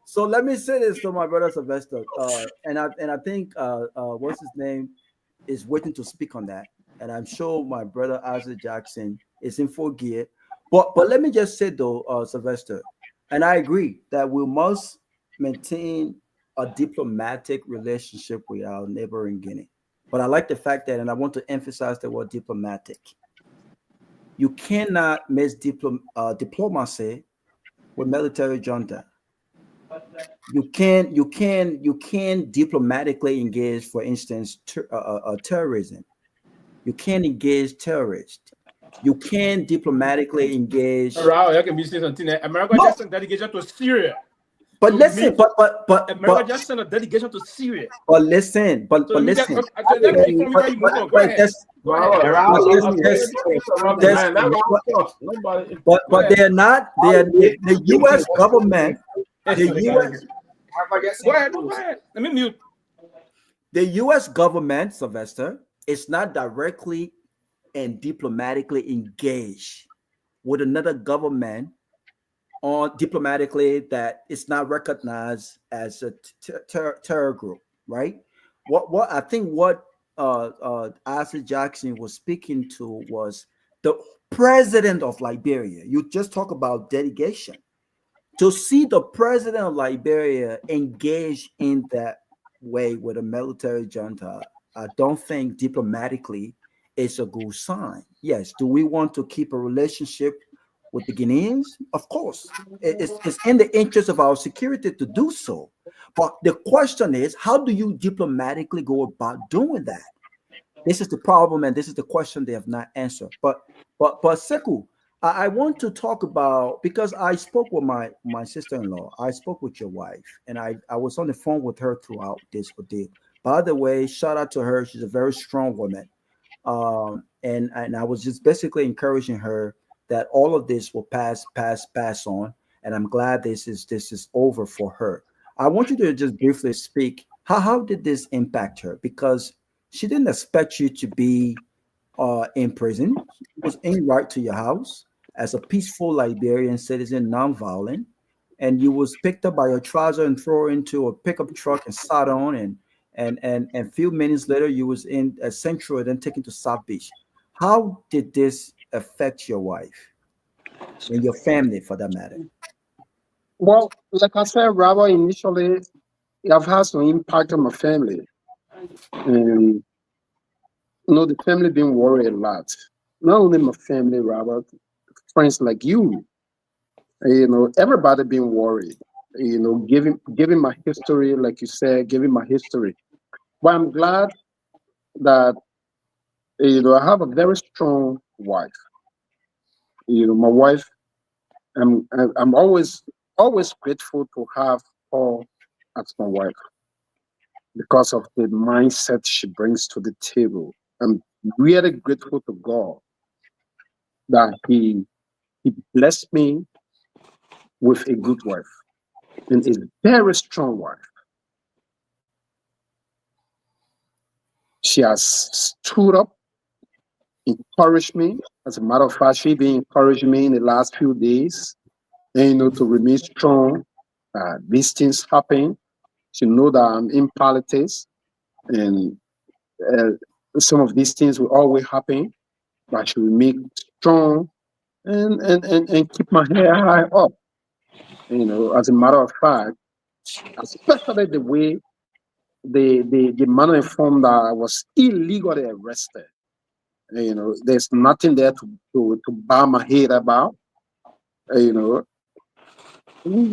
So let me say this to my brother Sylvester, and I think what's his name is waiting to speak on that, and I'm sure my brother Isaac Jackson is in full gear. But let me just say though, Sylvester, and I agree that we must maintain a diplomatic relationship with our neighboring Guinea. But I like the fact that, and I want to emphasize the word diplomatic. You cannot mix diplomacy with military junta. You can diplomatically engage, for instance, terrorism. You can engage terrorists. You can diplomatically engage. You can be saying something. America just sent a delegation to Syria. But listen, but America just sent a delegation to Syria. But listen, but listen. But they're not. They are the U.S. government. The U.S. Go ahead. Let me mute. The U.S. government, Sylvester, is not directly and diplomatically engaged with another government on diplomatically that is not recognized as a terror group, right? What I think what Isaac Jackson was speaking to was the president of Liberia. You just talk about delegation. To see the president of Liberia engage in that way with a military junta, I don't think diplomatically is a good sign. Yes, do we want to keep a relationship with the Guineans? Of course, it's in the interest of our security to do so. But the question is, how do you diplomatically go about doing that? This is the problem, and this is the question they have not answered. But Sekou, I want to talk about, because I spoke with my sister-in-law, I spoke with your wife, and I was on the phone with her throughout this ordeal. By the way, shout out to her. She's a very strong woman. And I was just basically encouraging her that all of this will pass on, and I'm glad this is over for her. I want you to just briefly speak. How did this impact her? Because she didn't expect you to be in prison. She was in right to your house as a peaceful Liberian citizen, nonviolent, and you was picked up by your trouser and thrown into a pickup truck and sat on, and a few minutes later you was in a Central, then taken to South Beach. How did this affect your wife and your family, for that matter? Well, like I said, Robert, initially, I've had some impact on my family. And, the family been worried a lot. Not only my family, Robert, friends like you, everybody been worried, giving my history, like you said, giving my history. But I'm glad that, I have a very strong wife. My wife, I'm always grateful to have her as my wife because of the mindset she brings to the table. I'm really grateful to God that He blessed me with a good wife and a very strong wife. She has stood up, encouraged me. As a matter of fact, she been encouraging me in the last few days, and to remain strong. These things happen. She know that I'm in politics, and some of these things will always happen. But she will make strong and keep my head high up. As a matter of fact, especially the way the manner informed that I was illegally arrested. There's nothing there to bow my head about.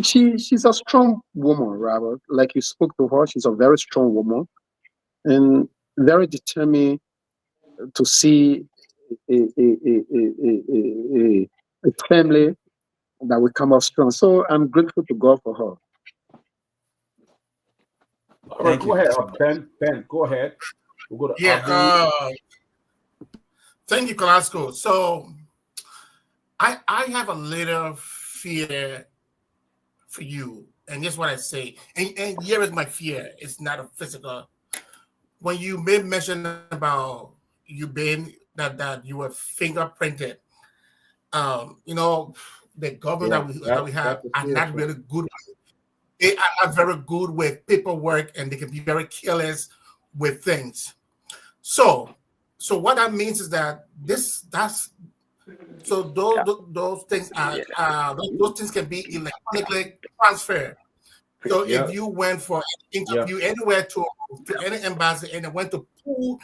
She's a strong woman, Robert. Like you spoke to her, she's a very strong woman and very determined to see a family that will come up strong. So I'm grateful to God for her. All right, go ahead, Ben. Ben, go ahead. We'll go to Thank you, Kalasco. So I have a little fear for you. And here's what I say. And here is my fear. It's not a physical. When you made mention about you being that you were fingerprinted, you know, the government that we have are not really good. They are very good with paperwork and they can be very careless with things. So what that means is that those things are those things can be electronically transferred. So if you went for an interview anywhere to any embassy and went to pull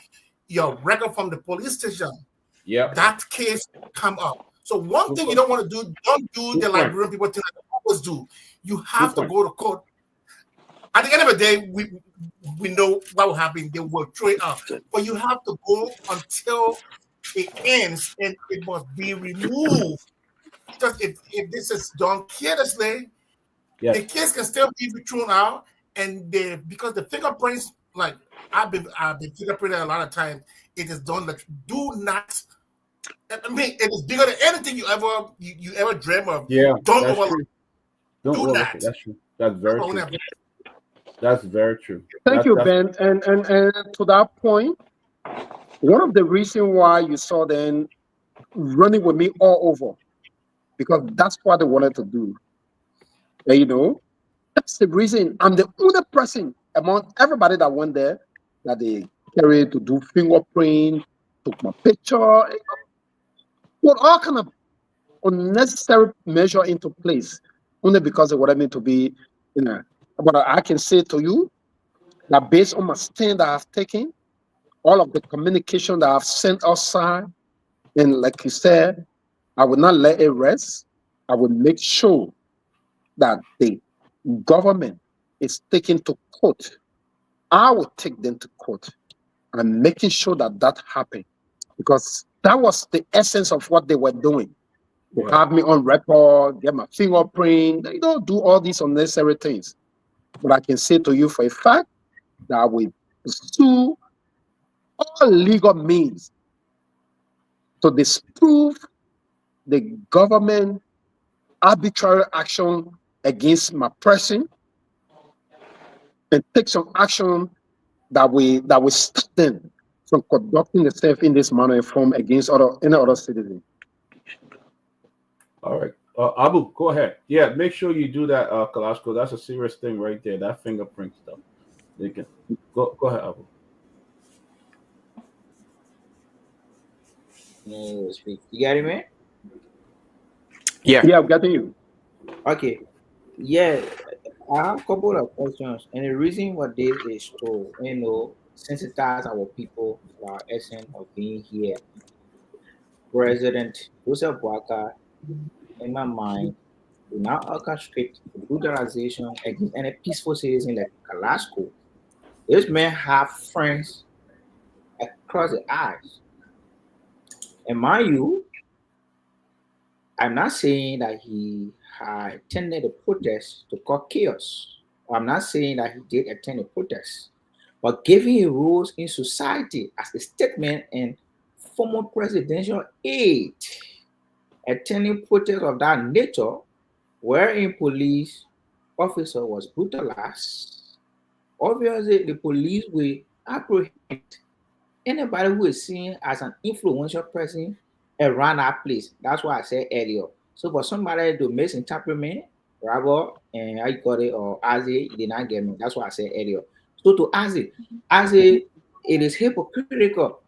your record from the police station, that case come up. So one thing you don't want to do, don't do the Liberian people think like they always do. You have to go to court. At the end of the day, we know what will happen. They will throw it out. But you have to go until it ends and it must be removed. Because if this is done carelessly, the case can still be thrown out. And because the fingerprints, like I've been fingerprinted a lot of times, it is done like do not. I mean, it is bigger than anything you ever dream of. Yeah, don't that's overlook. true. Don't overlook it. That's true. That's very true. That's very true. Thank you, Ben. And to that point, one of the reasons why you saw them running with me all over, because that's what they wanted to do. And, you know, that's the reason I'm the only person among everybody that went there that they carried to do fingerprint, took my picture, put all kind of unnecessary measure into place, only because they wanted me to be, you know. But I can say to you that based on my stand that I've taken, all of the communication that I've sent outside, and like you said, I will not let it rest. I will make sure that the government is taken to court. I will take them to court and making sure that that happened, because that was the essence of what they were doing. They have me on record, get my fingerprint, they don't do all these unnecessary things. But I can say to you for a fact that I will pursue all legal means to disprove the government arbitrary action against my person and take some action that will stop them from conducting themselves in this manner and form against any other citizen. All right. Abu, go ahead. Yeah, make sure you do that, Kalasco. That's a serious thing right there. That fingerprint stuff. They can go ahead, Abu. No, speak. You got it, man? Yeah, I'm getting you. Okay. Yeah, I have a couple of questions. And the reason what this is to, you know, sensitize our people to our essence of being here. President Joseph Boakai, in my mind, do not orchestrate brutalization against any peaceful citizen like Kalasco. This man have friends across the eyes. And mind you, I'm not saying that he had attended a protest to cause chaos. I'm not saying that he did attend a protest. But giving his roles in society as a statement and former presidential aide, attending protests of that nature, wherein police officer was brutalized, obviously the police will apprehend anybody who is seen as an influential person around that place. That's what I said earlier. So for somebody to misinterpret me, Rabo and I got it, or Azi, he did not get me. That's what I said earlier. So to Azi, it is hypocritical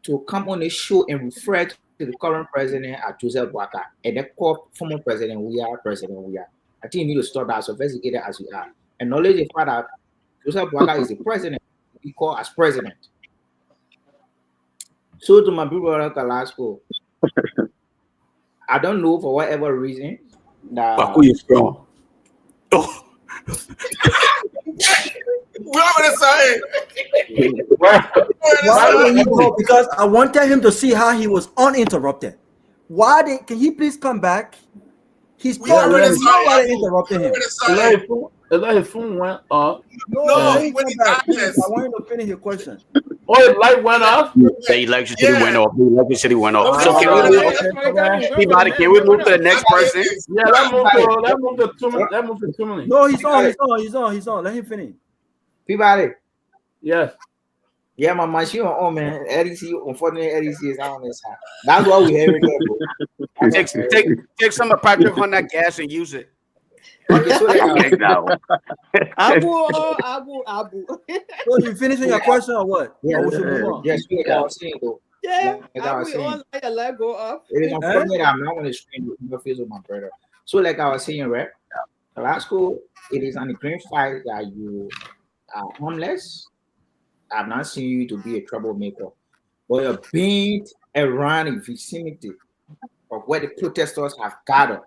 to come on a show and refer to the current president as Joseph Boakai and the former president we are. I think you need to stop that sophisticated as we are. Acknowledge the fact that Joseph Boakai is the president, we call as president. So to my big brother Kalasco, I don't know for whatever reason that Where you from? Oh. Why didn't he go? Because I wanted him to see how he was uninterrupted. Can he please come back? He's talking. Nobody interrupted him. His phone went up. No, I want him to finish your question. Oh, the light went off? The electricity went off. The electricity went off. So can we move? Peabody, Can we move to the next person? Yeah, that moved to Tomalin. No, he's on. Let him finish. Peabody. Yes. Yeah, my machine on man. EDC, unfortunately, EDC is on this side. That's why we have it. Take some of Patrick Honda gas and use it. Okay, so Abu. So you finishing your question or what? Yeah, or we should move on? yes, like I was saying though. Yeah, like I was Abu, saying. on like a leg go up. It is unfortunate I'm not going to screen the face of my brother. So, like I was saying, right? Alaska, it is an extreme fact that you are homeless. I've not seen you to be a troublemaker, but you're being around the vicinity of where the protesters have gathered,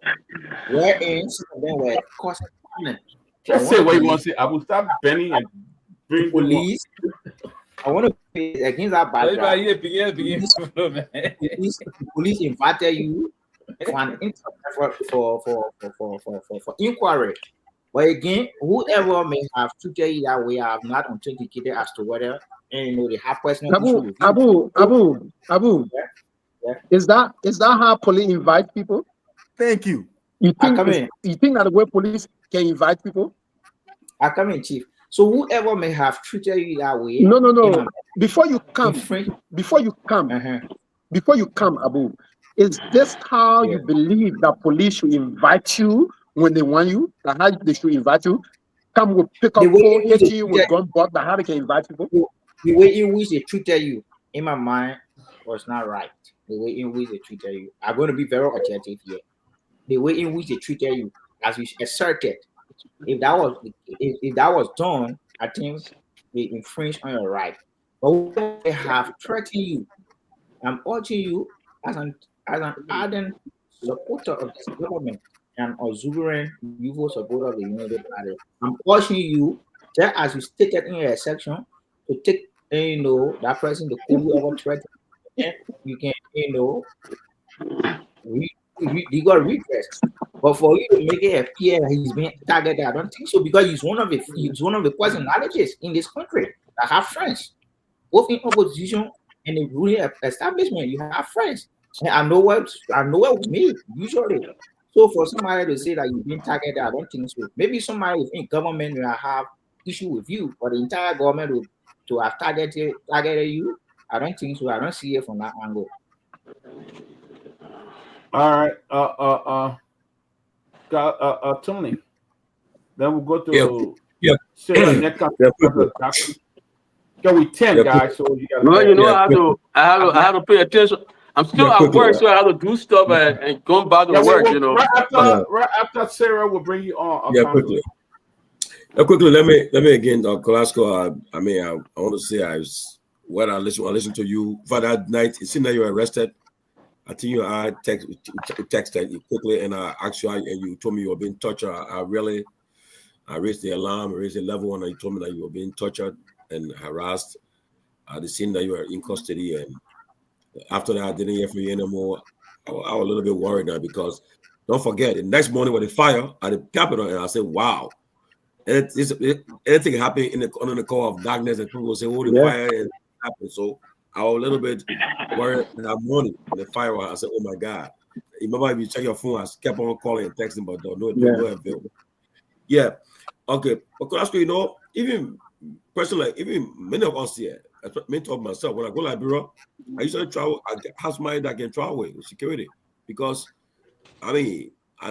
wherein some of them were correspondent. Just say what you want to say. I will stop Benny and bring police. I want to pay against that background. Police invited you for an for inquiry. But again, whoever may have treated you that way, I have not authenticated as to whether they have personal issue. Abu. Yeah. Is that how police invite people? Thank you. You think that the way police can invite people? I come in, Chief. So whoever may have treated you that way. No. Before you come, Abu, is this how you believe that police should invite you when they want you? That how they should invite you? Come with pick up phone, hit you with gun butt, but how they can invite people? The way in which they treated you, in my mind, was not right. The way in which they treated you. I'm going to be very objective here. The way in which they treated you, as you asserted, if that was done, I think they infringe on your right. But they have threatened you. I'm urging you as an ardent supporter of this government and a exuberant youthful supporter of the United Party. I'm urging you, just as you stated in your section, to take that person the whoever threatened you can you got redress. But for you to make it appear that he's being targeted, I don't think so, because he's one of the personalities in this country that have friends, both in opposition and the ruling establishment. You have friends, and I know what with me usually. So for somebody to say that you've been targeted, I don't think so. Maybe somebody within government will have issue with you, but the entire government will to have targeted you. I don't think so. I don't see it from that angle. All right. Tony. Then we'll go to Can we 10 guys? So you got. No, I have to pay attention. I'm still at work, so I have to do stuff and come back to work. Right after Sarah will bring you on. Quickly. Quickly, let me again, Colasco. I want to say I listened to you for that night. It seemed that you were arrested. I think you texted you quickly, and I asked you, and you told me you were being tortured. I raised the alarm, raised the level, and you told me that you were being tortured and harassed. It seemed that you were in custody, and after that, I didn't hear from you anymore. I was a little bit worried now because don't forget, the next morning with the fire at the Capitol, and I said, wow. Anything happened in the core of darkness, and people will say, oh, the fire happened. So I was a little bit worried that morning when the fire was. I said, oh my God. Remember, if you check your phone, I kept on calling and texting, but no available. Yeah. Okay. But Colasco, even personally, even many of us here, me talk myself, when I go to Liberia, I usually travel, I have somebody that can travel with security. Because, I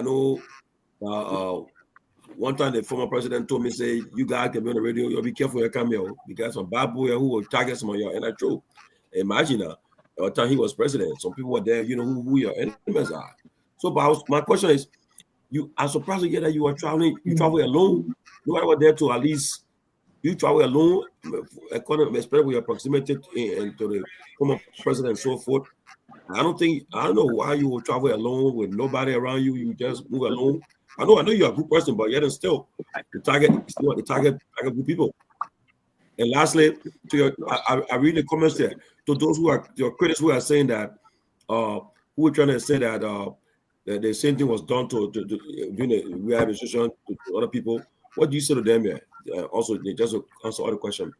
know one time the former president told me, say, you guys can be on the radio, you'll be careful you come here, because some bad boy who will target some of you. And that's true. Imagine at the time he was president, some people were there, who your enemies are. So, but my question is, I'm surprised to hear that you are traveling, you travel alone. Nobody was there to at least, you travel alone, especially with your proximity to the former president and so forth. I don't know why you will travel alone with nobody around you. You just move alone. I know you're a good person, but yet and still, the target good people. And lastly, I read the comments there to those who are your critics who are saying that who were trying to say that the same thing was done to during the rehabilitation to other people. What do you say to them here? Also, they just answer all the questions.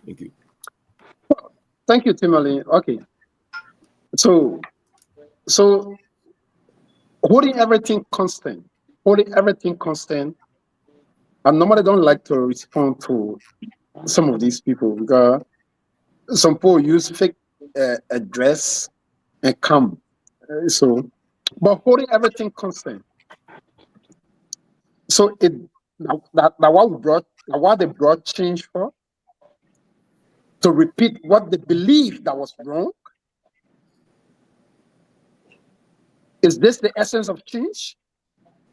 Thank you. Thank you, Tomalin. Okay. So holding everything constant. I normally don't like to respond to some of these people because some people use fake address and come. But holding everything constant. So that what they brought change for, to repeat what they believe that was wrong. Is this the essence of change?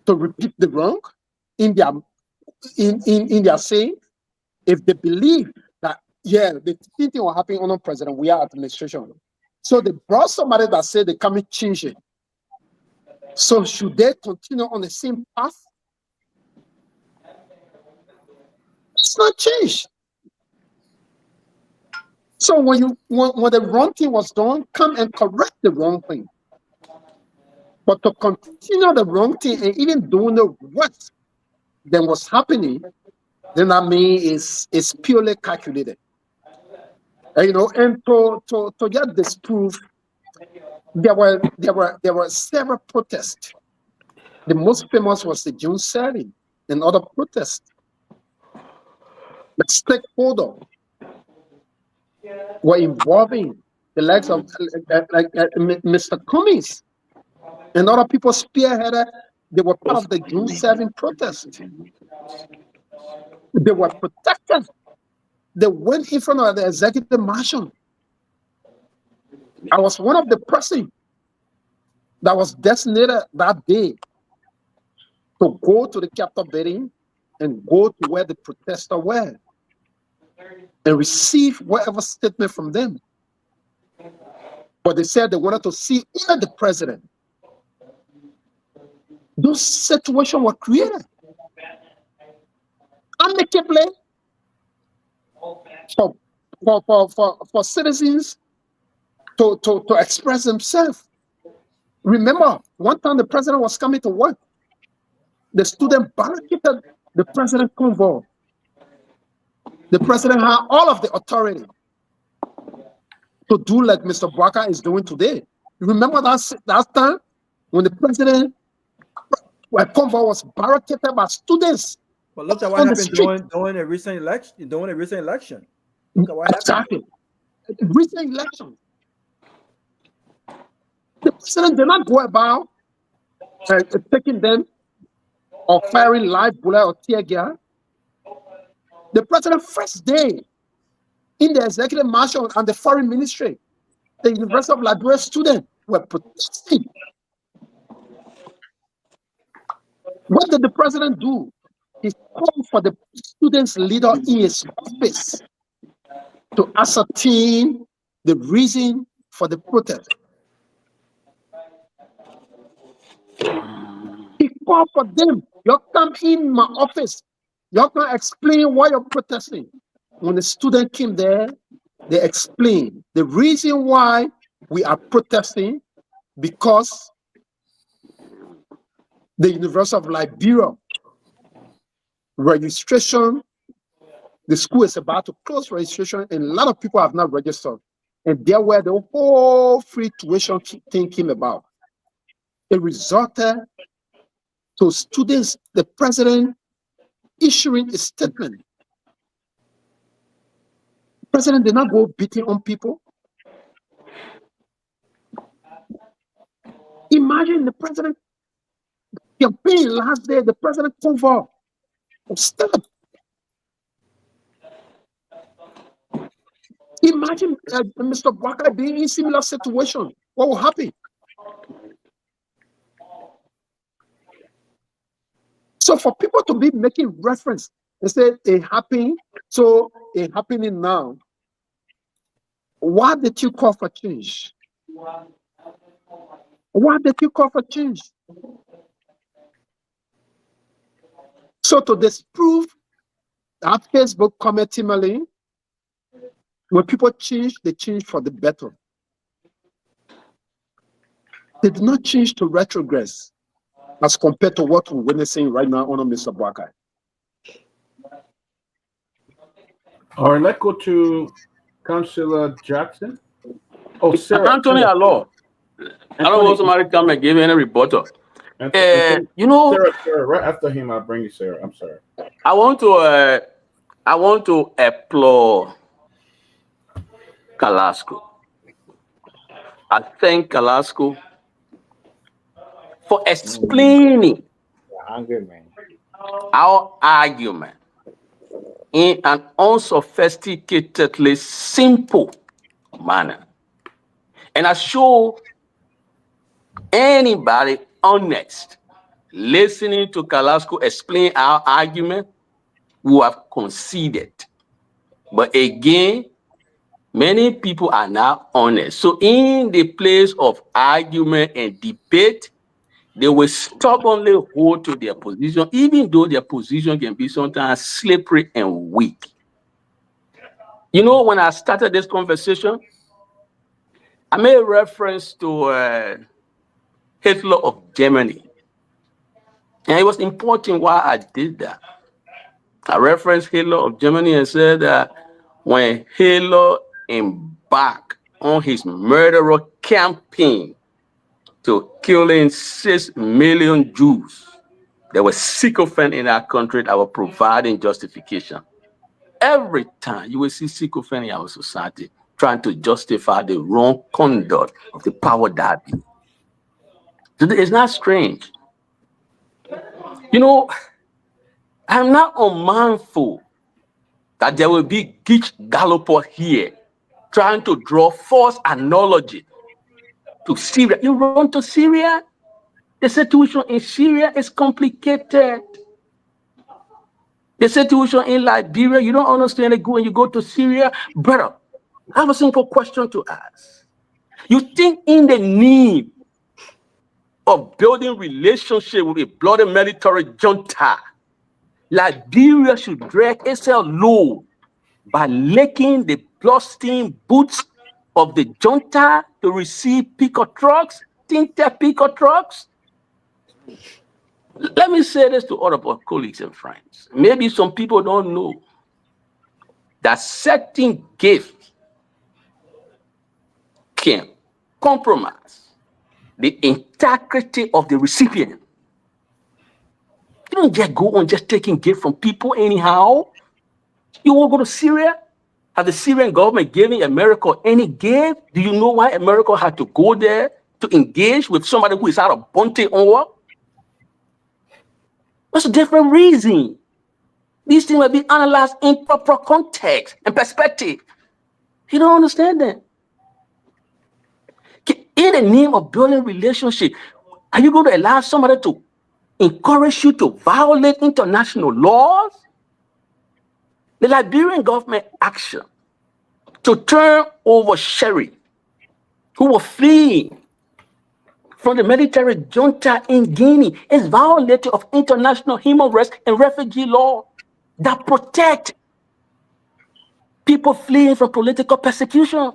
To repeat the wrong in their saying? If they believe that, yeah, the same thing will happen under President Weah administration. So they brought somebody that said they can't change it. So should they continue on the same path? It's not changed. So when the wrong thing was done, come and correct the wrong thing. But to continue the wrong thing and even doing the worse than what's happening, then that means it's purely calculated. And, and to get this proof, there were several protests. The most famous was the June 7 and other protests. The stakeholders were involving the likes of Mr. Cummings and other people spearheaded. They were part of the June 7 protest. They were protected. They went in front of the executive mansion. I was one of the person that was designated that day to go to the Capitol building and go to where the protesters were and receive whatever statement from them. But they said they wanted to see even the president. Those situations were created amicably for citizens to express themselves. Remember, one time the president was coming to work, the student barricaded the president convoy. The president had all of the authority to do like Mr. Barker is doing today. You remember that time when the president convoy was barricaded by students? But look at what happened during a recent election. Look at what happened. Recent election. The president did not go about taking them or firing live bullet or tear gas. The president first day in the executive mansion and the foreign ministry, the University of Liberia students were protesting. What did the president do? He called for the students' leader in his office to ascertain the reason for the protest. He called for them. You come in my office. You can explain why you're protesting. When the student came there, they explained the reason why we are protesting, because the University of Liberia registration, the school is about to close registration, and a lot of people have not registered. And there where the whole free tuition thing came about. It resulted to students, the president issuing a statement. The president did not go beating on people. Imagine the president campaign last day, the president convoy was stopped. Imagine Mr. Barker being in similar situation. What will happen? So for people to be making reference, they say it happened, so it happening now. Why did you call for change? Why did you call for change? So to disprove that Facebook comment, Tomalin, when people change, they change for the better. They did not change to retrogress as compared to what we're witnessing right now on Mr. Barker. All right, let's go to Councillor Jackson. Oh, Sarah. Anthony Sarah. Allo. I don't want somebody come and give me any rebuttal. Anthony, You know, Sarah, right after him, I'll bring you Sarah. I'm sorry. I want to applaud Kalasco. I thank Kalasco for explaining our argument in an unsophisticatedly simple manner. And I show anybody honest listening to Kalasco explain our argument who have conceded. But again, many people are not honest. So in the place of argument and debate, they will stubbornly hold to their position, even though their position can be sometimes slippery and weak. You know, when I started this conversation, I made reference to Hitler of Germany. And it was important why I did that. I referenced Hitler of Germany and said that when Hitler embarked on his murderous campaign to killing 6 million Jews, there were sycophants in our country that were providing justification. Every time you will see sycophants in our society trying to justify the wrong conduct of the power that be. It's not strange. You know, I'm not unmindful that there will be Gitch Gallopers here trying to draw false analogy to Syria. You run to Syria? The situation in Syria is complicated. The situation in Liberia, you don't understand it when you go to Syria. Brother, I have a simple question to ask. You think in the name of building relationship with a bloody military junta, Liberia should drag itself low by licking the bloodstained boots of the junta to receive pickup trucks, tinted pickup trucks? Let me say this to all of our colleagues and friends. Maybe some people don't know that certain gifts can compromise the integrity of the recipient. You don't just go on just taking gifts from people anyhow. You won't go to Syria? Has the Syrian government given America any gift? Do you know why America had to go there to engage with somebody who is out of bounty on work? That's a different reason. These things will be analyzed in proper context and perspective. You don't understand that. In the name of building relationship, are you going to allow somebody to encourage you to violate international laws? The Liberian government action to turn over Sherry, who were fleeing from the military junta in Guinea, is violative of international human rights and refugee law that protect people fleeing from political persecution.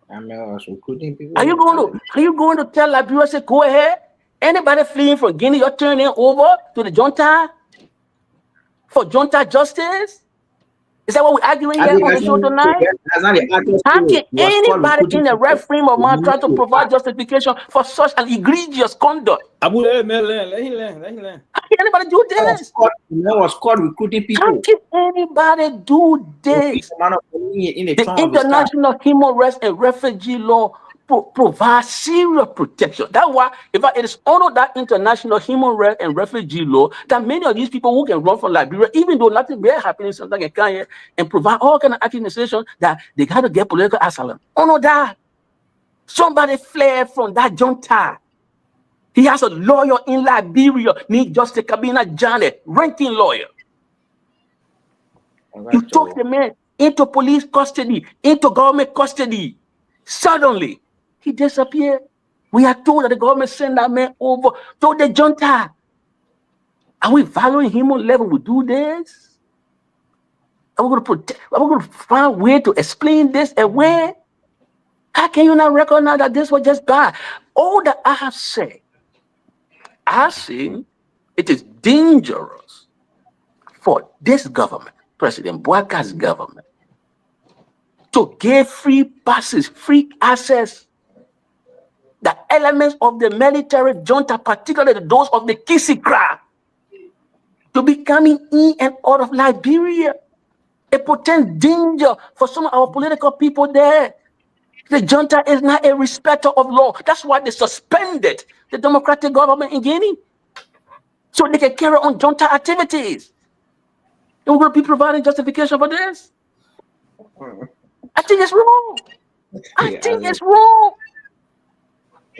Are you going to tell Liberia, say, go ahead? Anybody fleeing from Guinea, you're turning over to the junta for junta justice? Is that what we're arguing here on the show tonight? How can anybody in the right frame of mind try to provide justification for such an egregious conduct? How can anybody do this? How can anybody do this? The international human rights and refugee law provide serious protection. That's why if it is under that international human rights and refugee law that many of these people who can run from Liberia, even though nothing very happening, something in Kenya, and provide all kind of accusation that they got to get political asylum. Under that, somebody fled from that junta. He has a lawyer in Liberia, named Justice Kabina Janet, ranking lawyer. You took the man into police custody, into government custody. Suddenly, he disappeared. We are told that the government sent that man over to the junta. Are we valuing human level? We do this? Are we going to protect? Are we going to find a way to explain this and when? How can you not recognize that this was just bad? All that I have said, I see it is dangerous for this government, President Bouakar's government, to give free passes, free access. The elements of the military junta, particularly those of the Kisikra, to be coming in and out of Liberia. A potent danger for some of our political people there. The junta is not a respecter of law. That's why they suspended the democratic government in Guinea, so they can carry on junta activities. And we're going to be providing justification for this. I think it's wrong. I think it's wrong.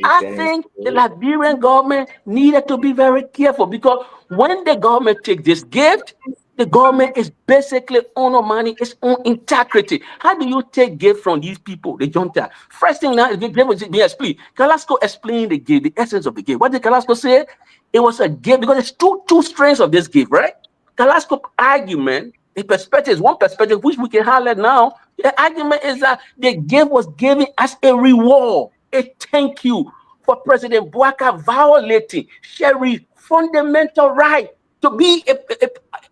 I think the Liberian government needed to be very careful, because when the government takes this gift, the government is basically undermining its own integrity. How do you take gift from these people, the junta? First thing now, the gift was being explained. Carrasco explained the gift, the essence of the gift. What did Carrasco say? It was a gift because there's two strands of this gift, right? Carrasco's argument, the perspective is one perspective which we can highlight now. The argument is that the gift was given as a reward, a thank you for President Bouaka violating Sherry's fundamental right to be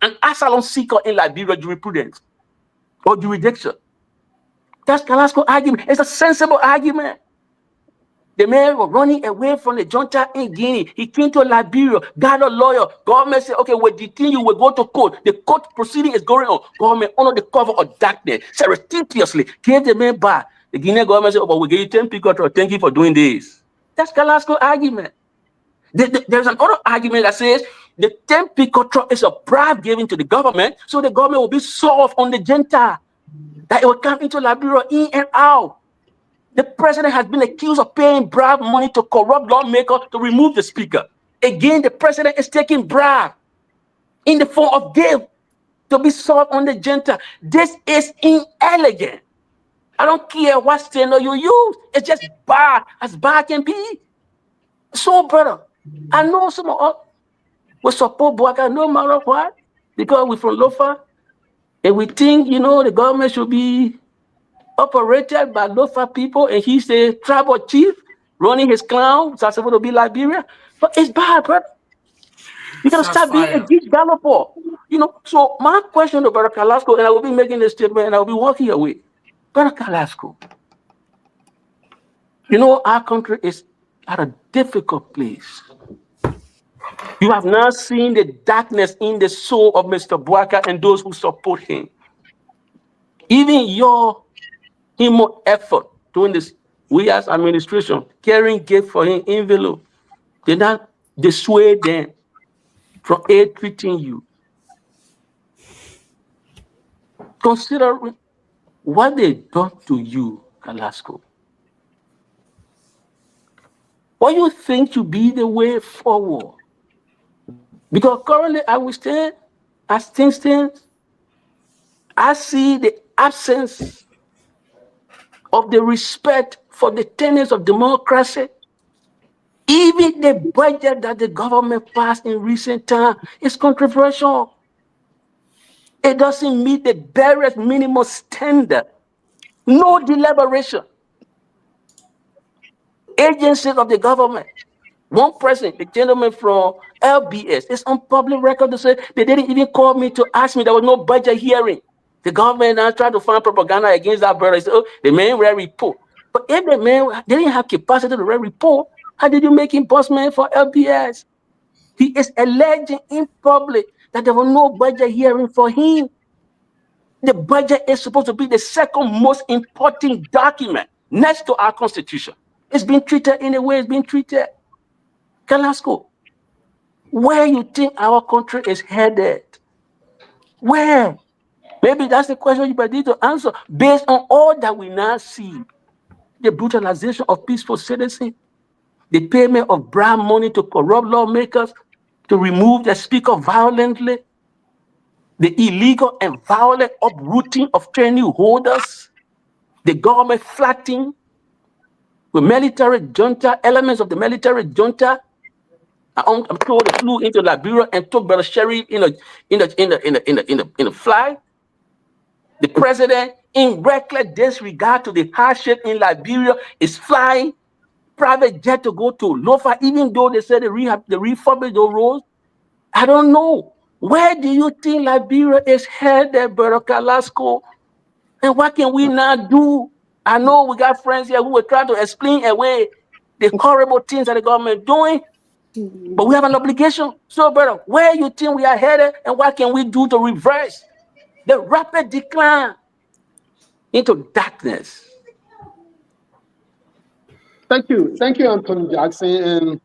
an asylum seeker in Liberia jurisprudence or jurisdiction. That's Carrasco's argument. It's a sensible argument. The man was running away from the junta in Guinea. He came to Liberia, got a lawyer. Government said, okay, we'll detain you, we'll go to court. The court proceeding is going on. Government, under the cover of darkness, surreptitiously gave the man back. The Guinean government said, oh, but we'll give you 10 people. Thank you for doing this. That's Carrasco's argument. There's another argument that says the 10 picotro is a bribe given to the government, so the government will be soft on the junta, that it will come into Liberia in and out. The president has been accused of paying bribe money to corrupt lawmakers to remove the speaker. Again, the president is taking bribe in the form of gift to be soft on the junta. This is inelegant. I don't care what standard you use. It's just bad, as bad can be. So, brother, I know some of us will support Bouaka no matter what, because we're from Lofa, and we think, the government should be operated by Lofa people, and he's the tribal chief running his clan. That's supposed to be Liberia. But it's bad, brother. You gotta stop being a deep developer. So my question to Brother Carrasco, and I will be making this statement, and I will be walking away. Brother Carrasco, our country is at a difficult place. You have now seen the darkness in the soul of Mr. Bouaka and those who support him. Even your effort doing this, we as administration, carrying gift for him envelope, did not dissuade them from aid treating you. Consider what they done to you, Carrasco. What you think to be the way forward? Because currently, as things stand, I see the absence of the respect for the tenets of democracy. Even the budget that the government passed in recent times is controversial. It doesn't meet the barest minimum standard. No deliberation. Agencies of the government. One person, the gentleman from LBS, is on public record to say they didn't even call me to ask me. There was no budget hearing. The government now tried to find propaganda against that brother. They said, oh, the man read report. But if the man didn't have capacity to read report, how did you make him boss man for LBS? He is alleging in public that there was no budget hearing for him. The budget is supposed to be the second most important document next to our constitution. It's been treated in the way it's been treated. Carrasco, where you think our country is headed? Where? Maybe that's the question you need to answer based on all that we now see. The brutalization of peaceful citizens, the payment of bribe money to corrupt lawmakers, to remove the speaker violently, the illegal and violent uprooting of training holders, the government flattening with military junta, elements of the military junta. I'm told they flew into Liberia and took Brother Sherry in a flight. The president, in reckless disregard to the hardship in Liberia, is flying private jet to go to Lofa, even though they said they refurbish those roads. I don't know. Where do you think Liberia is headed, Brother Carrasco? And what can we not do? I know we got friends here who were trying to explain away the horrible things that the government is doing, but we have an obligation. So, brother, where you think we are headed, and what can we do to reverse the rapid decline into darkness? Thank you, Anthony Jackson. And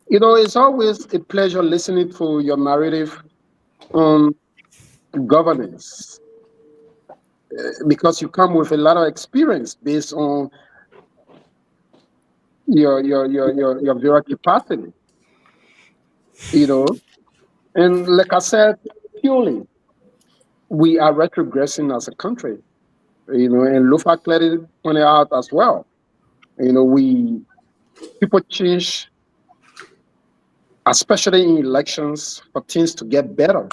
you know, it's always a pleasure listening to your narrative on governance, because you come with a lot of experience based on your very capacity, you know. And like I said, purely, we are retrogressing as a country, you know, and Lofa clearly pointed out as well. You know, people change, especially in elections, for things to get better.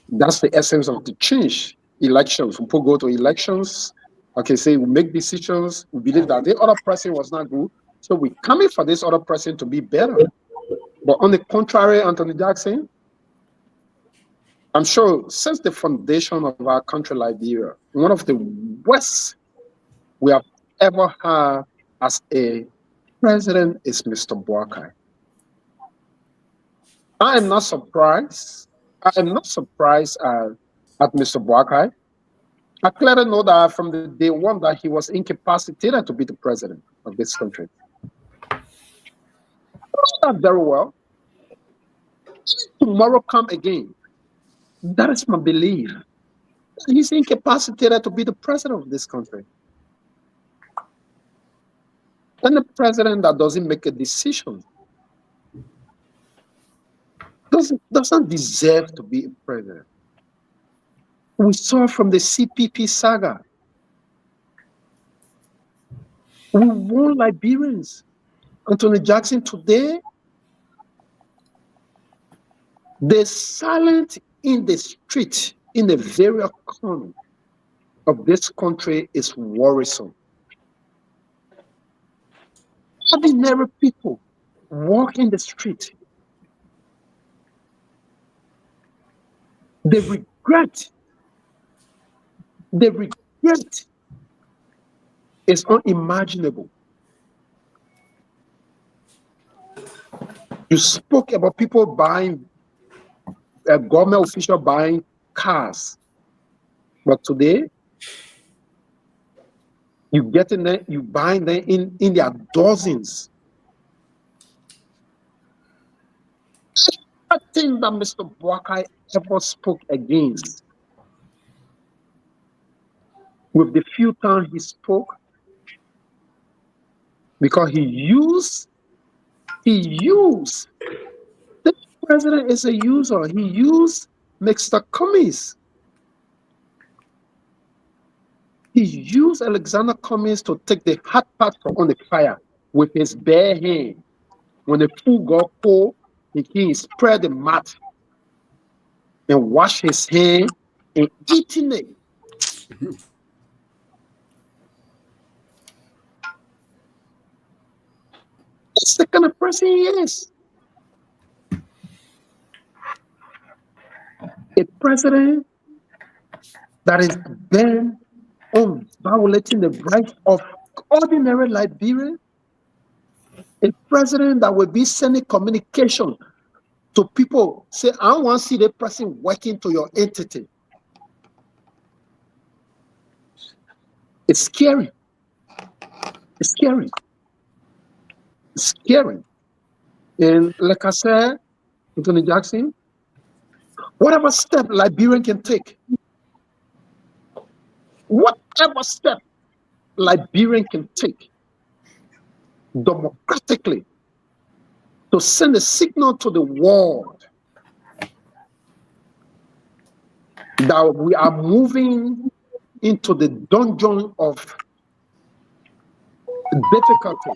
That's the essence of the change. Elections. People go to elections. Okay, say we make decisions. We believe that the other person was not good, so we're coming for this other person to be better. But on the contrary, Anthony Jackson, I'm sure since the foundation of our country, Liberia, one of the worst we have ever had as a president is Mr. Boakai. I am not surprised. I am not surprised at Mr. Boakai. I clearly know that from the day one that he was incapacitated to be the president of this country. I know that very well. Tomorrow come again. That is my belief. He's incapacitated to be the president of this country. And the president that doesn't make a decision doesn't deserve to be a president. We saw from the CPP saga. We won Liberians. Anthony Jackson today, the silent in the street, in the very corner of this country is worrisome. Ordinary people walk in the street. The regret is unimaginable. You spoke about people buying, government official buying cars, but today you get in there, you buy them in their dozens. Everything that Mr. Boakai ever spoke against, with the few times he spoke, because he used, the president is a user. He used Mr. Cummings. He used Alexander Cummings to take the hot pot on the fire with his bare hand. When the food got cold, he spread the mat and wash his hand and eating it. That's the kind of person he is. A president that is bent on violating the rights of ordinary Liberians. A president that will be sending communication to people, say, I don't want to see the person working to your entity. It's scary. It's scary. It's scary. And like I said, Anthony Jackson, whatever step Liberian can take, whatever step Liberian can take democratically to send a signal to the world that we are moving into the dungeon of difficulty.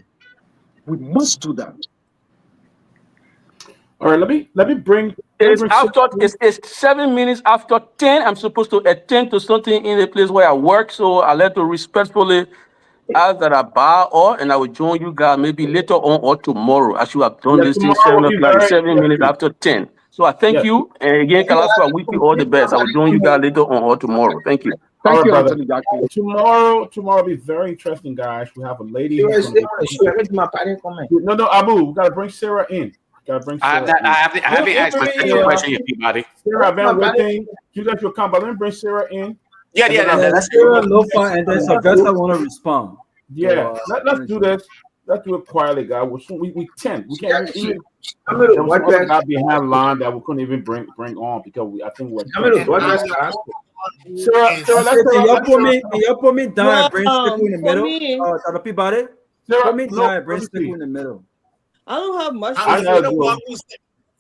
We must do that. All right, let me bring. It's 7 minutes after 10. I'm supposed to attend to something in the place where I work, so I let to respectfully ask that I bow or and I will join you guys maybe later on or tomorrow. I should have done this thing 7 minutes after 10. So I thank you. And again, Kalasco, I wish you all the best. I will join you guys later on or tomorrow. Thank you. Thank you, brother. Anthony Jackson. Tomorrow will be very interesting, guys. We have a lady. who's gonna be- No, Abu, we gotta bring Sarah in. I haven't asked my second question yet, Peabody. Sarah, I've been waiting. You guys will come, but let me bring Sarah in. Yeah. Let's hear Lofa, and then Sylvester want to respond. Yeah, let's do this. Let's do it quietly, guys. We 10. We can't even. There was some other guy behind line that we couldn't even bring on because I think we're. Sarah, you put me down and bring Stickle in the middle? Me, Peabody? Put me down and bring Stickle in the middle. I don't have much. I'm the one who's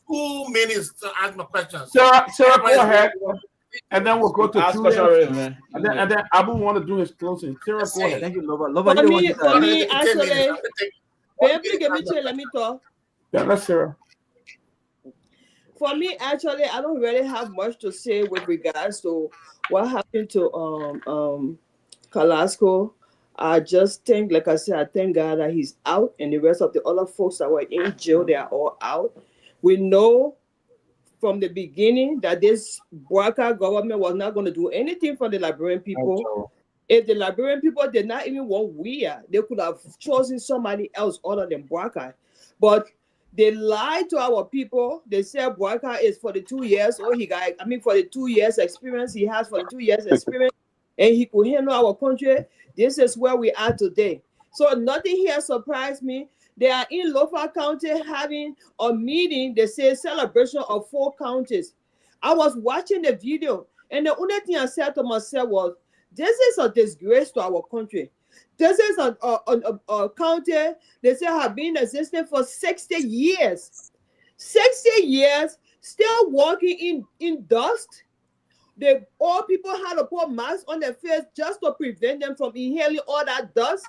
2 minutes to ask my questions. Sarah, go ahead. And then we'll go to Julius. And then Abu want to do his closing. Sarah, go ahead. Thank you, Lofa. For me, actually, let me talk. Yeah, that's Sarah. For me, actually, I don't really have much to say with regards to what happened to Kalasco. I just think, like I said, I thank God that he's out, and the rest of the other folks that were in jail, they are all out. We know from the beginning that this Boaka government was not going to do anything for the Liberian people. If the Liberian people did not even want Weir, they could have chosen somebody else other than Boaka. But they lied to our people. They said Boaka is for the 2 years, for the 2 years experience he has, for the 2 years experience, and he could handle our country. This is where we are today. So nothing here surprised me. They are in Lofa County having a meeting. They say celebration of 4 counties. I was watching the video, and the only thing I said to myself was, this is a disgrace to our country. This is a county they say have been existing for 60 years. 60 years, still walking in dust. All people had to put masks on their face just to prevent them from inhaling all that dust.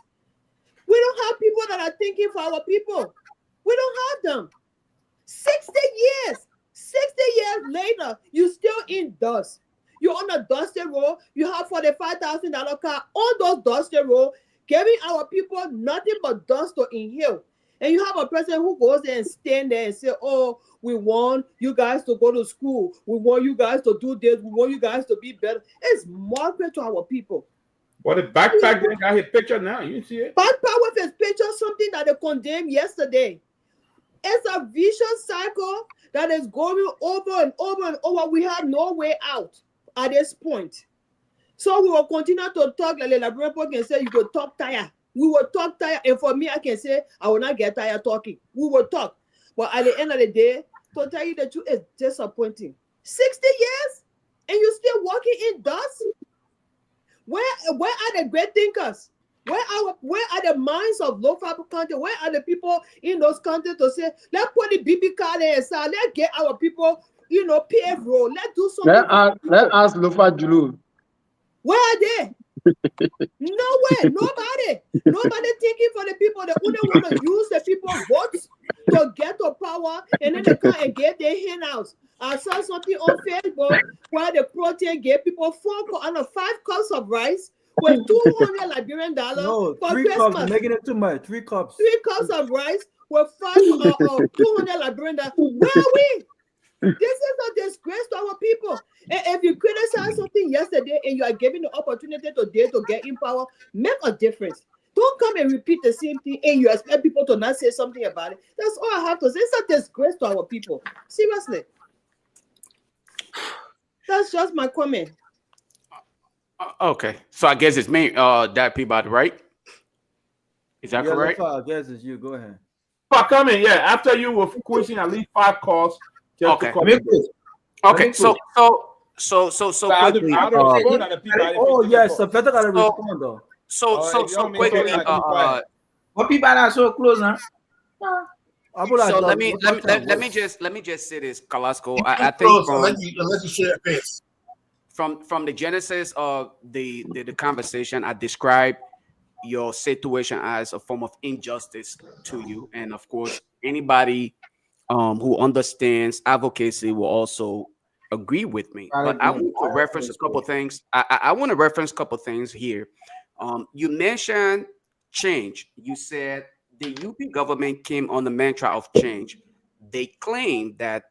We don't have people that are thinking for our people. We don't have them. 60 years. 60 years later, you still in dust. You're on a dusty road. You have $45,000 car on those dusty road, giving our people nothing but dust to inhale. And you have a president who goes there and stand there and say, oh, we want you guys to go to school. We want you guys to do this. We want you guys to be better. It's market to our people. What the backpack they got his picture now? You see it? Backpack with his picture, something that they condemned yesterday. It's a vicious cycle that is going over and over and over. We have no way out at this point. So we will continue to talk like the Liberian people can say, you will talk tired. We will talk tired. And for me, I can say, I will not get tired talking. We will talk. But at the end of the day, to tell you the truth, it's disappointing. 60 years? And you're still walking in dust? Where are the great thinkers? Where are the minds of Lofa County? Where are the people in those countries to say, let's put the BB card inside, let's get our people, pave road, let's do something. Let's ask Lofa Julius. Where are they? Nowhere, nobody thinking for the people. They only want to use the people's votes to get to power, and then they come and get their handouts. I saw something on Facebook where the protein gave people 5 cups of rice with $200 Liberian No, for 3 Christmas. cups, making it too much. 3 cups. 3 cups of rice with $200 Liberian. Where are we? This is a disgrace to our people. And if you criticize something yesterday and you are given the opportunity today to get in power, make a difference. Don't come and repeat the same thing and you expect people to not say something about it. That's all I have to say. It's a disgrace to our people. Seriously. That's just my comment. Okay. So I guess it's me, that Peabody, right? Is that correct? I guess it's you. Go ahead. Come in, yeah. After you were quizzing at least 5 calls. Okay. Okay. So quickly. Oh yes, the better gotta respond though. So quickly. What people are so close, huh? So let me just say this, Kalasco. I think unless you share a face. From the genesis of the conversation, I described your situation as a form of injustice to you, and of course, anybody who understands advocacy will also agree with me. But I want to reference a couple of things. I want to reference a couple of things here. You mentioned change. You said the UP government came on the mantra of change. They claim that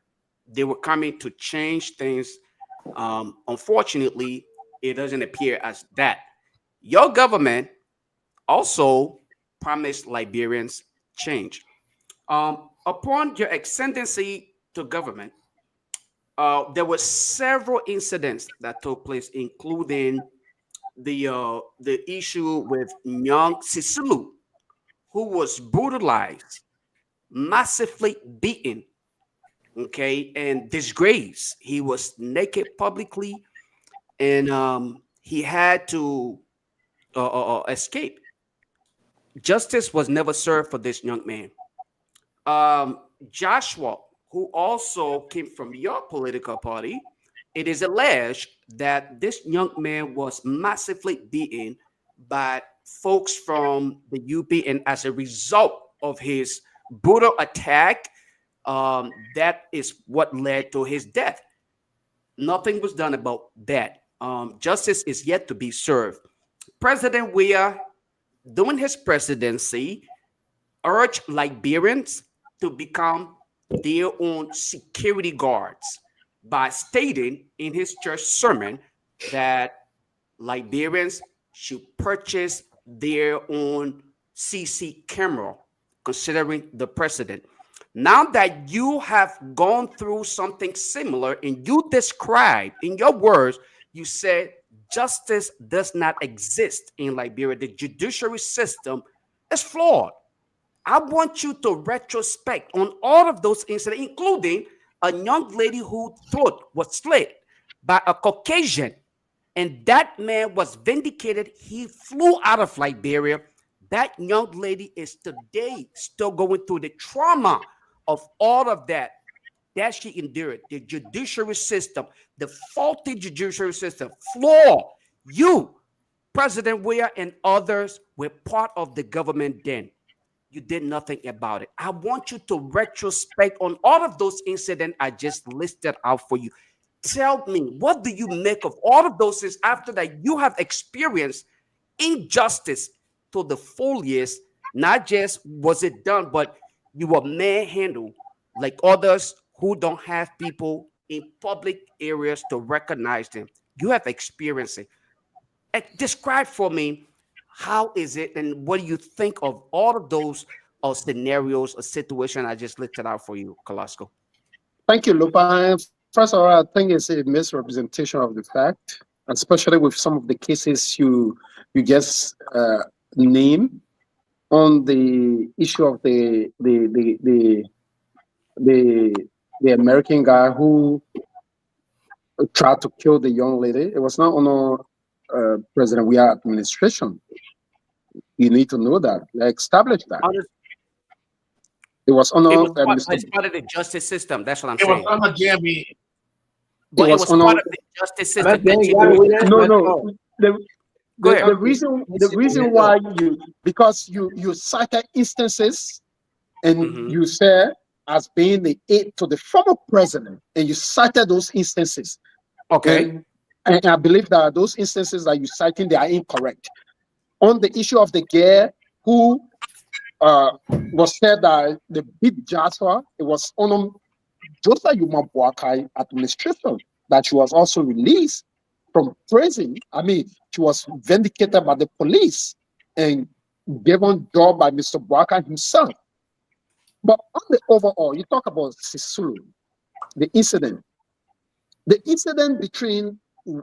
they were coming to change things. Unfortunately, it doesn't appear as that. Your government also promised Liberians change. Upon your ascendancy to government, there were several incidents that took place, including the issue with young Sisulu, who was brutalized, massively beaten, okay, and disgraced. He was naked publicly, and he had to escape. Justice was never served for this young man. Joshua, who also came from your political party, it is alleged that this young man was massively beaten by folks from the UP, and as a result of his brutal attack, that is what led to his death. Nothing was done about that. Justice is yet to be served. President Weah, during his presidency, urged Liberians to become their own security guards by stating in his church sermon that Liberians should purchase their own CC camera, considering the precedent. Now that you have gone through something similar and you described in your words, you said justice does not exist in Liberia. The judiciary system is flawed. I want you to retrospect on all of those incidents, including a young lady whose throat was slit by a Caucasian, and that man was vindicated. He flew out of Liberia. That young lady is today still going through the trauma of all of that she endured. The judiciary system, the faulty judiciary system, flaw. You, President Weah, and others were part of the government then. You did nothing about it. I want you to retrospect on all of those incidents I just listed out for you. Tell me, what do you make of all of those things after that you have experienced injustice to the full years? Not just was it done, but you were manhandled like others who don't have people in public areas to recognize them. You have experienced it. Describe for me, how is it, and what do you think of all of those scenarios or situations I just listed out for you, Kalasco? Thank you, Lofa. First of all, I think it's a misrepresentation of the fact, especially with some of the cases you just name on the issue of the American guy who tried to kill the young lady. It was not on President Weah administration. You need to know that. They established that. It was on it's part of the justice system. That's what I'm saying. It was on a JMB. But it was part of the justice system. No. The reason why because you cited instances and you said as being the aide to the former president, and you cited those instances. Okay. And I believe that those instances that you're citing, they are incorrect. On the issue of the girl who was said that the beat Joshua, it was on Joseph Yumabwakai administration that she was also released from prison. I mean, she was vindicated by the police and given job by Mr. Bwaka himself. But on the overall, you talk about Sisulu, the incident between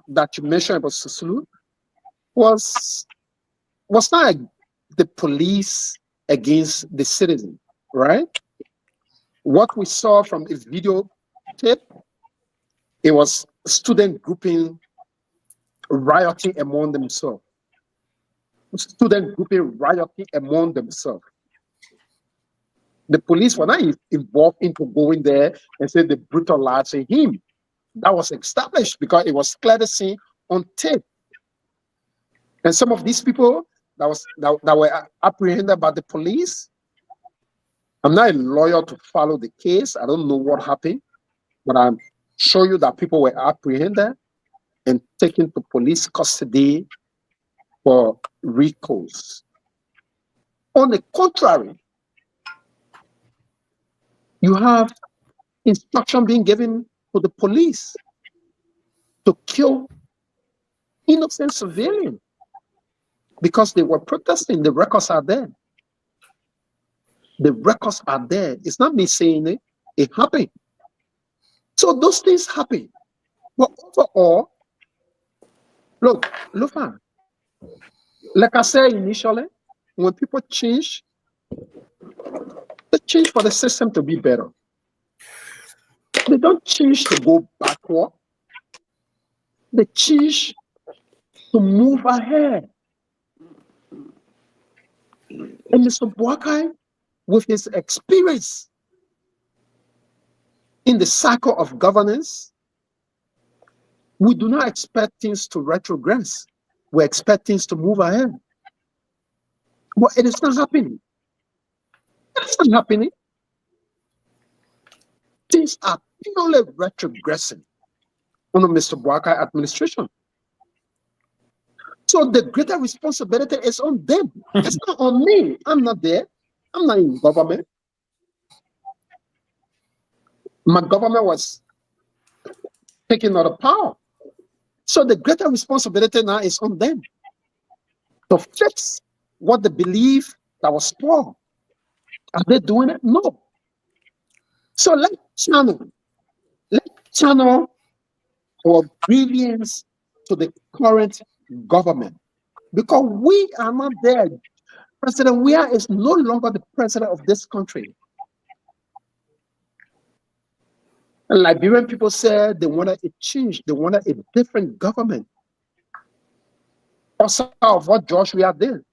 that you mentioned about Sisulu was not the police against the citizen, right? What we saw from the video tape, it was student grouping rioting among themselves. Student grouping rioting among themselves. The police were not involved into going there and say they brutalized him. That was established because it was clearly seen on tape. And some of these people that were apprehended by the police, I'm not a lawyer to follow the case. I don't know what happened, but I'm sure you that people were apprehended and taken to police custody for recalls. On the contrary, you have instruction being given to the police to kill innocent civilians because they were protesting. The records are there. The records are there. It's not me saying it. It happened. So those things happen. But overall, look, Lofa, like I said initially, when people change, they change for the system to be better. They don't change to go backward. They change to move ahead. And Mr. Boakai, with his experience in the cycle of governance, we do not expect things to retrogress. We expect things to move ahead. But it is not happening. It is not happening. Things are purely retrogressing under Mr. Boakai administration. So the greater responsibility is on them. It's not on me. I'm not there. I'm not in government. My government was taking out of power. So the greater responsibility now is on them to fix what they believe that was spoiled. Are they doing it? No. So let's channel our grievance to the current government, because we are not there. President Weah is no longer the president of this country. And Liberian people said they wanted a change, they wanted a different government. Also of what George Weah did.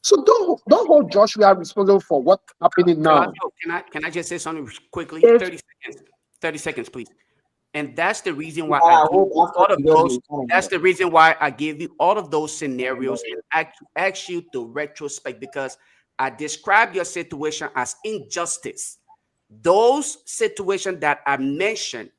So don't hold George Weah responsible for what's happening now. Can I just say something quickly? If, 30 seconds. 30 seconds, please. And that's the reason why I gave you all of those. That's the reason why I gave you all of those scenarios and asked you to retrospect, because I described your situation as injustice. Those situations that I mentioned,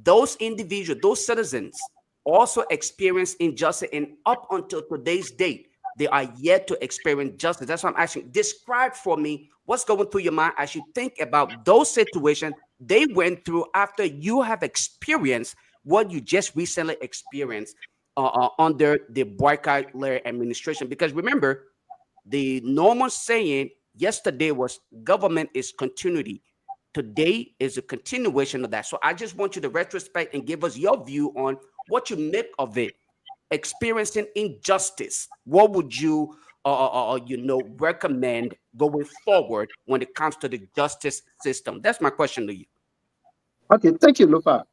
those individuals, those citizens also experience injustice, and up until today's date, they are yet to experience justice. That's why I'm asking, describe for me what's going through your mind as you think about those situations they went through after you have experienced what you just recently experienced under the Boakai administration. Because remember, the normal saying yesterday was government is continuity. Today is a continuation of that. So I just want you to retrospect and give us your view on what you make of it. Experiencing injustice, what would you recommend going forward when it comes to the justice system? That's my question to you. Okay, thank you, Lofa.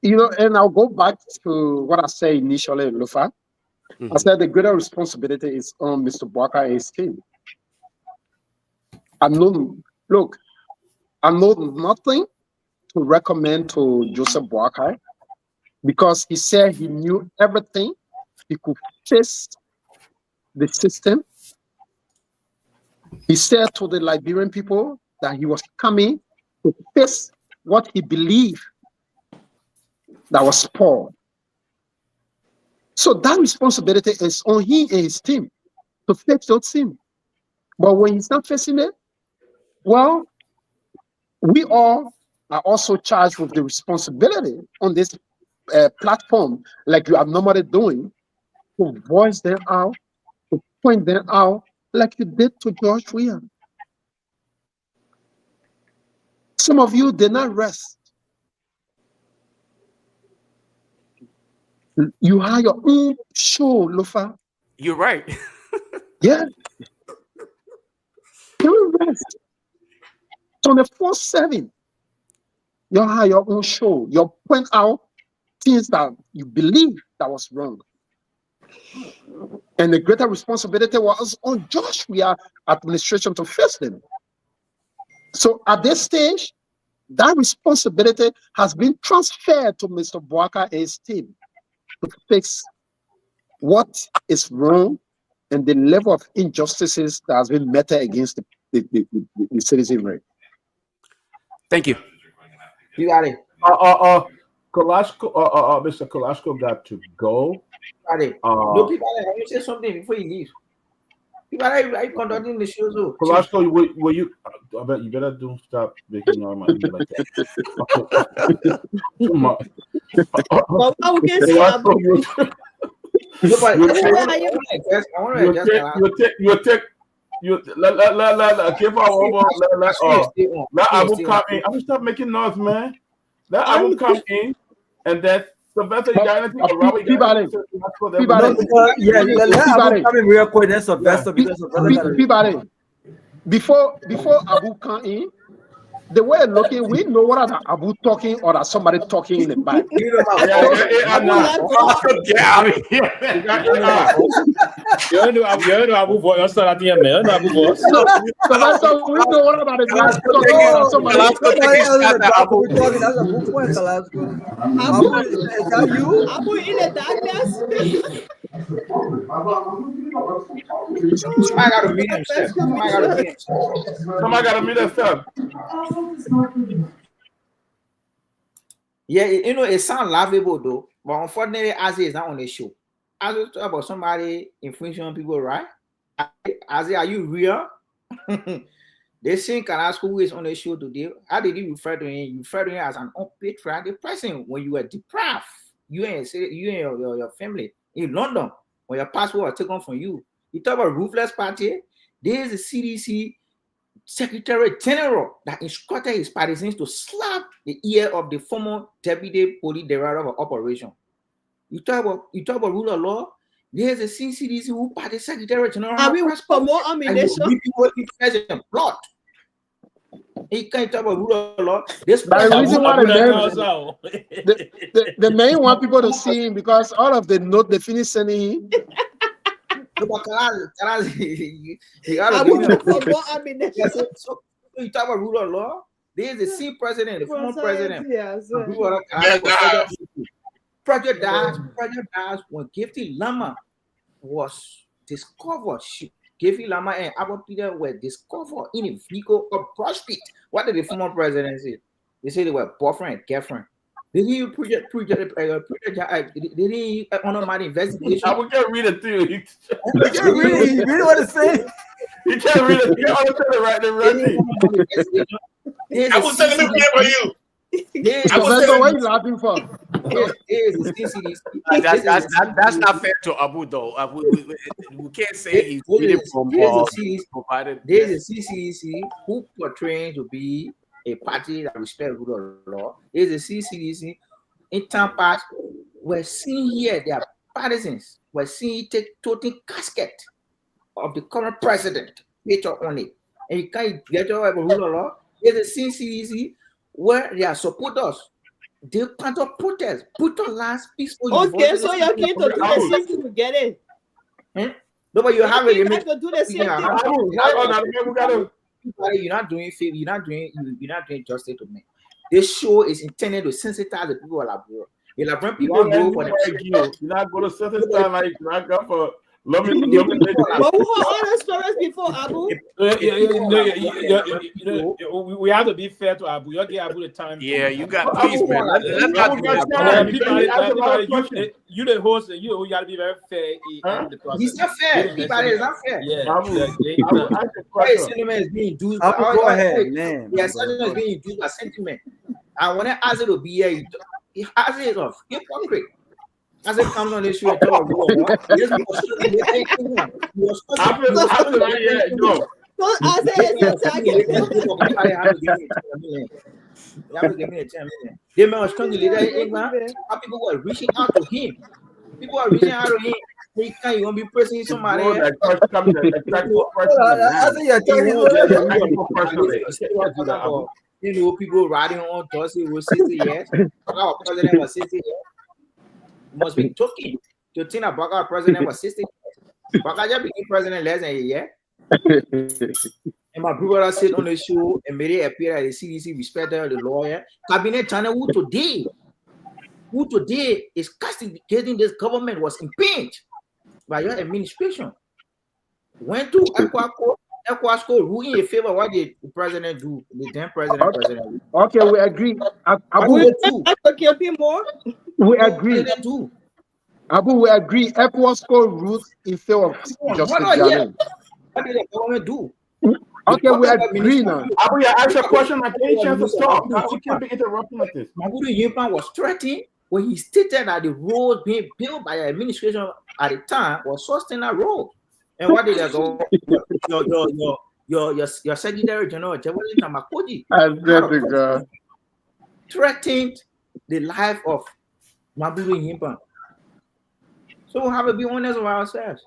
And I'll go back to what I said initially, Lofa. I said the greater responsibility is on Mr. Boakai and his team. I know nothing to recommend to Joseph Boakai, because he said he knew everything. He could face the system. He said to the Liberian people that he was coming to face what he believed that was spoiled. So that responsibility is on him and his team to face those things. But when he's not facing it, well, we all are also charged with the responsibility on this platform, like you are normally doing, to voice them out, to point them out, like you did to George Weah. Some of you did not rest. You have your own show, Lofa. You're right. Yeah. You rest. 24/7. You have your own show. You point out things that you believe that was wrong. And the greater responsibility was on George Weah administration to face them. So at this stage, that responsibility has been transferred to Mr. Boakai and his team to fix what is wrong and the level of injustices that has been meted against the citizenry. Thank you. You got it. Mr. Kolasco got to go. Got it. No, people, let me say something before you leave. People are conducting the show. So. Velasco, will you? I bet you better don't stop making all my like that. Too much. But how we can see Velasco, Abu? Let Abu come in. I will stop making noise, man. Let Abu come in, and then Sylvester, you got anything? Robert, you got anything? Yeah, let Abu come in real quick. Then Sylvester, because Peabody. Before Abu come in, the way looking, we know what are Abu talking or are somebody talking in the back. You know Abu voice. You start at the end, man. Abu voice. So we know what about the guy talking or somebody. Abu talking. That's a good point, Velasco. Abu, is that you? Abu in the darkness. Somebody got to meet himself. Somebody got to meet himself. Yeah, you know, it sounds lovable though, but unfortunately, Azzy is not on the show. Azzy talk about somebody influencing on people, right? Azzy, are you real? They think Kalasco who is on the show today. How did you refer to him? You refer to him as an unpatriotic person when you were deprived. You and your family in London when your passport was taken from you. You talk about ruthless party. There is a CDC Secretary General that instructed his partisans to slap the ear of the former deputy police director of operation. You talk about rule of law. There's a CDC who party Secretary General. Are we promote ammunition? Blood. He can't talk about rule of law. This the reason why the main want people to see him because all of the note they finish sending him. You talk about rule of law. There is a C president, the former president. Project Dash when Gifty Lama was discovered. Gifty Lama and Abba Peter were discovered in a vehicle of Prospect. What did the former president say? They said they were boyfriend and girlfriend. Did he project? Did he honor my investigation? I can't read it too. You can't read it. You really want to say? You can't read it. You can't understand it right there. I was telling him for you. Sylvester, what are you laughing for? That's not fair to Abu though. We can't say he's reading from provided. There's a CCDC who portraying to be a party that respects rule of law. There's a CCDC in Tampa. We're seeing here their partisans. We're seeing take total casket of the current president, picture on it. And you can't get over rule of law. There's a CCDC where their supporters, they can't protest, put on last peaceful. Okay, so you came to do the same thing to get it. No, but you have it. You have to do the same thing. You're not doing justice to me. This show is intended to sensitize the people of Liberia. You'll bring people go for the you're not going to sensitize like not go for But who were honest stories before Abu? We have to be fair to Abu. You give Abu the time. Yeah, you got please, man. You the host, and you got to be very fair. He's not fair. Peabody is not fair. Yeah. Sentiment is being used. Go ahead, man. Yeah, sentiment is being used by sentiment. And when I ask it to be here, he has it off. Hypocrite. As it comes on this show, they may have strong leader in England. People were reaching out to him. He can't even be pressing somebody. You know, people riding on Dorsey was 60 years. Our president was 60 years. Must be talking to think about our president was 60 years. Baka just became president less than a year. And my brother sit on the show and made it appear that the CDC respected the lawyer. Cabinet channel who today is castigating this government was impeached by your administration. Went to Equasco rule in favor of what the president do, the then president. Okay, we agree. We agree. Abu, we agree. Equasco rules in favor of Justice Jallah. What did the government do? Okay, we agree now. Abu, you ask a question. I gave you a chance to talk. We can't be interrupting like this. Mabudu Yimpan was threatened when he stated that the road being built by the administration at the time was sustainable road. And what did they go? Your Secretary General Jawali Namakoji threatened the life of Mabudu Yimpan. So we have to be honest with ourselves.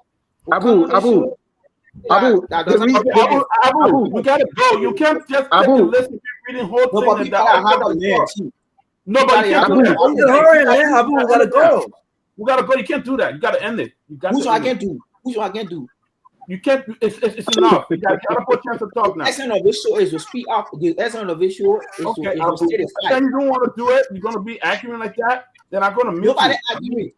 Abu, we gotta go. You can't just take a listen, reading whole thing. Nobody can't do that. Abu, we gotta go. We gotta go. You can't do that. You gotta end it. Who's I can do? You can't. It's enough. You gotta put chance to talk now. The essence of this show is to speak up. The essence of this show is to state a fact. Then you don't want to do it. You're gonna be accurate like that. Then I'm gonna mute Nobody you. agree.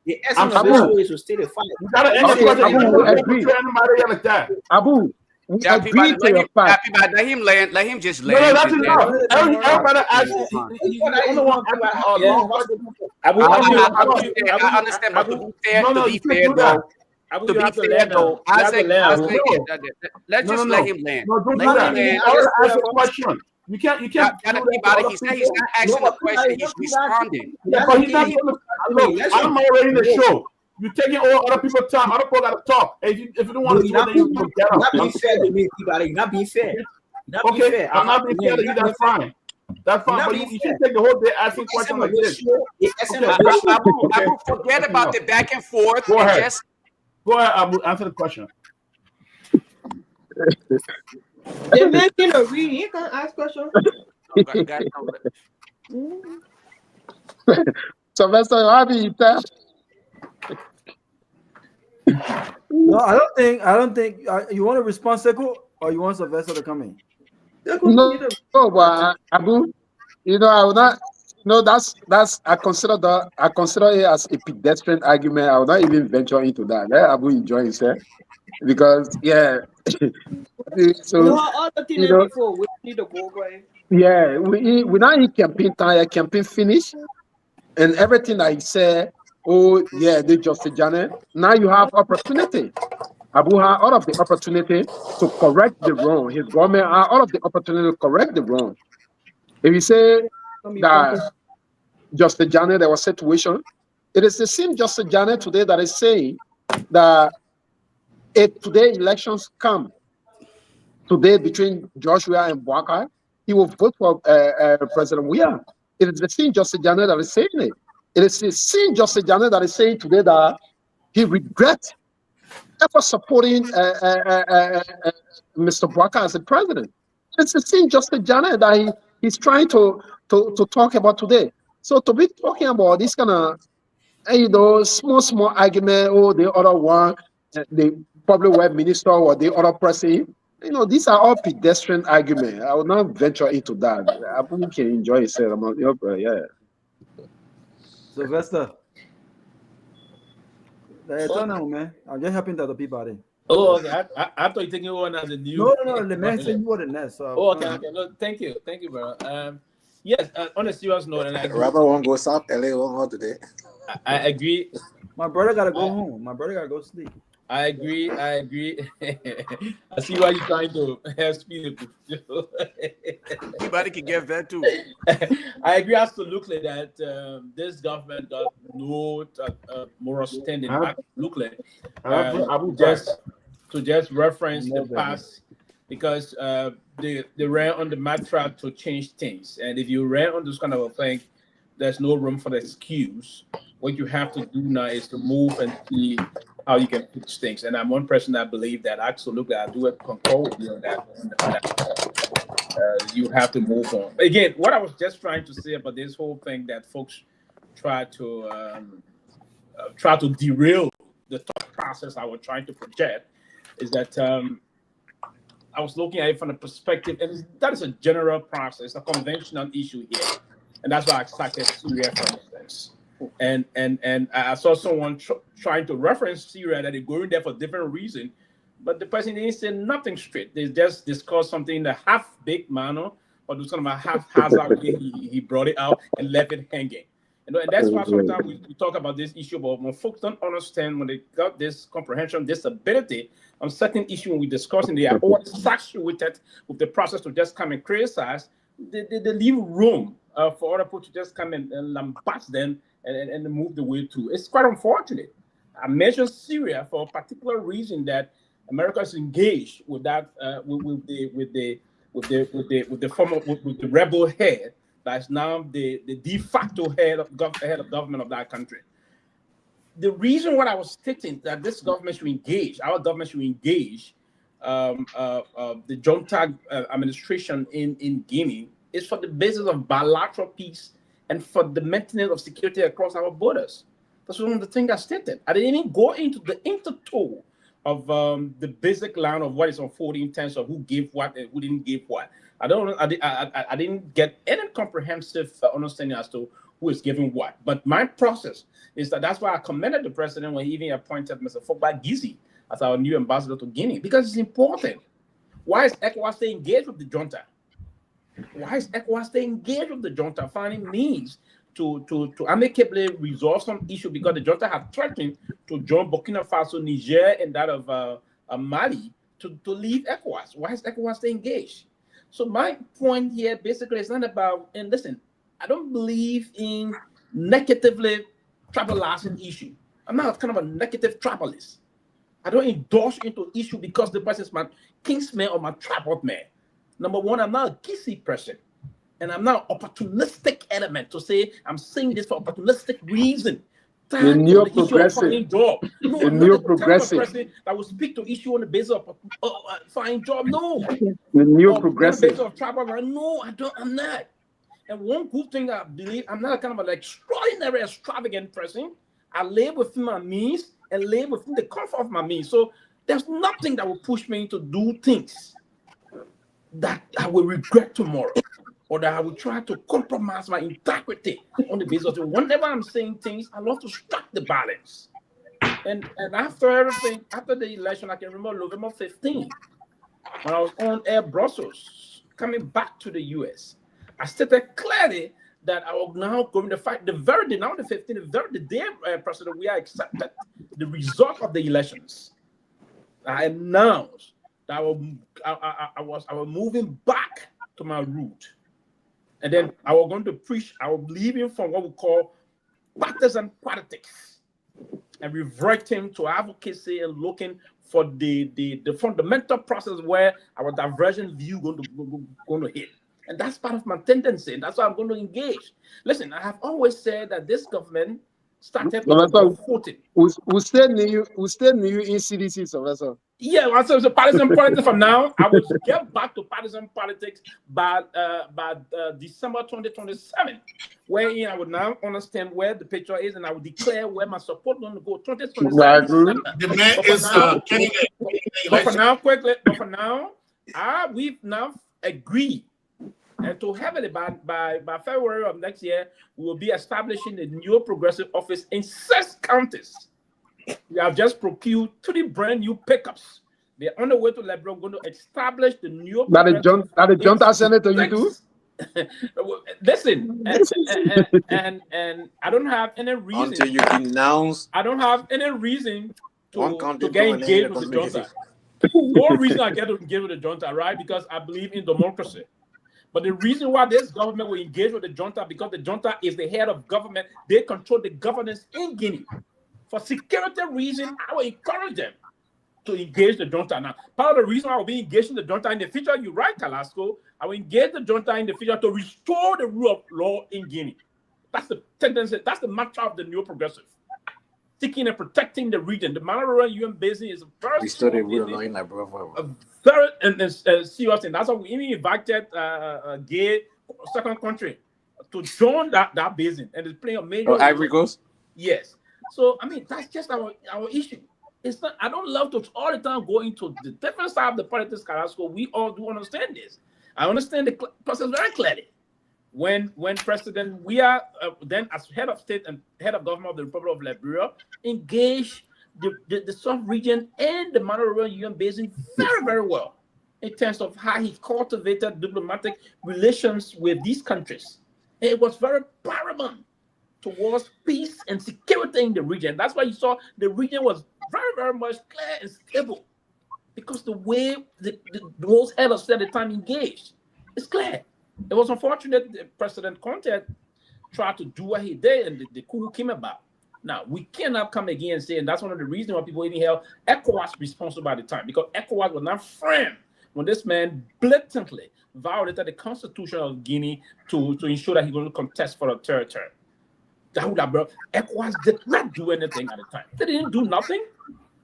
The essence of this show is to state a fact. You gotta end the question. You don't agree anybody like that. Abu, we agree to your fact. Let him land. Let him just land. No, that's enough. Everybody asking. You only want Abu, I understand, but to be fair, though, let's just let him land. No, don't do that. I ask a question. You can't. He said he's not asking a question. He's responding. Yeah, but he's not. Look, I'm already in the show. You're taking all other people's time. Other people gotta talk. If you don't want to do it, then you can get up. Not being fair to me, Peabody. You're not being fair. Okay, I'm not being fair to you. That's fine. That's fine. But you shouldn't take the whole day asking questions like this. Abu, forget about the back and forth. Go ahead. Go ahead, Abu. Answer the question. The man can read. He can't ask questions. Sylvester, how do you tell? No, I don't think. You want to respond, Sekou, or you want Sylvester to come in? No, but Abu, I would not. No, that's. I consider it as a pedestrian argument. I would not even venture into that. Let Abu enjoy himself because So all the things before we need to go away. Yeah, we now in campaign time. Campaign finish, and everything I said. Oh yeah, they just Janet. Now you have opportunity. Abu had all of the opportunity to correct the wrong. His government had all of the opportunity to correct the wrong. If you say that Justice Janet, there was a situation, it is the same Justice Janet today that is saying that if today elections come today between Joshua and Boakai, he will vote for President Myean. It is the same Justice Janet that is saying it. It is the same Justice Janet that is saying today that he regrets ever supporting Mr. Boakai as the president. It's the same Justice Janet that he's trying to talk about today. So to be talking about this kind of small argument, the other one, the public web minister or the other person, these are all pedestrian arguments. I will not venture into that. I think can enjoy yourself. Yeah. Sylvester. Man. I'm just helping the other people. Oh, okay. I thought you taking one as a new. No. The man said you were the next. So okay. No, thank you, bro. Yes. On a serious note, and Robert won't go South LA won't go today. I agree. My brother gotta go home. My brother gotta go sleep. I agree. I see why you're trying to have speed. Anybody can get that too. I agree absolutely that this government got no moral standing. Absolutely. To just reference the past, because they ran on the mad track to change things. And if you ran on this kind of a thing, there's no room for the excuse. What you have to do now is to move and see how you can fix things. And I'm one person that believe that absolutely. I do concur with you on that. You have to move on. Again, what I was just trying to say about this whole thing that folks try to derail the thought process I was trying to project is that I was looking at it from the perspective, and that is a general process, a conventional issue here. And that's why I cited Syria, for instance. And I saw someone trying to reference Syria that they're going there for different reason, but the person didn't say nothing straight. They just discussed something in a half-baked manner, or do something half-hazard way he brought it out and left it hanging. And that's why sometimes we talk about this issue, but when folks don't understand, when they got this comprehension, this ability on certain issue when we discuss, and they are all saturated with the process to just come and criticize, they leave room for other people to just come and lambast them and move the way through. It's quite unfortunate. I mentioned Syria for a particular reason, that America is engaged with that with the rebel head that's now the de facto head of government of that country. The reason why I was stating that this government should engage, our government should engage the junta administration in Guinea, is for the basis of bilateral peace and for the maintenance of security across our borders. That's one of the things I stated. I didn't even go into the intertow of the basic line of what is unfolding in terms of who gave what and who didn't give what. I didn't get any comprehensive understanding as to who is giving what. But my process is that's why I commended the president when he even appointed Mr. Fogba Gizi as our new ambassador to Guinea, because it's important. Why is ECOWAS staying engaged with the junta? Why is ECOWAS staying engaged with the junta, finding means to amicably resolve some issue, because the junta have threatened to join Burkina Faso, Niger, and that of Mali to leave ECOWAS? Why is ECOWAS staying engaged? So my point here basically is not about, and listen, I don't believe in negatively tribalizing issue. I'm not kind of a negative tribalist. I don't endorse into issue because the person is my kinsman or my tribal man. Number one, I'm not a kissy person. And I'm not an opportunistic element to say I'm saying this for opportunistic reason. The neo-progressive. Job. No, I'm not the type of person that will speak to issue on the basis of finding job. No. The neo-progressive. On the basis of tribal. No, I'm not. And one good thing I believe, I'm not kind of an extraordinary, extravagant person. I live within my means and live within the comfort of my means. So there's nothing that will push me to do things that I will regret tomorrow, or that I will try to compromise my integrity on the basis of it. Whenever I'm saying things, I love to strike the balance. And after everything, after the election, I can remember November 15, when I was on air Brussels, coming back to the US, I stated clearly that I was now going to fight the very day, now the 15th, the very day President we accepted the result of the elections. I announced that I was moving back to my route. And then I was going to preach, I was leaving from what we call partisan politics and reverting to advocacy and looking for the fundamental process where our divergent view going to hit. And that's part of my tendency, and that's why I'm going to engage. Listen, I have always said that this government started voting. Who stayed near you in CDC, Sylvester? Yeah, well, so partisan politics for now. I will get back to partisan politics by December 2027, wherein I would now understand where the picture is, and I will declare where my support is going to go 2027. The man is but for now, quickly, we've now agreed. And to heavily by February of next year, we will be establishing the new progressive office in 6 counties. We have just procured 3 brand new pickups. They're on the way to Liberia. We're going to establish the new. That the junta senator you do? Listen, and I don't have any reason. Until you denounce. I don't have any reason to get engaged with the junta. No reason I get engaged with the junta, right? Because I believe in democracy. But the reason why this government will engage with the junta, because the junta is the head of government. They control the governance in Guinea. For security reasons, I will encourage them to engage the junta. Now, part of the reason I will be engaging the junta in the future, you're right, Kalasco, I will engage the junta in the future to restore the rule of law in Guinea. That's the tendency, that's the mantra of the new progressive. Seeking and protecting the region. The Manaroa UN Basin is a very serious thing. That's why we even invited a gay second country to join that basin, and it's playing a major role. Ivory Coast? Yes. So I mean, that's just our issue. It's not. I don't love to all the time go into the different side of the politics, Carrasco. We all do understand this. I understand the process very clearly. When President we are then as head of state and head of government of the Republic of Liberia engage the South region and the Manaroa UN Basin very, very well in terms of how he cultivated diplomatic relations with these countries. And it was very paramount towards peace and security in the region. That's why you saw the region was very, very much clear and stable, because the way those head of state at the time engaged, it's clear. It was unfortunate that President Conte tried to do what he did, and the coup came about. Now, we cannot come again and say, and that's one of the reasons why people even held ECOWAS responsible at the time, because ECOWAS was not firm when this man blatantly violated the constitution of Guinea to ensure that he was going to contest for a third term. ECOWAS did not do anything at the time. They didn't do nothing.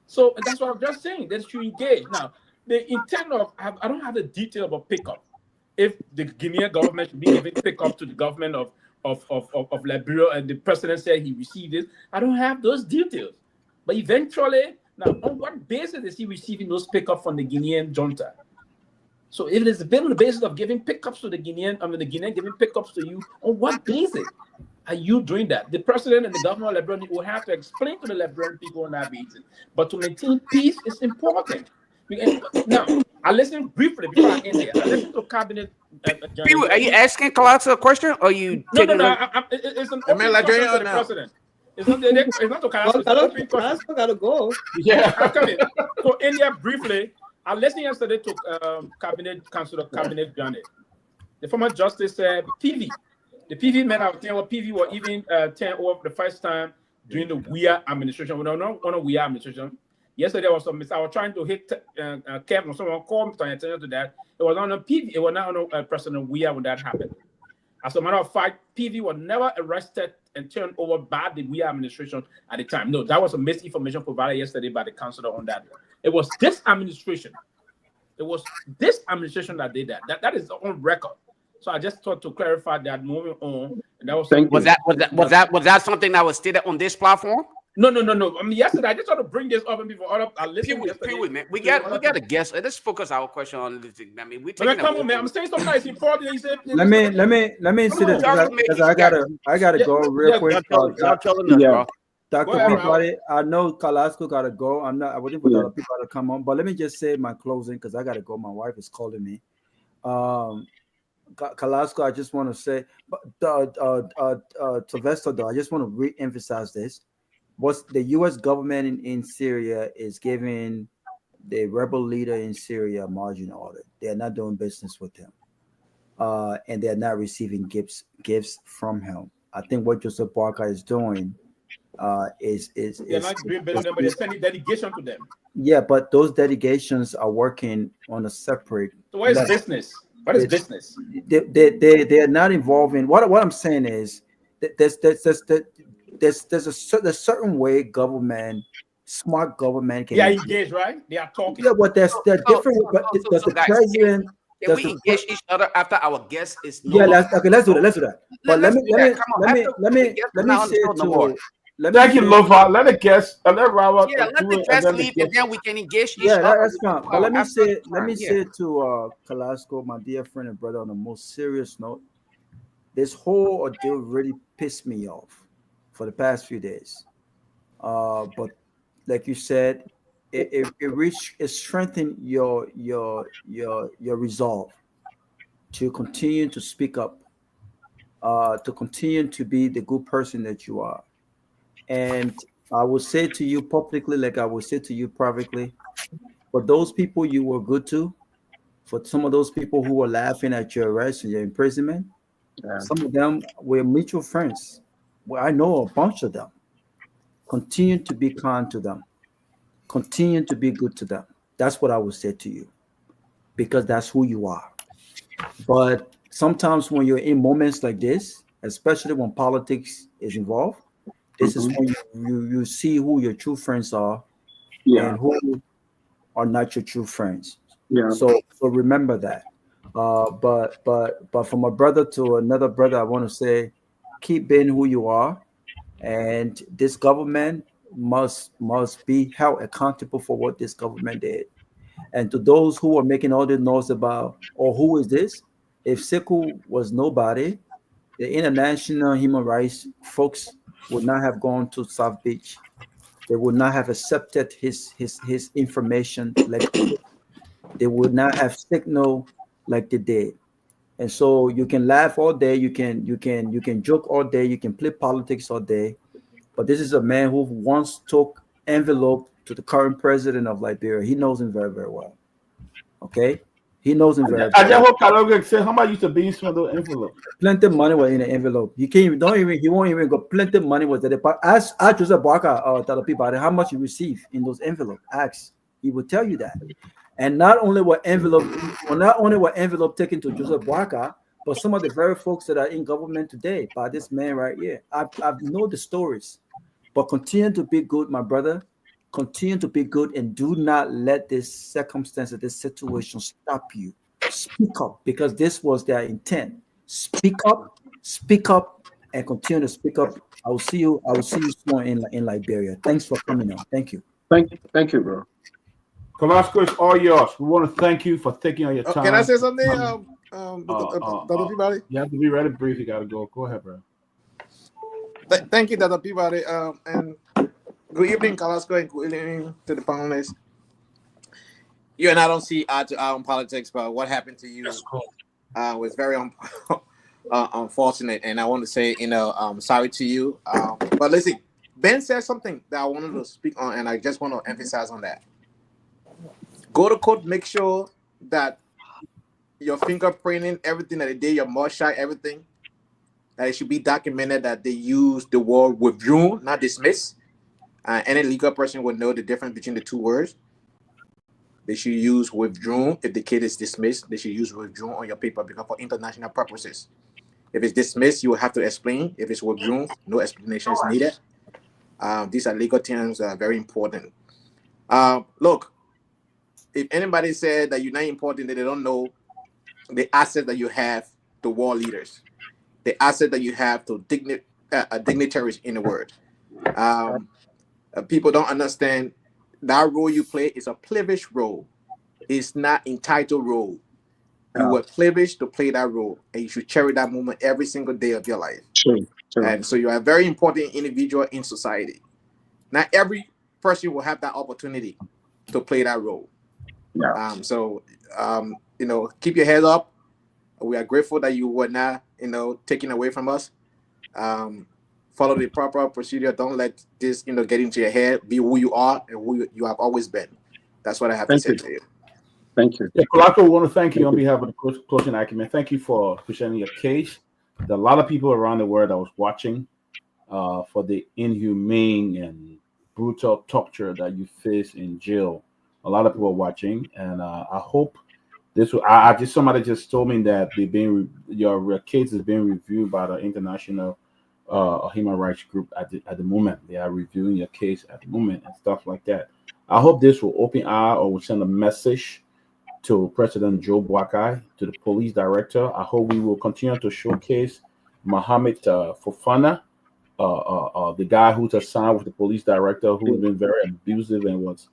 So that's what I'm just saying. They should engage. Now, the intent of, I don't have the detail about pickup. If the Guinean government should be giving pickup to the government of Liberia, and the president said he received it, I don't have those details. But eventually, now, on what basis is he receiving those pickups from the Guinean junta? So if it is on the basis of giving pickups to the Guinean, the Guinean giving pickups to you, on what basis are you doing that? The president and the governor of Liberia will have to explain to the Liberian people on that basis. But to maintain peace is important. Now, I listened briefly before I end here. I listened to cabinet. Are you asking Kalasa a question, or are you? No. It's an open question to the president. It's not to Kalasa. Kalasa gotta go. Yeah, I'm coming. So India briefly. I listened yesterday to cabinet council of cabinet Janet. The former justice said PV. The PV men out there, PV were even 10 over the first time during the Guar administration. We don't know on a Guar administration. Yesterday was some I was trying to hit Kevin. Someone called me to attention to that. It was on a PV. It was not on President Guar when that happened. As a matter of fact, PV was never arrested and turned over by the Guar administration at the time. No, that was a misinformation provided yesterday by the councillor on that. It was this administration. It was this administration that did that. That is on record. So I just thought to clarify that moving on. And that was that something that was stated on this platform? No. I mean, yesterday I just want to bring this up and people I listened yesterday. Man. We got a guess. Let's focus our question on this. I mean, come on, man. I'm saying something that's important. He said, let me see this because I gotta go real quick. Dr. Peabody, I know Kalasco gotta go. I waiting for the other people to come on, but let me just say my closing because I gotta go. My wife is calling me. Kalasco, I just want to say, Sylvester, though, I just want to re-emphasize this. What the U.S. government in Syria is giving the rebel leader in Syria a margin order. They are not doing business with him, and they are not receiving gifts from him. I think what Joseph Barker is doing is they're not doing business, but they're sending delegation to them. Yeah, but those delegations are working on a separate. So what is business? What is business? They are not involving. What I'm saying is that there's a certain way smart government can engage, right? They are talking. Yeah, but they're different. But the president. Can we engage each other after our guest is? Let's do that. But let me say to. Thank you, Lofa. Let the guest, let Robert. Yeah, let the guest leave, and then we can engage each other. Yeah, that's fine. But let me say to Kalasco, my dear friend and brother, on a most serious note, this whole ordeal really pissed me off for the past few days. But like you said, it strengthened your resolve to continue to speak up, to continue to be the good person that you are. And I will say to you publicly, like I will say to you privately, for those people you were good to, for some of those people who were laughing at your arrest and your imprisonment, some of them were mutual friends. Well, I know a bunch of them. Continue to be kind to them. Continue to be good to them. That's what I would say to you, because that's who you are. But sometimes when you're in moments like this, especially when politics is involved, this is when you see who your true friends are and who are not your true friends. Yeah. So remember that. But from a brother to another brother, I want to say, keep being who you are, and this government must be held accountable for what this government did. And to those who are making all the noise about, who is this? If Sekou was nobody, the international human rights folks would not have gone to South Beach. They would not have accepted his information like they would not have signaled like they did. And so you can laugh all day, you can joke all day, you can play politics all day, but this is a man who once took envelope to the current president of Liberia. He knows him very, very well. Okay, he knows him very, I very just well. hope Kalogek said how much used to be from the envelope. Plenty of money was in the envelope. You can't even, don't even, he won't even go. Plenty of money was there. But ask Joseph Barker tell the people how much you receive in those envelopes. Ask, he will tell you that. And not only were envelope taken to Joseph Barker, but some of the very folks that are in government today by this man right here. I've know the stories. But continue to be good, my brother. Continue to be good, and do not let this circumstance, this situation stop you. Speak up, because this was their intent. Speak up, and continue to speak up. I will see you soon in Liberia. Thanks for coming on. Thank you. Thank you, bro. Carrasco, it's all yours. We want to thank you for taking on your time. Can I say something, Dr. Peabody? You have to be really brief. You got to go. Go ahead, bro. Thank you, Dr. Peabody. And good evening, Carrasco, and good evening to the panelists. You and I don't see eye to eye on politics, but what happened to you was very unfortunate. And I want to say, sorry to you. But listen, Ben said something that I wanted to speak on, and I just want to emphasize on that. Go to court, make sure that your fingerprinting, everything that they did, your mugshot, everything, that it should be documented that they use the word withdrawn, not dismiss. Any legal person would know the difference between the two words. They should use withdrawn. If the case is dismissed, they should use withdrawn on your paper, because for international purposes. If it's dismissed, you will have to explain. If it's withdrawn, no explanation is needed. These are legal terms that are very important. Look, if anybody said that you're not important, that they don't know the asset that you have to war leaders, the asset that you have to dignitaries in the world. People don't understand that role you play is a privileged role. It's not entitled role. You were privileged to play that role, and you should cherish that moment every single day of your life. Sure. And so you are a very important individual in society. Not every person will have that opportunity to play that role. Yeah. Keep your head up. We are grateful that you were not, taken away from us. Follow the proper procedure. Don't let this, get into your head. Be who you are and who you have always been. That's what I have to say to you. Thank you. Yeah, Kalako, we want to thank you on behalf of the closing acumen. Thank you for presenting your case. There are a lot of people around the world that was watching for the inhumane and brutal torture that you face in jail. A lot of people are watching, and I hope this will. Somebody just told me that your case is being reviewed by the international human rights group at the moment. They are reviewing your case at the moment and stuff like that. I hope this will open eye or will send a message to President Joe Boakai, to the police director. I hope we will continue to showcase Mohammed Fofana, the guy who's assigned with the police director, who has been very abusive and was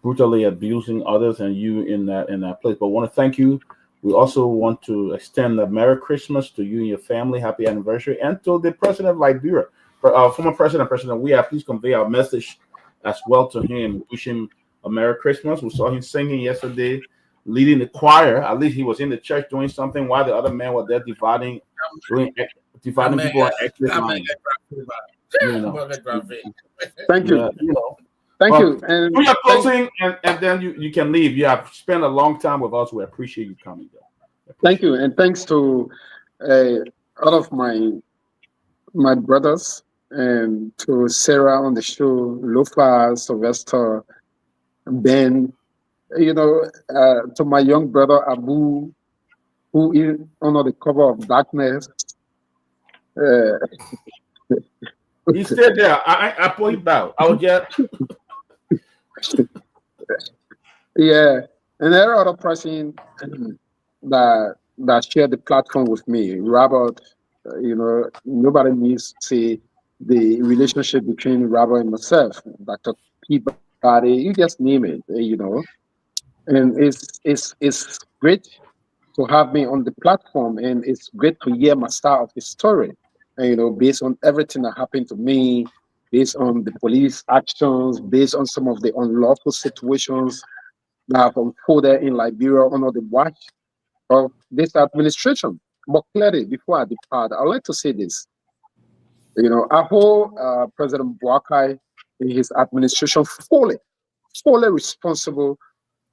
brutally abusing others, and you in that place. But I want to thank you. We also want to extend a Merry Christmas to you and your family, happy anniversary, and to the President of Liberia, former President Weah. Please convey our message as well to him. Wish him a Merry Christmas. We saw him singing yesterday, leading the choir. At least he was in the church doing something while the other men were there dividing people on exit lines. Thank you. Thank you. And do your closing, and then you can leave. You have spent a long time with us. We appreciate you coming. Thank you, and thanks to all of my brothers, and to Sarah on the show, Lofa, Sylvester, Ben, to my young brother Abu, who is under the cover of darkness. He's still there. I put him down. I was just. Yeah, and there are other person that shared the platform with me. Robert, nobody needs to say the relationship between Robert and myself. Dr. Peabody, you just name it, And it's great to have me on the platform, and it's great to hear my side of the story. And, based on everything that happened to me, based on the police actions, based on some of the unlawful situations that have unfolded in Liberia under the watch of this administration. But clearly, before I depart, I'd like to say this. You know, I hold President Boakai in his administration fully responsible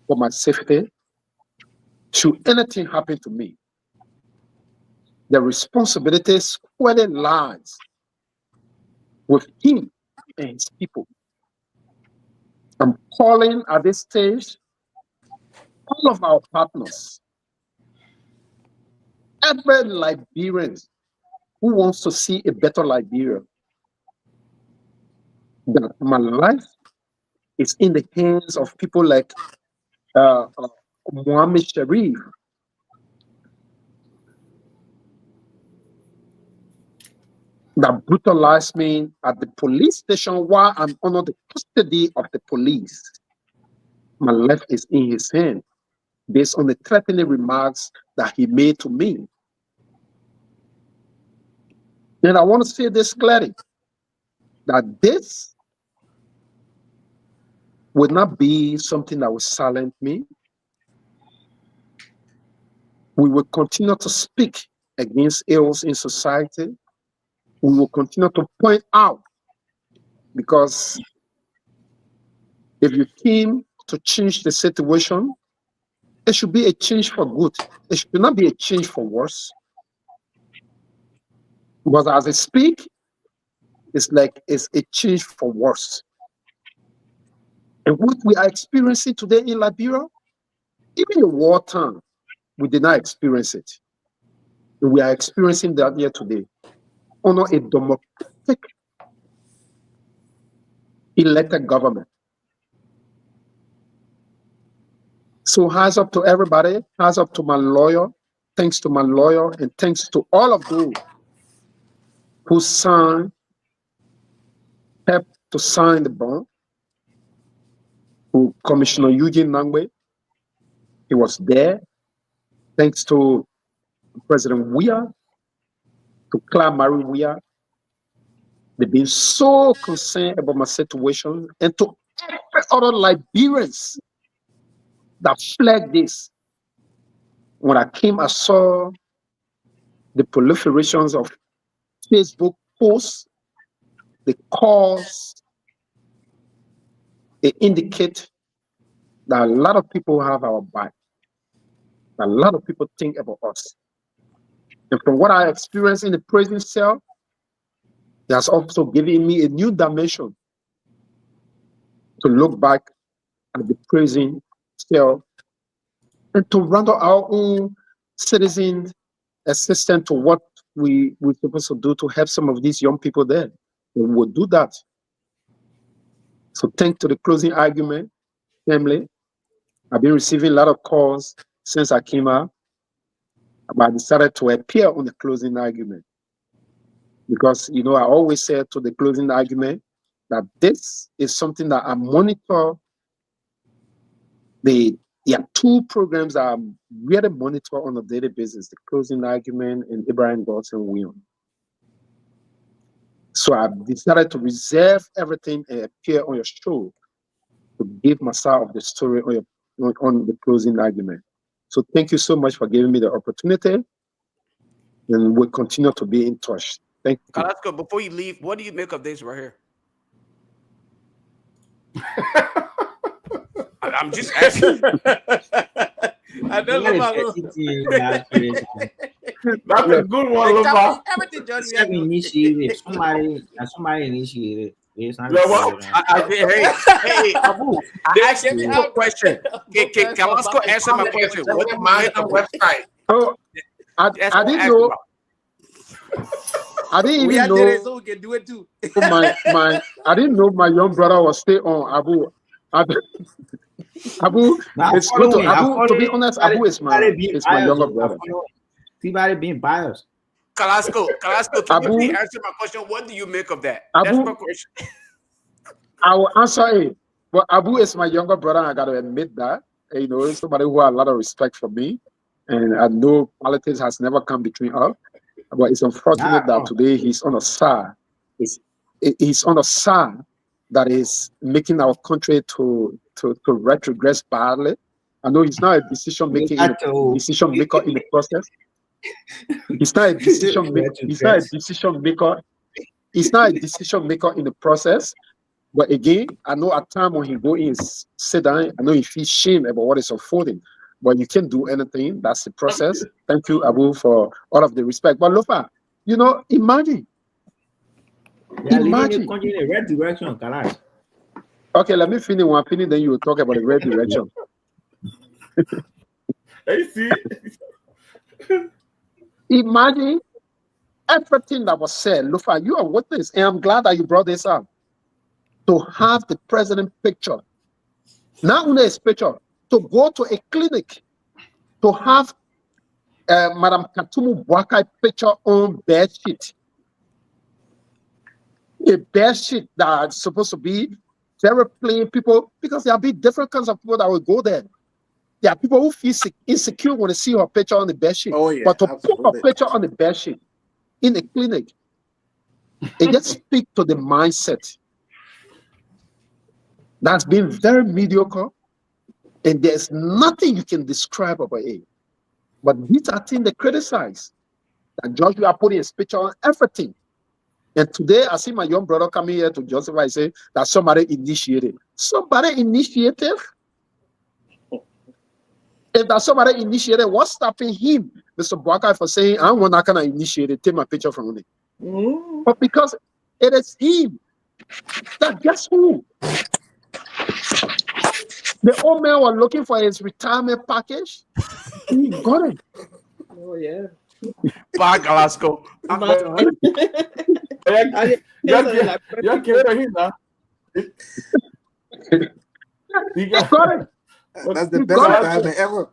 for my safety. Should anything happen to me, the responsibility squarely lies with him and his people. I'm calling at this stage all of our partners, every Liberian who wants to see a better Liberia, that my life is in the hands of people like Mohammed Sharif, that brutalized me at the police station while I'm under the custody of the police. My life is in his hand, based on the threatening remarks that he made to me. And I want to say this clearly, that this would not be something that will silence me. We will continue to speak against ills in society. We will continue to point out, because if you came to change the situation, it should be a change for good. It should not be a change for worse. Because as I speak, it's like it's a change for worse. And what we are experiencing today in Liberia, even in wartime, we did not experience it. We are experiencing that here today under a democratic elected government. So hands up to everybody, hands up to my lawyer, thanks to my lawyer, and thanks to all of those who helped to sign the bond. Who Commissioner Eugene Nangwe, he was there. Thanks to President Weah, to Claire Marie Weah. They've been so concerned about my situation, and to every other Liberians that flagged this. When I came, I saw the proliferations of Facebook posts, the calls. They indicate that a lot of people have our back. A lot of people think about us. And from what I experienced in the prison cell, it has also given me a new dimension to look back at the prison cell and to render our own citizen assistance to what we're supposed to do to help some of these young people there. And we will do that. So thanks to the closing argument family. I've been receiving a lot of calls since I came out, but I decided to appear on the closing argument. Because, you know, I always said to the closing argument that this is something that I monitor. There are two programs that I really monitor on a daily basis, the closing argument and Ibrahim Godson William. So I decided to reserve everything and appear on your show to give my side of the story on the closing argument. So thank you so much for giving me the opportunity, and we'll continue to be in touch. Thank you. Carrasco, before you leave, what do you make of this right here? I'm just asking. I don't know about That's a good one, Lofa. Everything Johnny initiated. Somebody initiated. Hey, Abu, I asked you a question. Can Carrasco answer my question? What do you make of website? Oh, I didn't know. I didn't even know. So we can do it too. I didn't know my young brother was still on Abu. Abu, it's good to Abu. To be honest, Abu is my younger brother. Peabody being biased. Carrasco, can you please answer my question? What do you make of that? That's my question. I will answer it. But Abu is my younger brother, and I got to admit that. You know, he's somebody who has a lot of respect for me. And I know politics has never come between us. But it's unfortunate that today he's on a side. He's on a side that is making our country to retrogress badly. I know he's not a decision maker in the process. He's not a decision maker. He's not a decision maker. He's not a decision maker in the process. But again, I know at time when he go in, sit down, I know he feels shame about what is unfolding. But you can't do anything. That's the process. Thank you, Abu, for all of the respect. But Lofa, you know, imagine. Imagine. In the right direction, Kalash. Okay, let me finish one finish, then you will talk about the right direction. I see. Imagine everything that was said. Lofa, you are witness, and I'm glad that you brought this up. To have the president picture, not only his picture, to go to a clinic, to have Madam Katumu Bwakai picture on bed sheet. A bed sheet that's supposed to be very plain people, because there'll be different kinds of people that will go there. There are people who feel insecure when they see her picture on the bed sheet. Oh, yeah, but to absolutely. put her picture on the bed sheet in a clinic, it just speaks to the mindset that's been very mediocre, and there's nothing you can describe about it. But these are things they criticize. That Joshua putting his picture on everything. And today I see my young brother coming here to justify and say that somebody initiated. Somebody initiated? If that somebody initiated, what's stopping him, Mr. Bwakai, for saying, I'm not gonna initiate it, take my picture from it? But because it is him, that guess who? The old man was looking for his retirement package. He got it. Oh yeah. Bye, Glasgow. You're kidding him now. He got it. That's the best retirement ever.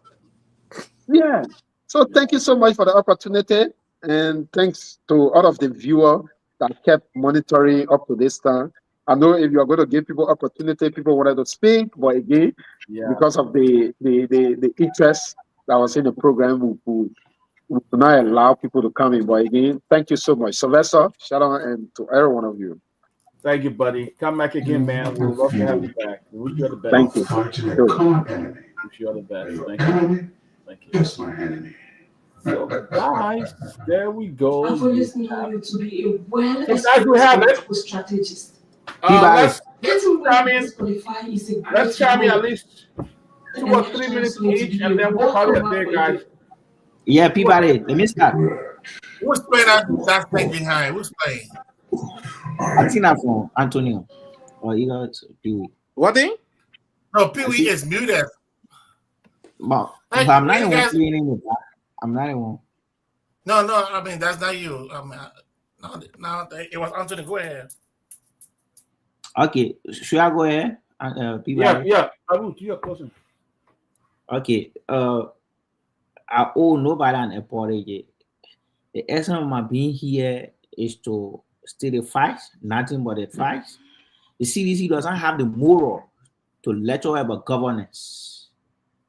Yeah. So thank you so much for the opportunity, and thanks to all of the viewers that kept monitoring up to this time. I know if you are going to give people opportunity, people wanted to speak, but again, because of the interest that was in the program, we not allow people to come in. But again, thank you so much, Sylvester. Shout out and to every one of you. Thank you, buddy. Come back again, man. We'd love to have you back. We wish you the best. Thank you. Wish you the best. Thank you. Thank you. That's my enemy. So, guys, there we go. I've always known you to be a well-experienced strategist. Let's Getting chime ready in. to qualify is a great Let's chime in goal. at least 2 or 3 minutes each, and then we'll call it a day, guys. Yeah, Peabody, let me start. Who's playing that thing behind? Who's playing? I think that's from Antonio. Or you got Pewee. What thing? No, Pewee is muted. But Hey, I'm not you even guys- playing with that. I'm not even. No, I mean that's not you. No, it was Anthony. Go ahead. Okay, should I go ahead? Yeah. I will do your question. Okay. I owe nobody an apology. The essence of my being here is to state the facts, nothing but the facts. The CDC doesn't have the moral to lecture about governance.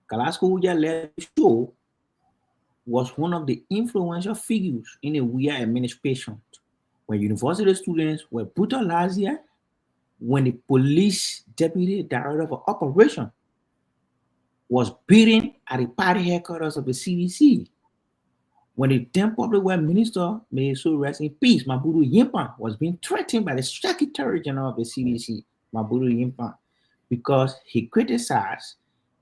Glasgow show was one of the influential figures in the Weir administration when university students were brutalized here, when the police deputy director of operation was beaten at the party headquarters of the CDC, when the then public works minister, may his soul rest in peace, Mabudu Yimpan, was being threatened by the Secretary General of the CDC, Mabudu Yimpan, because he criticized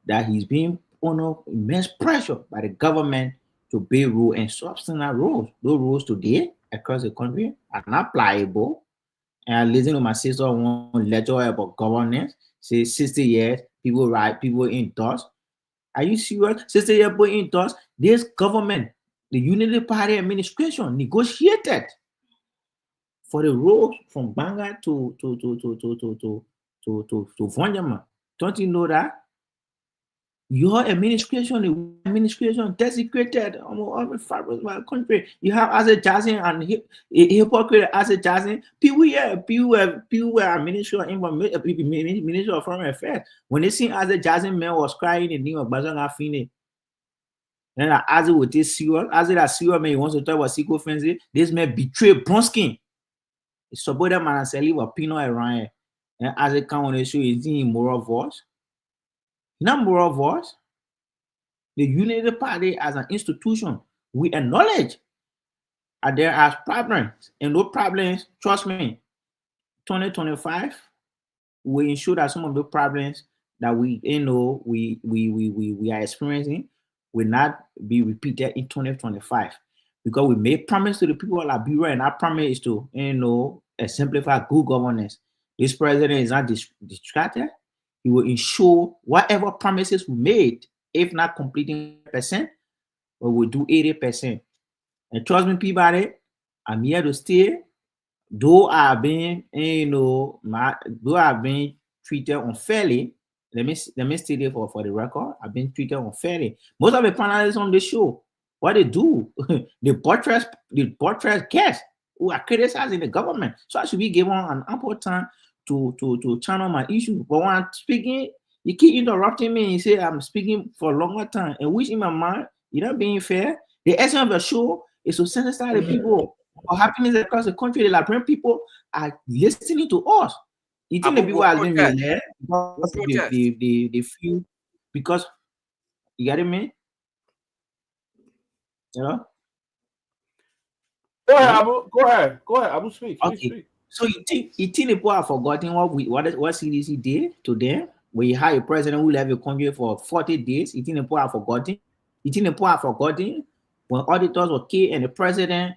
that he's being under immense pressure by the government to build rules and substantive rules. Those rules today across the country are not pliable. And I listen to my sister one lecture about governance, say 60 years, people write, people endorse. Are you serious? 60 years people endorse. This government, the Unity Party administration, negotiated for the road from Banga to Vonjama. Don't you know that? Your administration desecrated almost every fiber of my country. You have as a Jackson and hypocrite as a Jackson. Pewee administration, Minister of Foreign Affairs. When they see as a Jackson man was crying in the name of Bazanga Fine. And as it with this serious, as it as serious man wants to talk about secret offensive, this man betrayed Bronskin. He supported man and Sirleaf or Pino Ryan. And as it come on the show, is in moral voice. Not moral voice. The Unity Party as an institution, we acknowledge that there are problems, and those problems, trust me, 2025 will ensure that some of the problems that we are experiencing will not be repeated in 2025, because we made promise to the people of Liberia, and our promise is to exemplify good governance. This president is not distracted. He will ensure whatever promises we made, if not completing 100%, we will do 80%. And trust me, Peabody, I'm here to stay. Though I've been, treated unfairly, let me state it for the record. I've been treated unfairly. Most of the panelists on the show, what they do, they buttress guests who are criticizing the government. So I should be given an ample time to channel my issue. But when I'm speaking, you keep interrupting me and you say I'm speaking for a longer time, and which in my mind, you're not being fair. The essence of the show is to sensitize the people for happiness across the country. The Liberian people are listening to us. You think the people are being led because they feel, because you get me? You know? Go ahead, Abu. Go ahead. Abu, speak. Okay. Speak. So you think people have forgotten what CDC did to them? When you have a president who left the country for 40 days, you think the people have forgotten? You think the people have forgotten when auditors were killed and the president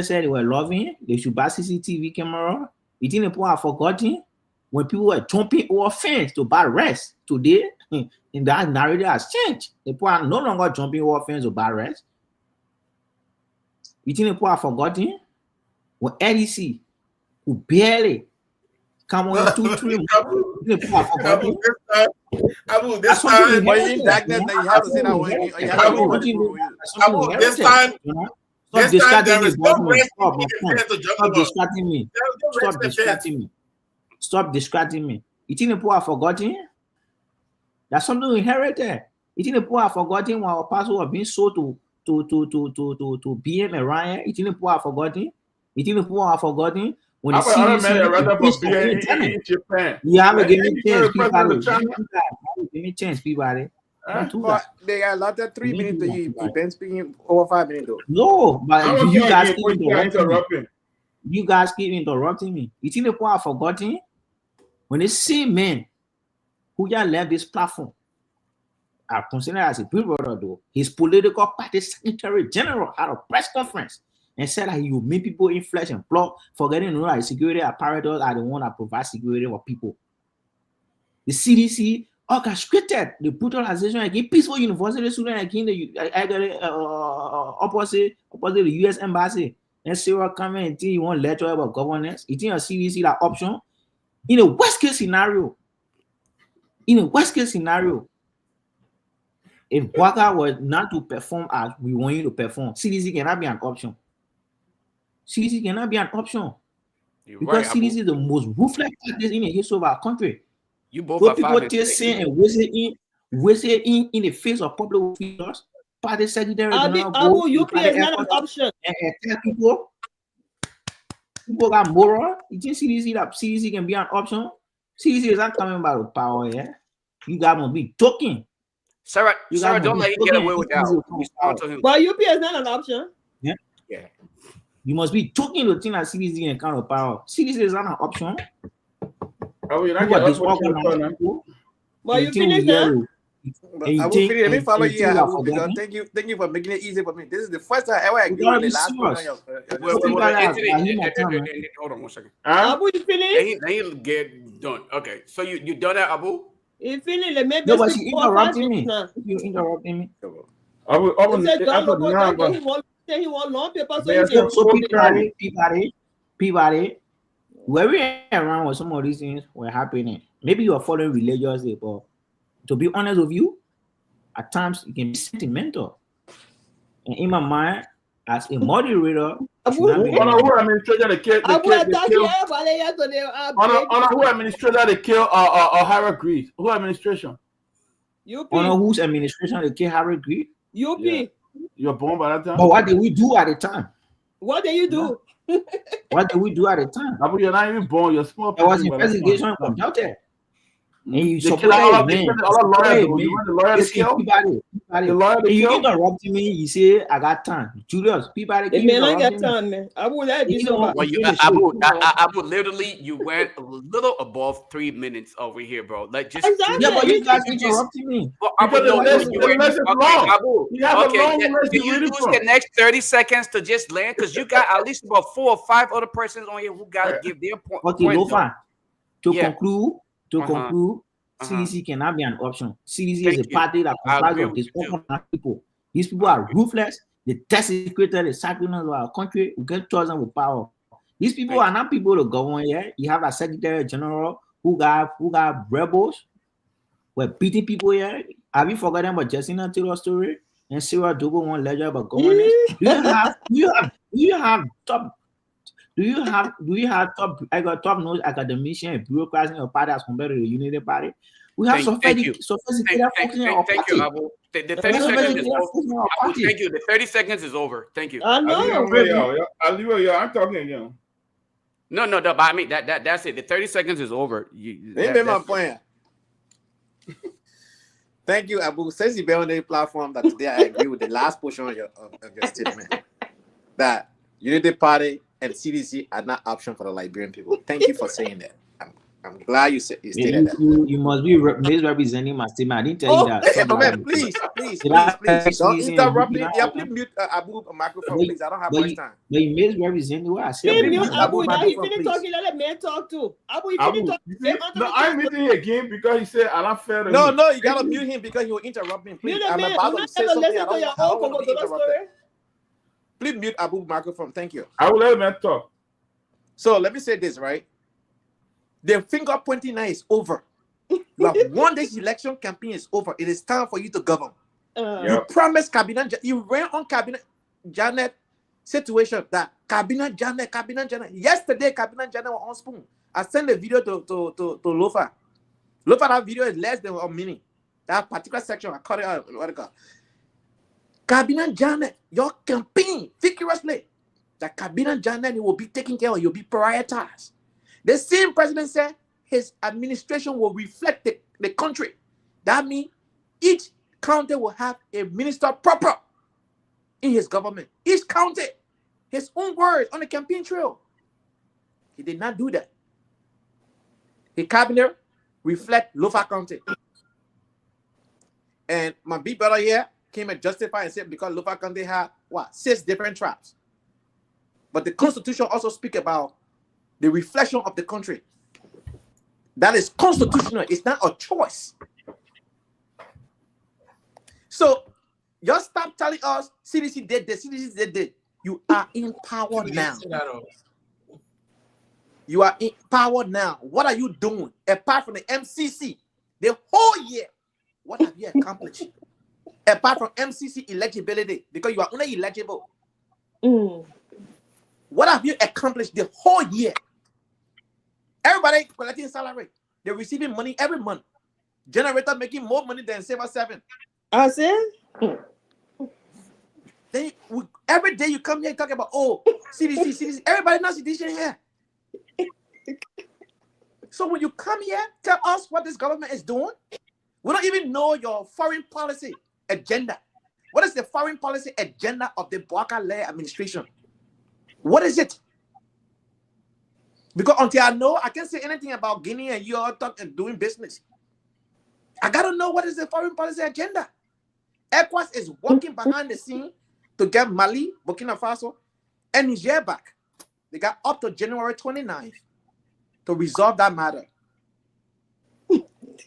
said they were loving, they should buy CCTV camera? You think the people have forgotten when people were jumping over fence to buy rest? Today, in that narrative has changed. The people are no longer jumping over fence to buy rest. You think the people have forgotten when LEC, who barely come on 2-3 months, the people have forgotten? Abu, this time, when you indicted, you have to say that when you have Abu, this time, stop distracting me. Stop distracting me. Stop distracting me. You think the people have forgotten? That's something we inherited. You think the people have forgotten when our pastor was being sold to BM and Ryan? You think the people have forgotten? You think the people have forgotten? When the CDC you haven't given me chance, people. They got allotted 3 minutes to you. You've been speaking over 5 minutes though. No, but you guys keep interrupting me. You think the people have forgotten? When they see men who just left this platform are considered as a big brother, though, his political party secretary general had a press conference and said that he will meet people in flesh and blood, forgetting to know that security apparatus are the one that provide security for people. The CDC orchestrated the brutalization against peaceful university students against the opposite the U.S. embassy. And Sarah coming and think you want to lecture about governance. You think a CDC that option? In a worst case scenario, if Guar was not to perform as we want you to perform, CDC cannot be an option. CDC cannot be an option. Because CDC is the most ruthless practice in the history of our country. You both so are people just saying and wasting in the face of public figures, party secretary. Abu, UP is not an option. And tell people got moral. You think CDC can be an option? CDC is not coming by with power, yeah? You guys must be talking. Sarah, don't let him get away with that. But UP is not an option. Yeah. You must be talking to think that CDC can count of power. CDC is not an option. But you finished that? I will finish. Let me follow you, Abu, because thank you for making it easy for me. This is the first time ever I agree with the last one. Hold on 1 second. Abu, you finished? Then he'll get done. Okay, so you done that, Abu? You finished. Maybe no, but you interrupting me. You interrupting me. He want long paper. So Peabody, where we around when some of these things were happening, maybe you are following religiously, but to be honest with you, at times it can be sentimental. And in my mind, as a moderator, who administrator they kill Harry Greed? Who administration? UP. Whose administration they kill Harry Greed? UP. Yeah. You're born by that time. But what did we do at the time? What did you do? What did we do at the time? You're not even born. You're small. There was investigation conducted. You They kill support all his of they man. kill all the lawyers. You want the lawyer to Listen, kill? Peabody. The lawyer to You kill? interrupt me. You say I got time. Julius, Peabody, The keep man ain't got interrupting me. time, man. I would that be You know, somebody. Well, you, finish, Abu, literally, you went a little above 3 minutes over here, bro. Like, just Exactly. yeah, but you guys just. interrupting me. Well, Because Abu, no, the list you were is okay, long. Abu. You have Okay, a long can list to you read it use from. the next 30 seconds to just land? Because you got at least about 4 or 5 other persons on here who got to give their point. Okay, Lofa. To Yeah. conclude, CDC cannot be an option. CDC is Thank a you. party that I comprises agree of with these you, too. people. These people are ruthless. They desecrated the sacredness of our country. We get chosen with power. These people are not people to govern here. You have a Secretary General who got rebels. We're beating people here. Have you forgotten about Jessina Taylor's story and Sarah Dogo one ledger about governance? Do you have top nose academician and bureaucrats in your party as compared to the Unity Party? We have sophisticated folks in our Thank you, party. Abu. The 30 seconds is over. Abu, thank you. The 30 seconds is over. Thank you. I know. I'm talking, yo. No, but I mean that's it. The 30 seconds is over. That's my point. Thank you, Abu. Since you've been on the platform, that today I agree with the last portion of your statement. That Unity Party and CDC are not option for the Liberian people. Thank you for saying that. I'm glad you stated that. You must be misrepresenting my statement. I didn't tell you that. Man, please. Don't interrupt me. Yeah, please mute Abu microphone, please. I don't have much time. But you misrepresenting what I said. Hey, mute Abu. Now he microphone, finished please. talking. Let the man talk too. Abu, he Abu, finished talking. no, I'm meeting again because he said I don't fair to No, him. you gotta mute him because he will interrupt me. Please, Mute the I'm man. about You to not say ever something. I listen to your don't own want to be Congo interrupted. story. Please mute Abu microphone. Thank you. I will let him talk. So let me say this, right? The finger pointing now is over. You have won this election campaign is over. It is time for you to govern. You promised cabinet. You ran on cabinet Janet situation that cabinet Janet. Yesterday, cabinet Janet was on spoon. I sent the video to Lofa. Lofa, that video is less than a minute. That particular section, I cut it out. What it called? Cabinet Janet, your campaign vigorously. The cabinet Janet will be taken care of. You'll be prioritized. The same president said his administration will reflect the country. That means each county will have a minister proper in his government. Each county, his own words on the campaign trail. He did not do that. His cabinet reflect Lofa County. And my big brother here came and justified and said because Lofa County had 6 different tribes. But the Constitution also speaks about the reflection of the country. That is constitutional. It's not a choice. So, just stop telling us CDC did this, CDC did this. You are in power now. You are in power now. What are you doing? Apart from the MCC, the whole year, what have you accomplished? Apart from MCC eligibility, because you are only eligible. What have you accomplished the whole year? Everybody collecting salary. They're receiving money every month. Generator making more money than Saver 7. I said? Every day you come here and talk about, CDC. Everybody knows CDC here. So when you come here, tell us what this government is doing. We don't even know your foreign policy agenda. What is the foreign policy agenda of the Bwaka-led administration? What is it? Because until I know, I can't say anything about Guinea and you all talking doing business. I gotta know what is the foreign policy agenda. ECOWAS is working behind the scene to get Mali, Burkina Faso, and Niger back. They got up to January 29th to resolve that matter.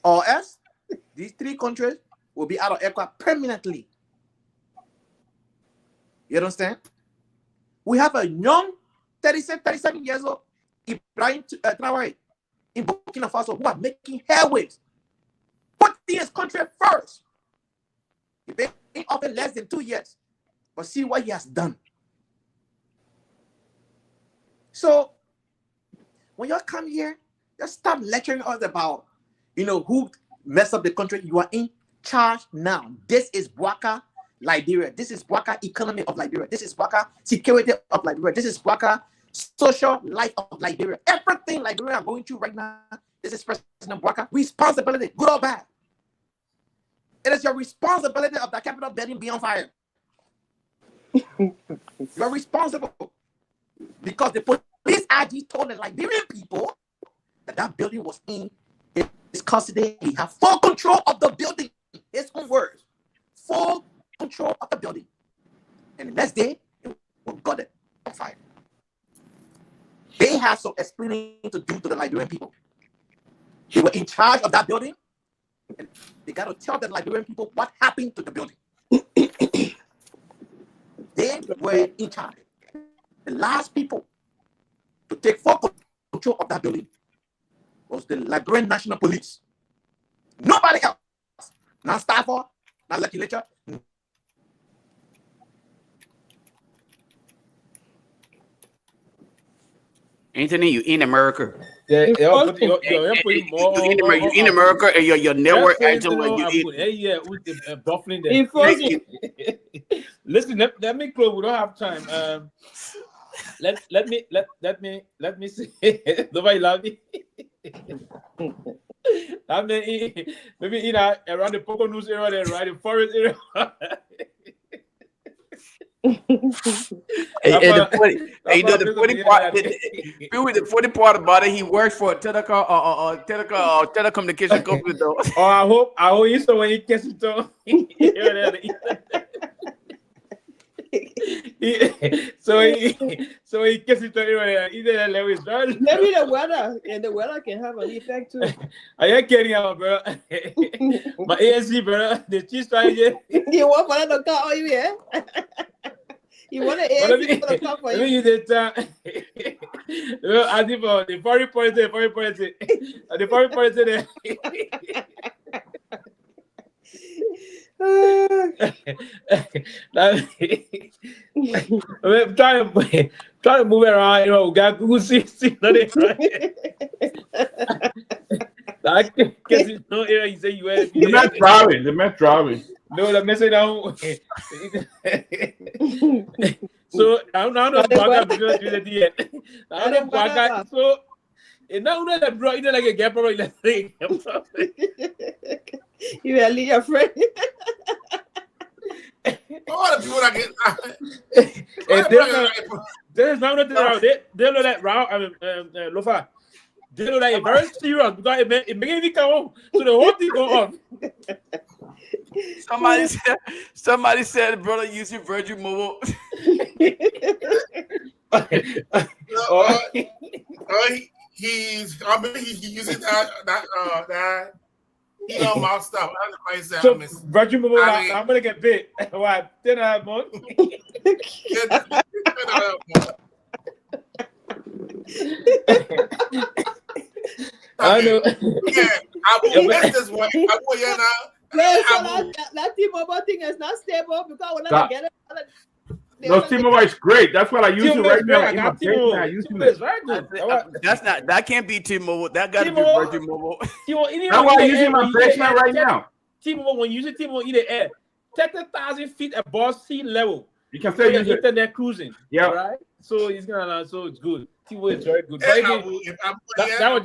Or else, these 3 countries will be out of ECOWAS permanently. You understand? We have a young 37 years old Ibrahim Traoré in Burkina Faso who are making headways. Put his country first. He's been in office less than 2 years. But see what he has done. So, when you come here, just stop lecturing us about, who messed up the country. You are in charge now. This is Bwaka, Liberia. This is Bwaka economy of Liberia. This is Bwaka security of Liberia. This is Bwaka social life of Liberia. Everything Liberia are going through right now, this This is President Walker. Responsibility, good or bad. It is your responsibility of the Capitol building be on fire. You're responsible because the police IG told the Liberian people that that building was in his custody. He had full control of the building. His own words, full control of the building. And the next day, it got it on fire. They had some explaining to do to the Liberian people. They were in charge of that building. And they got to tell the Liberian people what happened to the building. They were in charge. The last people to take full control of that building was the Liberian National Police. Nobody else. Not Stafford, not legislature. Anthony, you in America. Yeah, You in America and your network actually buffering there. Listen, let me close. We don't have time. Let me see. Nobody love me. I mean, maybe around the Poco News area, then right in forest area. The funny part about it, he works for a telecommunication company though. Oh, I hope you saw when he gets it on. So he gets it on. Maybe the weather and the weather can have an effect too. Are you kidding out, bro? My ANC, bro, the cheese trying to you want for the car, are you here? You want to ANC for the car for you? You did I think for the foreign policy, the foreign policy there. Try to move around, you know, got who see nothing right. I guess you know you say you had the man driving. No, the message down. So I'm not back because you did it. I'm back. So and now that bro, you like a gap problem. You really your friend. All the people that get there's not nothing around it. They know that route. Lofa. They know that it's very serious because it made me come home. So the whole thing go off. Somebody said, brother, use your Virgin Mobile. He's using that Elon Musk stuff. So Virgin Mobile, I'm gonna get bit. What? 10 hours more. I know. Yeah, I will miss this one. I will now. That T-Mobile thing is not stable because we'll never get it. No, T-Mobile is great. That's what I use it right now. That can't be T-Mobile. That got to be Virgin Mobile. That's why I'm using my basement right now. T-Mobile, when you use T-Mobile in the air, 30,000 feet above sea level. You can still use it. Internet cruising. Yeah. Right. So it's gonna. So it's good. T-Mobile is very good. That was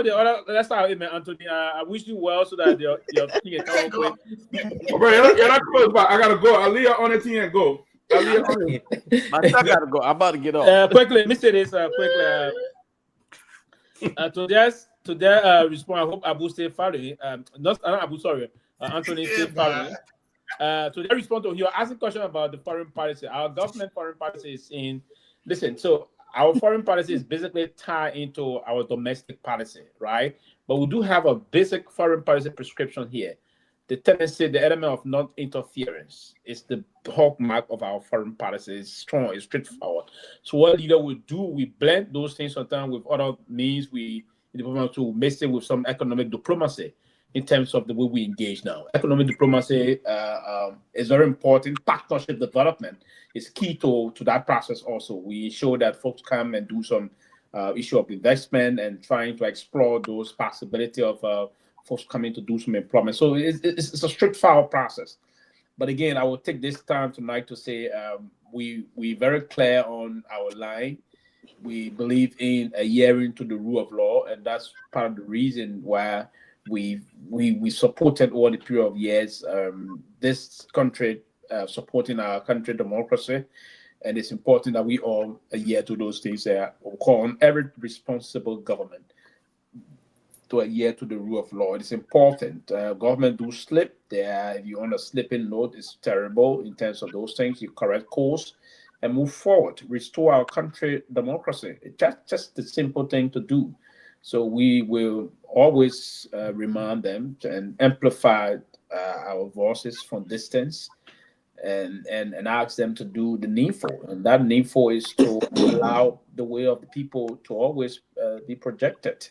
the other. That's how it meant, Anthony. I wish you well so that your thing can come quick. You're not close, but I gotta go. I'll leave on the team and go. My son gotta go. I'm about to get off. Quickly, let me say this quickly. To their response, I hope Abu stay following. Not Abu, sorry. Anthony stay following. To their response to you asking a question about the foreign policy. Our government foreign policy is in. Listen, so our foreign policy is basically tied into our domestic policy, right? But we do have a basic foreign policy prescription here. The tendency, the element of non-interference is the hallmark of our foreign policy. It's strong, it's straightforward. So what leader will do, we blend those things sometimes with other means. We to mix it with some economic diplomacy in terms of the way we engage now. Economic diplomacy is very important. Partnership development is key to that process also. We ensure that folks come and do some issue of investment and trying to explore those possibility of folks coming to do some employment. So it's a straightforward process. But again, I will take this time tonight to say we're very clear on our line. We believe in adhering to the rule of law. war, and that's part of the reason why we supported all the period of years this country supporting our country democracy, and it's important that we all adhere to those things. We call on every responsible government to adhere to the rule of law. It is important. Government do slip there. If you're on a slipping note, it's terrible in terms of those things. You correct course and move forward, restore our country democracy. It's just the simple thing to do. So we will always remind them and amplify our voices from distance and ask them to do the needful. And that needful is to allow the will of the people to always be projected.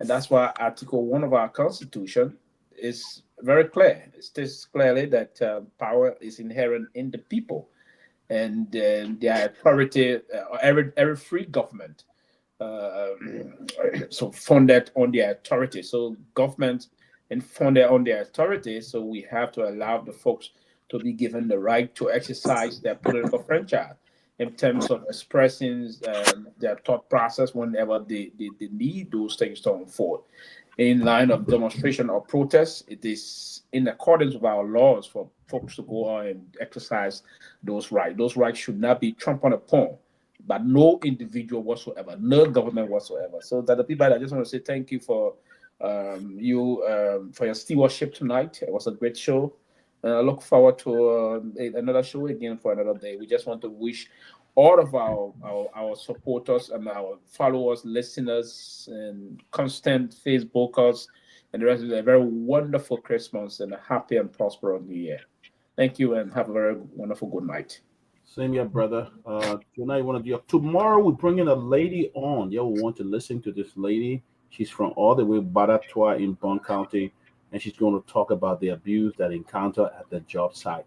And that's why Article 1 of our Constitution is very clear. It states clearly that power is inherent in the people, and their authority, every free government, so funded on their authority. So government and funded on their authority. So we have to allow the folks to be given the right to exercise their political franchise in terms of expressing their thought process whenever they need those things to unfold. In line of demonstration or protest, it is in accordance with our laws for folks to go on and exercise those rights. Those rights should not be trampled upon by no individual whatsoever, no government whatsoever. So that the people, I just want to say thank you for your stewardship tonight. It was a great show. I look forward to another show again for another day. We just want to wish all of our supporters and our followers, listeners, and constant Facebookers, and the rest of a very wonderful Christmas and a happy and prosperous New Year. Thank you, and have a very wonderful good night. Same here, brother. Tonight, one of you. Tomorrow, we're bringing a lady on. You want to listen to this lady? She's from all the way Baratois in Bond County, and she's going to talk about the abuse that encounter at the job site.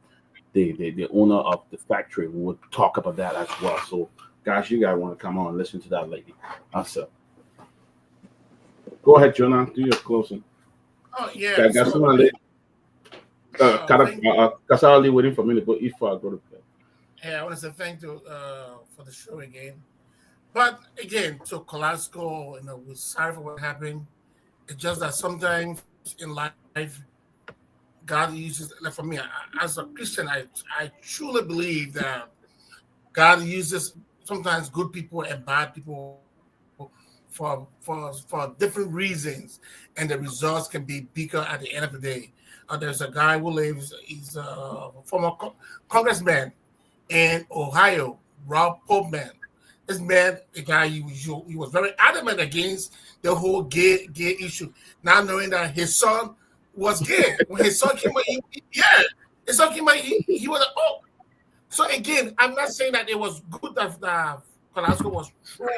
The owner of the factory would talk about that as well. So, guys, you guys want to come on and listen to that lady. Awesome. Go ahead, Jonah. Do your closing. Oh, yeah. Kasali waiting for me to go eat for I go to bed. Yeah, I want to say thank you for the show again. But again, to Kolasco, we're sorry for what happened. It's just that sometimes in life, God uses, like for me, as a Christian, I truly believe that God uses sometimes good people and bad people for different reasons, and the results can be bigger at the end of the day. There's a guy who lives, he's a former congressman in Ohio, Rob Portman. This man, the guy, he was very adamant against the whole gay issue. Now knowing that his son was gay, when his son came out, his son came out, he was like, oh. So again, I'm not saying that it was good that Kolasco was thrown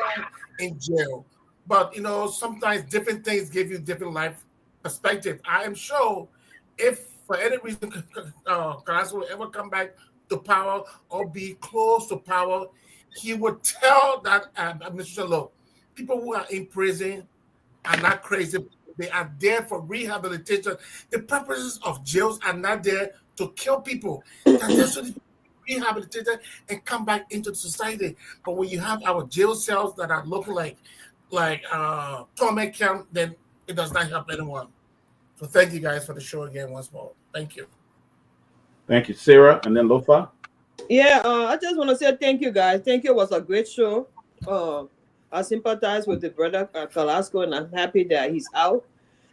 in jail, but sometimes different things give you different life perspective. I am sure if for any reason Kolasco will ever come back to power or be close to power, he would tell that administration, look, people who are in prison are not crazy. They are there for rehabilitation. The purposes of jails are not there to kill people. They're there so they can be rehabilitated and come back into the society. But when you have our jail cells that are looking like torment camp, then it does not help anyone. So thank you guys for the show again once more. Thank you. Thank you, Sarah, and then Lofa. Yeah, I just want to say thank you, guys. Thank you. It was a great show. I sympathize with the brother Kolasco, and I'm happy that he's out.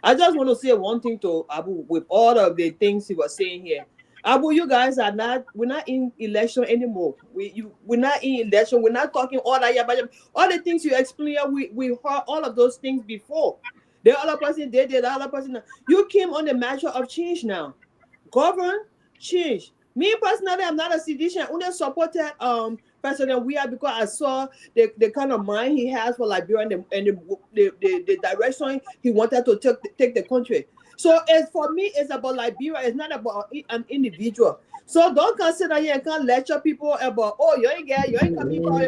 I just want to say one thing to Abu with all of the things he was saying here. Abu, you guys we're not in election anymore. We're not in election. We're not talking all that. All the things you explain, we heard all of those things before. The other person did, the other person. You came on the matter of change now. Govern, change. Me personally, I'm not a sedition. I only supported President Weah because I saw the kind of mind he has for Liberia and the direction he wanted to take the country. So for me, it's about Liberia. It's not about an individual. So don't consider here and can't lecture people about, oh, you ain't gay, you ain't coming power.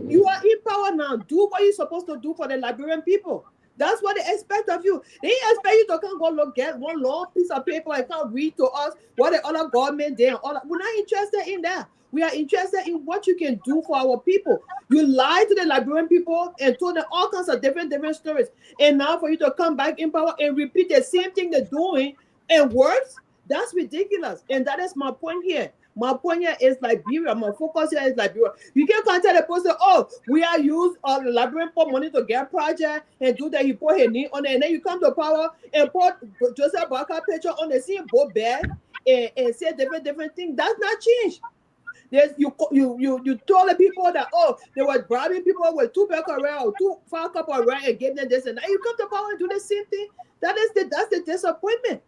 You are in power now. Do what you're supposed to do for the Liberian people. That's what they expect of you. They expect you to come go get one long piece of paper and come read to us what the other government did. We're not interested in that. We are interested in what you can do for our people. You lied to the Liberian people and told them all kinds of different stories. And now for you to come back in power and repeat the same thing they're doing and words, that's ridiculous. And that is my point here. My point here is Liberia. My focus here is Liberia. You can't tell the person, oh, we are used the Liberian for money to get project and do that. You put his knee on it, and then you come to power and put Joseph Barker picture on the same boat bag and say different things. That's not change. You told the people that, oh, they were bribing people with 2 back around or 2 5 cup around and gave them this and that. You come to power and do the same thing. That's the disappointment.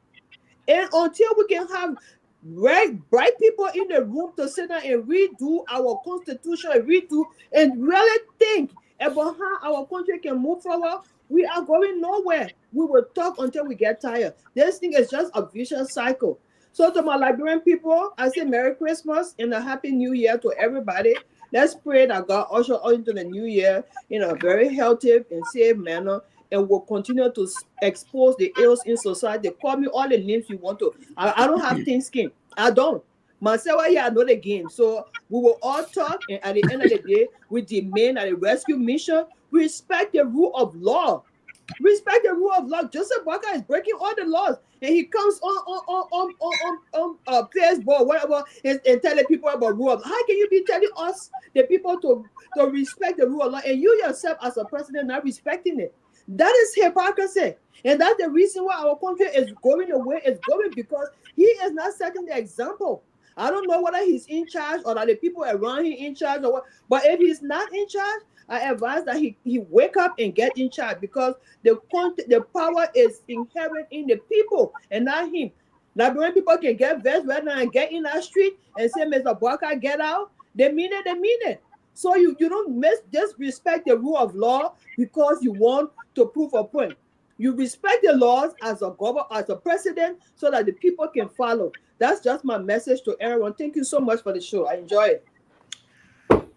And until we can have bright people in the room to sit down and redo our constitution, and really think about how our country can move forward, we are going nowhere. We will talk until we get tired. This thing is just a vicious cycle. So to my Liberian people, I say Merry Christmas and a Happy New Year to everybody. Let's pray that God usher us into the new year in a very healthy and safe manner, and will continue to expose the ills in society. Call me all the names you want to. I don't have thin skin. I don't. Myself here, I know the game. So we will all talk, and at the end of the day, we demand that the rescue mission respect the rule of law. Respect the rule of law. Joseph Barker is breaking all the laws, and he comes on Facebook, whatever, and telling people about rule of law. How can you be telling us, the people, to respect the rule of law, and you yourself as a president not respecting it? That is hypocrisy. And that's the reason why our country is going the way it's going, because he is not setting the example. I don't know whether he's in charge or that the people around him in charge or what, but if he's not in charge, I advise that he wake up and get in charge, because the power is inherent in the people and not him. Liberian people can get vexed right now and get in that street and say, Mr. Barker, get out. They mean it. So you don't disrespect the rule of law because you want to prove a point. You respect the laws as a governor, as a president, so that the people can follow. That's just my message to everyone. Thank you so much for the show. I enjoy it.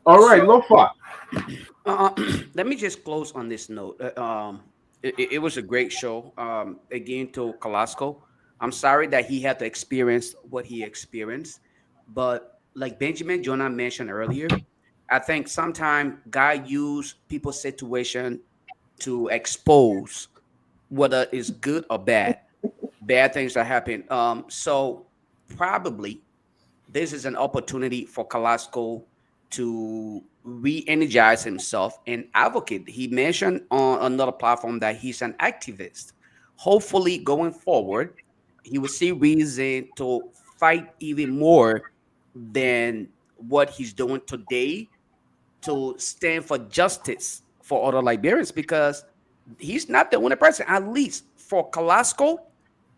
All right, Lofa. Let me just close on this note. It was a great show. Again, to Kalasco, I'm sorry that he had to experience what he experienced, but like Benjamin Jonah mentioned earlier, I think sometimes God use people's situation to expose whether it's good or bad things that happen. So probably this is an opportunity for Kalasco to re-energize himself and advocate. He mentioned on another platform that he's an activist. Hopefully going forward, he will see reason to fight even more than what he's doing today to stand for justice for other Liberians, because he's not the only person. At least for Kalasco,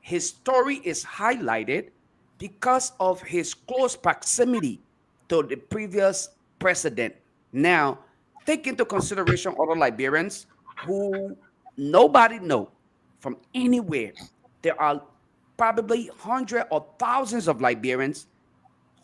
his story is highlighted because of his close proximity to the previous president. Now, take into consideration other Liberians who nobody know from anywhere. There are probably hundreds or thousands of Liberians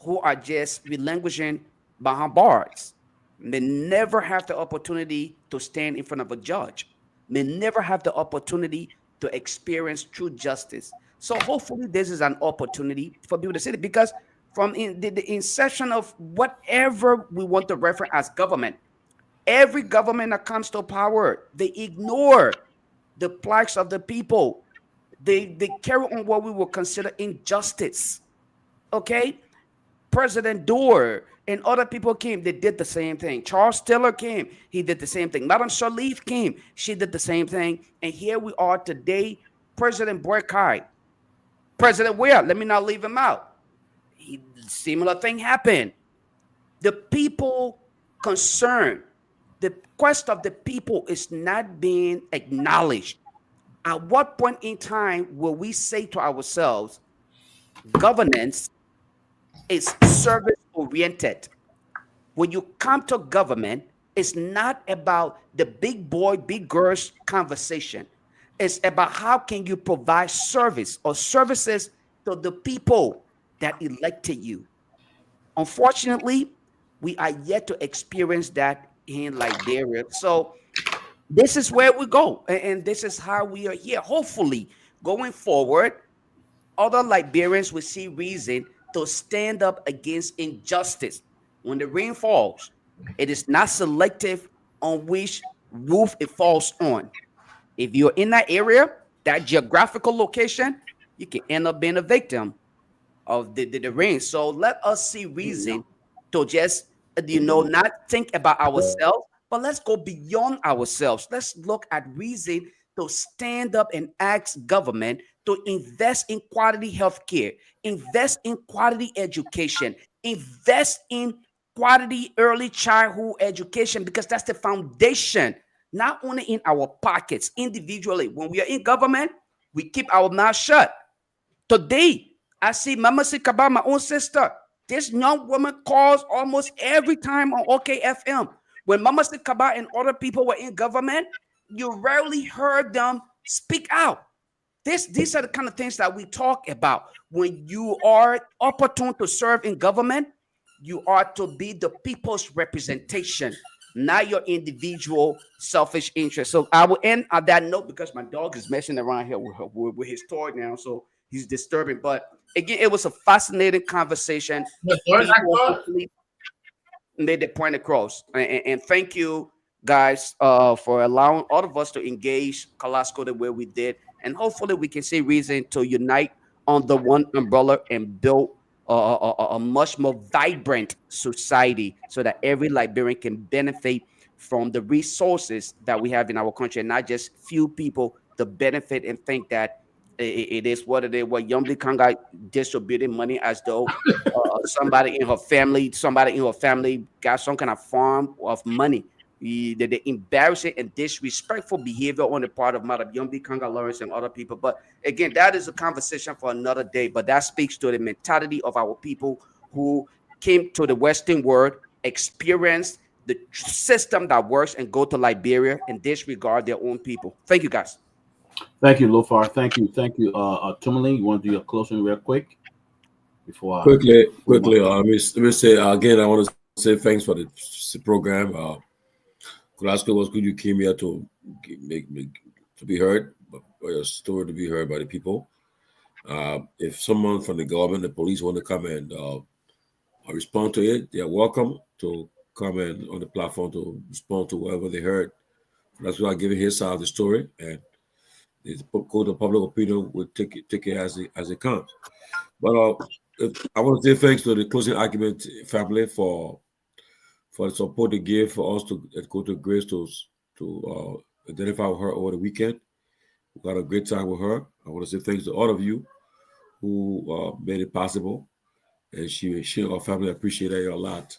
who are just relinquishing behind bars. They never have the opportunity to stand in front of a judge. They never have the opportunity to experience true justice. So hopefully this is an opportunity for people to see it, because from the inception of whatever we want to refer as government, every government that comes to power, they ignore the plights of the people. They carry on what we will consider injustice. Okay? President Doer and other people came, they did the same thing. Charles Taylor came, he did the same thing. Madam Sirleaf came, she did the same thing. And here we are today, President Boykai, President Ware, let me not leave him out. Similar thing happened. The people concerned, the quest of the people is not being acknowledged. At what point in time will we say to ourselves, governance is service oriented? When you come to government, it's not about the big boy, big girls conversation. It's about how can you provide service or services to the people that elected you. Unfortunately, we are yet to experience that in Liberia. So this is where we go, and this is how we are here. Hopefully, going forward, other Liberians will see reason to stand up against injustice. when the rain falls, it is not selective on which roof it falls on. If you're in that area, that geographical location, you can end up being a victim of the rain. So let us see reason to just, not think about ourselves, but let's go beyond ourselves. Let's look at reason to stand up and ask government to invest in quality healthcare, invest in quality education, invest in quality early childhood education, because that's the foundation, not only in our pockets individually. When we are in government, we keep our mouth shut. Today, I see Mama Sikaba, my own sister. This young woman calls almost every time on OKFM. When Mama Sikaba and other people were in government, you rarely heard them speak out. These are the kind of things that we talk about. When you are opportune to serve in government, you are to be the people's representation, not your individual selfish interest. So I will end on that note because my dog is messing around here with his toy now, so he's disturbing. But again, it was a fascinating conversation. Hopefully made the point across. And thank you guys for allowing all of us to engage Kalasco the way we did. And hopefully we can see reason to unite under one umbrella and build a much more vibrant society so that every Liberian can benefit from the resources that we have in our country, and not just few people to benefit and think that it is what it is. What Yumbi Kanga distributing money as though somebody in her family got some kind of farm of money. The embarrassing and disrespectful behavior on the part of Madam Yumbi Kanga Lawrence and other people. But again, that is a conversation for another day. But that speaks to the mentality of our people who came to the Western world, experienced the system that works, and go to Liberia and disregard their own people. Thank you, guys. Thank you, Lofar. Thank you. Tomalin, you want to do your closing real quick? Before quickly, let me say again, I want to say thanks for the program. Glasgow was good. You came here to to be heard, for your story to be heard by the people. If someone from the government, the police want to come and respond to it, they are welcome to come in on the platform to respond to whatever they heard. That's why I give his side of the story, and the code of public opinion will take it as it comes. But I want to say thanks to the closing argument family for the support they gave for us to go to Grace to identify with her over the weekend. We got a great time with her. I want to say thanks to all of you who made it possible. And she and our family appreciate it a lot.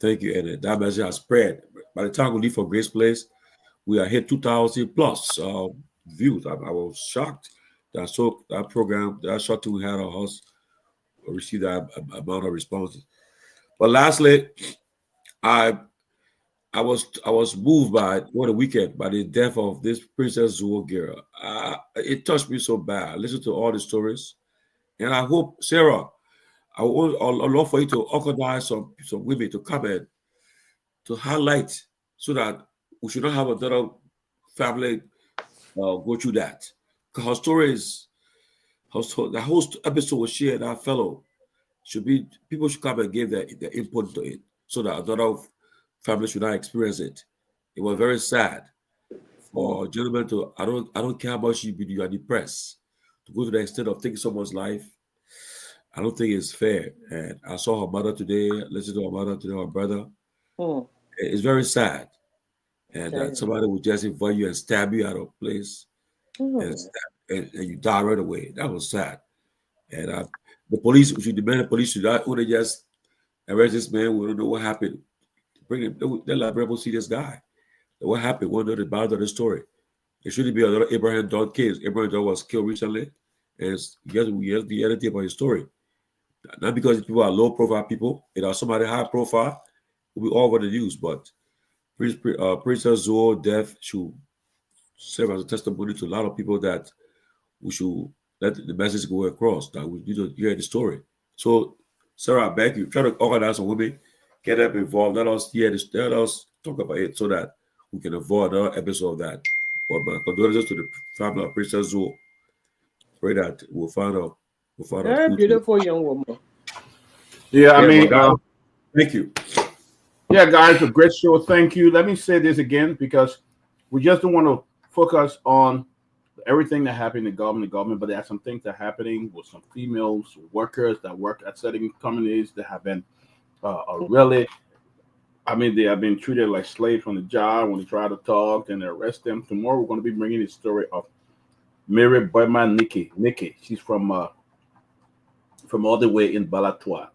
Thank you. And that message has spread. By the time we leave for Grace Place, we are hit 2,000 plus views. I was shocked that that program, that short we had on us, received that amount of responses. But lastly, I was moved by over the weekend by the death of this Princess Zuogira. It touched me so bad. I listened to all the stories, and I hope, Sarah, I would love for you to organize some women to come in to highlight so that we should not have another family go through that. Because her story is, the whole episode was shared. That fellow people should come and give their input to it so that another family should not experience it. It was very sad for a gentleman to, I don't care how much you are depressed, to go to the extent of taking someone's life. I don't think it's fair. And I saw her mother today, listened to her mother today, her brother. It's very sad. And that somebody would just invite you and stab you out of place and you die right away. That was sad. And the police, we should demand the police should not only just arrest this man. We don't know what happened. Bring him, they're like, people see this guy. What happened? We don't know the bottom of the story. It shouldn't be another Abraham Dawn case. Abraham Dawn was killed recently. And we have the editing about his story. Not because people are low profile people, somebody high profile, we all over the news, but Princess Zuo death should serve as a testimony to a lot of people that we should let the message go across, that we need to hear the story. So, Sarah, I beg you, try to organize some women, get them involved, let us hear this, let us talk about it so that we can avoid another episode of that. But my condolences to the family of Princess Zuo. Pray that we'll find out. Very beautiful young woman. Yeah, I mean, thank you. Yeah, guys, a great show. Thank you. Let me say this again because we just don't want to focus on everything that happened in the government, but there are some things that are happening with some females workers that work at certain companies that have been really, I mean, they have been treated like slaves on the job when they try to talk and they arrest them. Tomorrow we're going to be bringing the story of Mary Boyman Nikki. She's from all the way in Balatoa.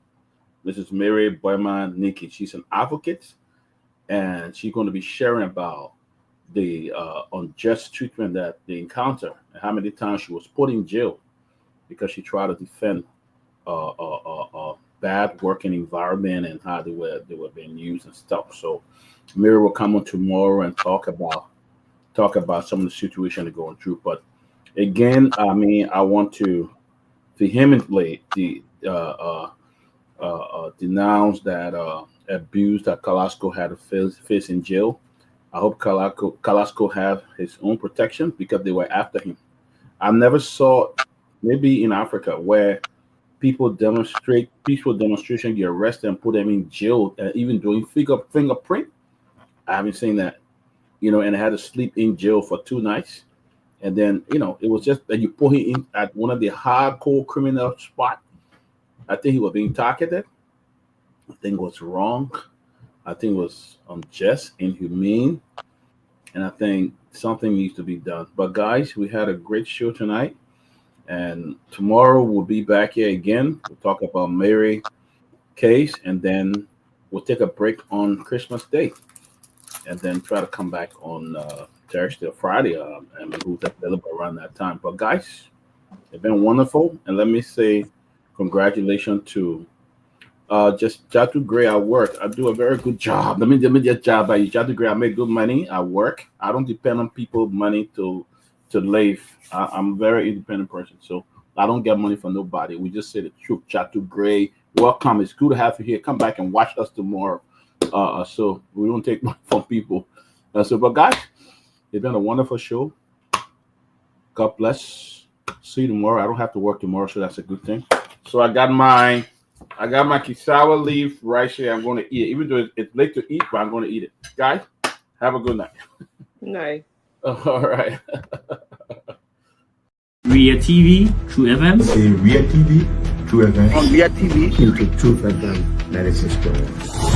This is Mary Boyman Nikki. She's an advocate, and she's going to be sharing about the unjust treatment that they encounter and how many times she was put in jail because she tried to defend a bad working environment and how they were being used and stuff. So Mary will come on tomorrow and talk about some of the situation they're going through. But again, I mean, I want to vehemently denounce that abuse that Carrasco had to face in jail. I hope Carrasco have his own protection because they were after him. I never saw, maybe in Africa, where peaceful demonstration get arrested and put them in jail, even doing fingerprint. I haven't seen that, and they had to sleep in jail for 2 nights. And then, it was just that you put him in at one of the hardcore criminal spots. I think he was being targeted. I think it was wrong. I think it was unjust, inhumane. And I think something needs to be done. But guys, we had a great show tonight. And tomorrow we'll be back here again. We'll talk about Mary case. And then we'll take a break on Christmas Day. And then try to come back on Thursday or Friday. And who's available around that time. But guys, it's been wonderful. And let me say congratulations to just Jatu Gray at work. I do a very good job. Let me just job by you. Jatu Gray, I make good money at work. I don't depend on people's money to live. I'm a very independent person, so I don't get money from nobody. We just say the truth. Jatu Gray, welcome. It's good to have you here. Come back and watch us tomorrow. So we don't take money from people. But guys, it's been a wonderful show. God bless. See you tomorrow. I don't have to work tomorrow, so that's a good thing. So I got my cassava leaf right here. I'm going to eat it. Even though it's late to eat, but I'm going to eat it. Guys, have a good night. Night. All right. Ria TV, True FM. See Ria TV, True FM. On Ria TV, into True FM 96.1.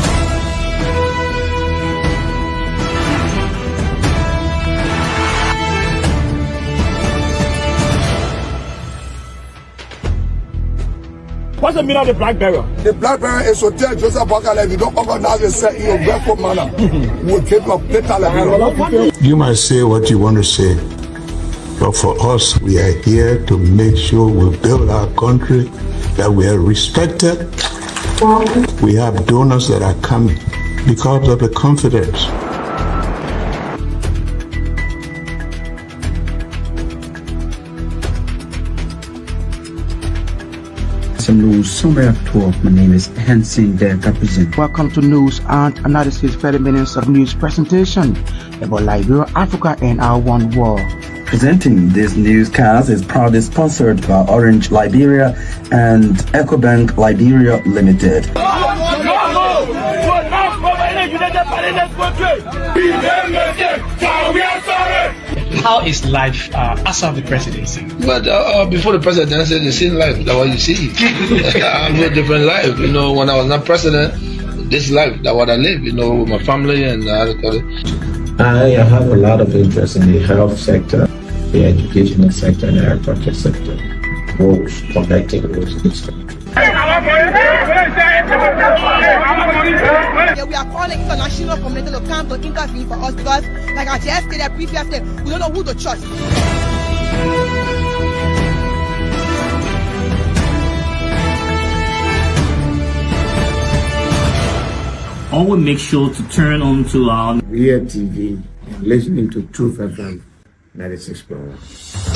What's the meaning of the black barrier? The black barrier is to tell Joseph Bakala, if you don't organize yourself in a respectful manner, we'll take your paper. You might say what you want to say, but for us, we are here to make sure we build our country, that we are respected. We have donors that are coming because of the confidence. News Summary of 12. My name is Hansen Der Capizin. Welcome to News and Analysis 30 minutes of news presentation about Liberia, Africa, and our one world. Presenting this newscast is proudly sponsored by Orange Liberia and EcoBank Liberia Limited. How is life after the presidency? But before the presidency, the same life, that's what you see. I live a different life. When I was not president, this life, that's what I live, with my family and I have a lot of interest in the health sector, the educational sector, and the agriculture sector. Roads, connecting roads. Yeah, we are calling international community to come to intervene for us because, like I just stated previously, we don't know who to trust. Always make sure to turn on to our Ria TV and listening to Truth FM 96.1.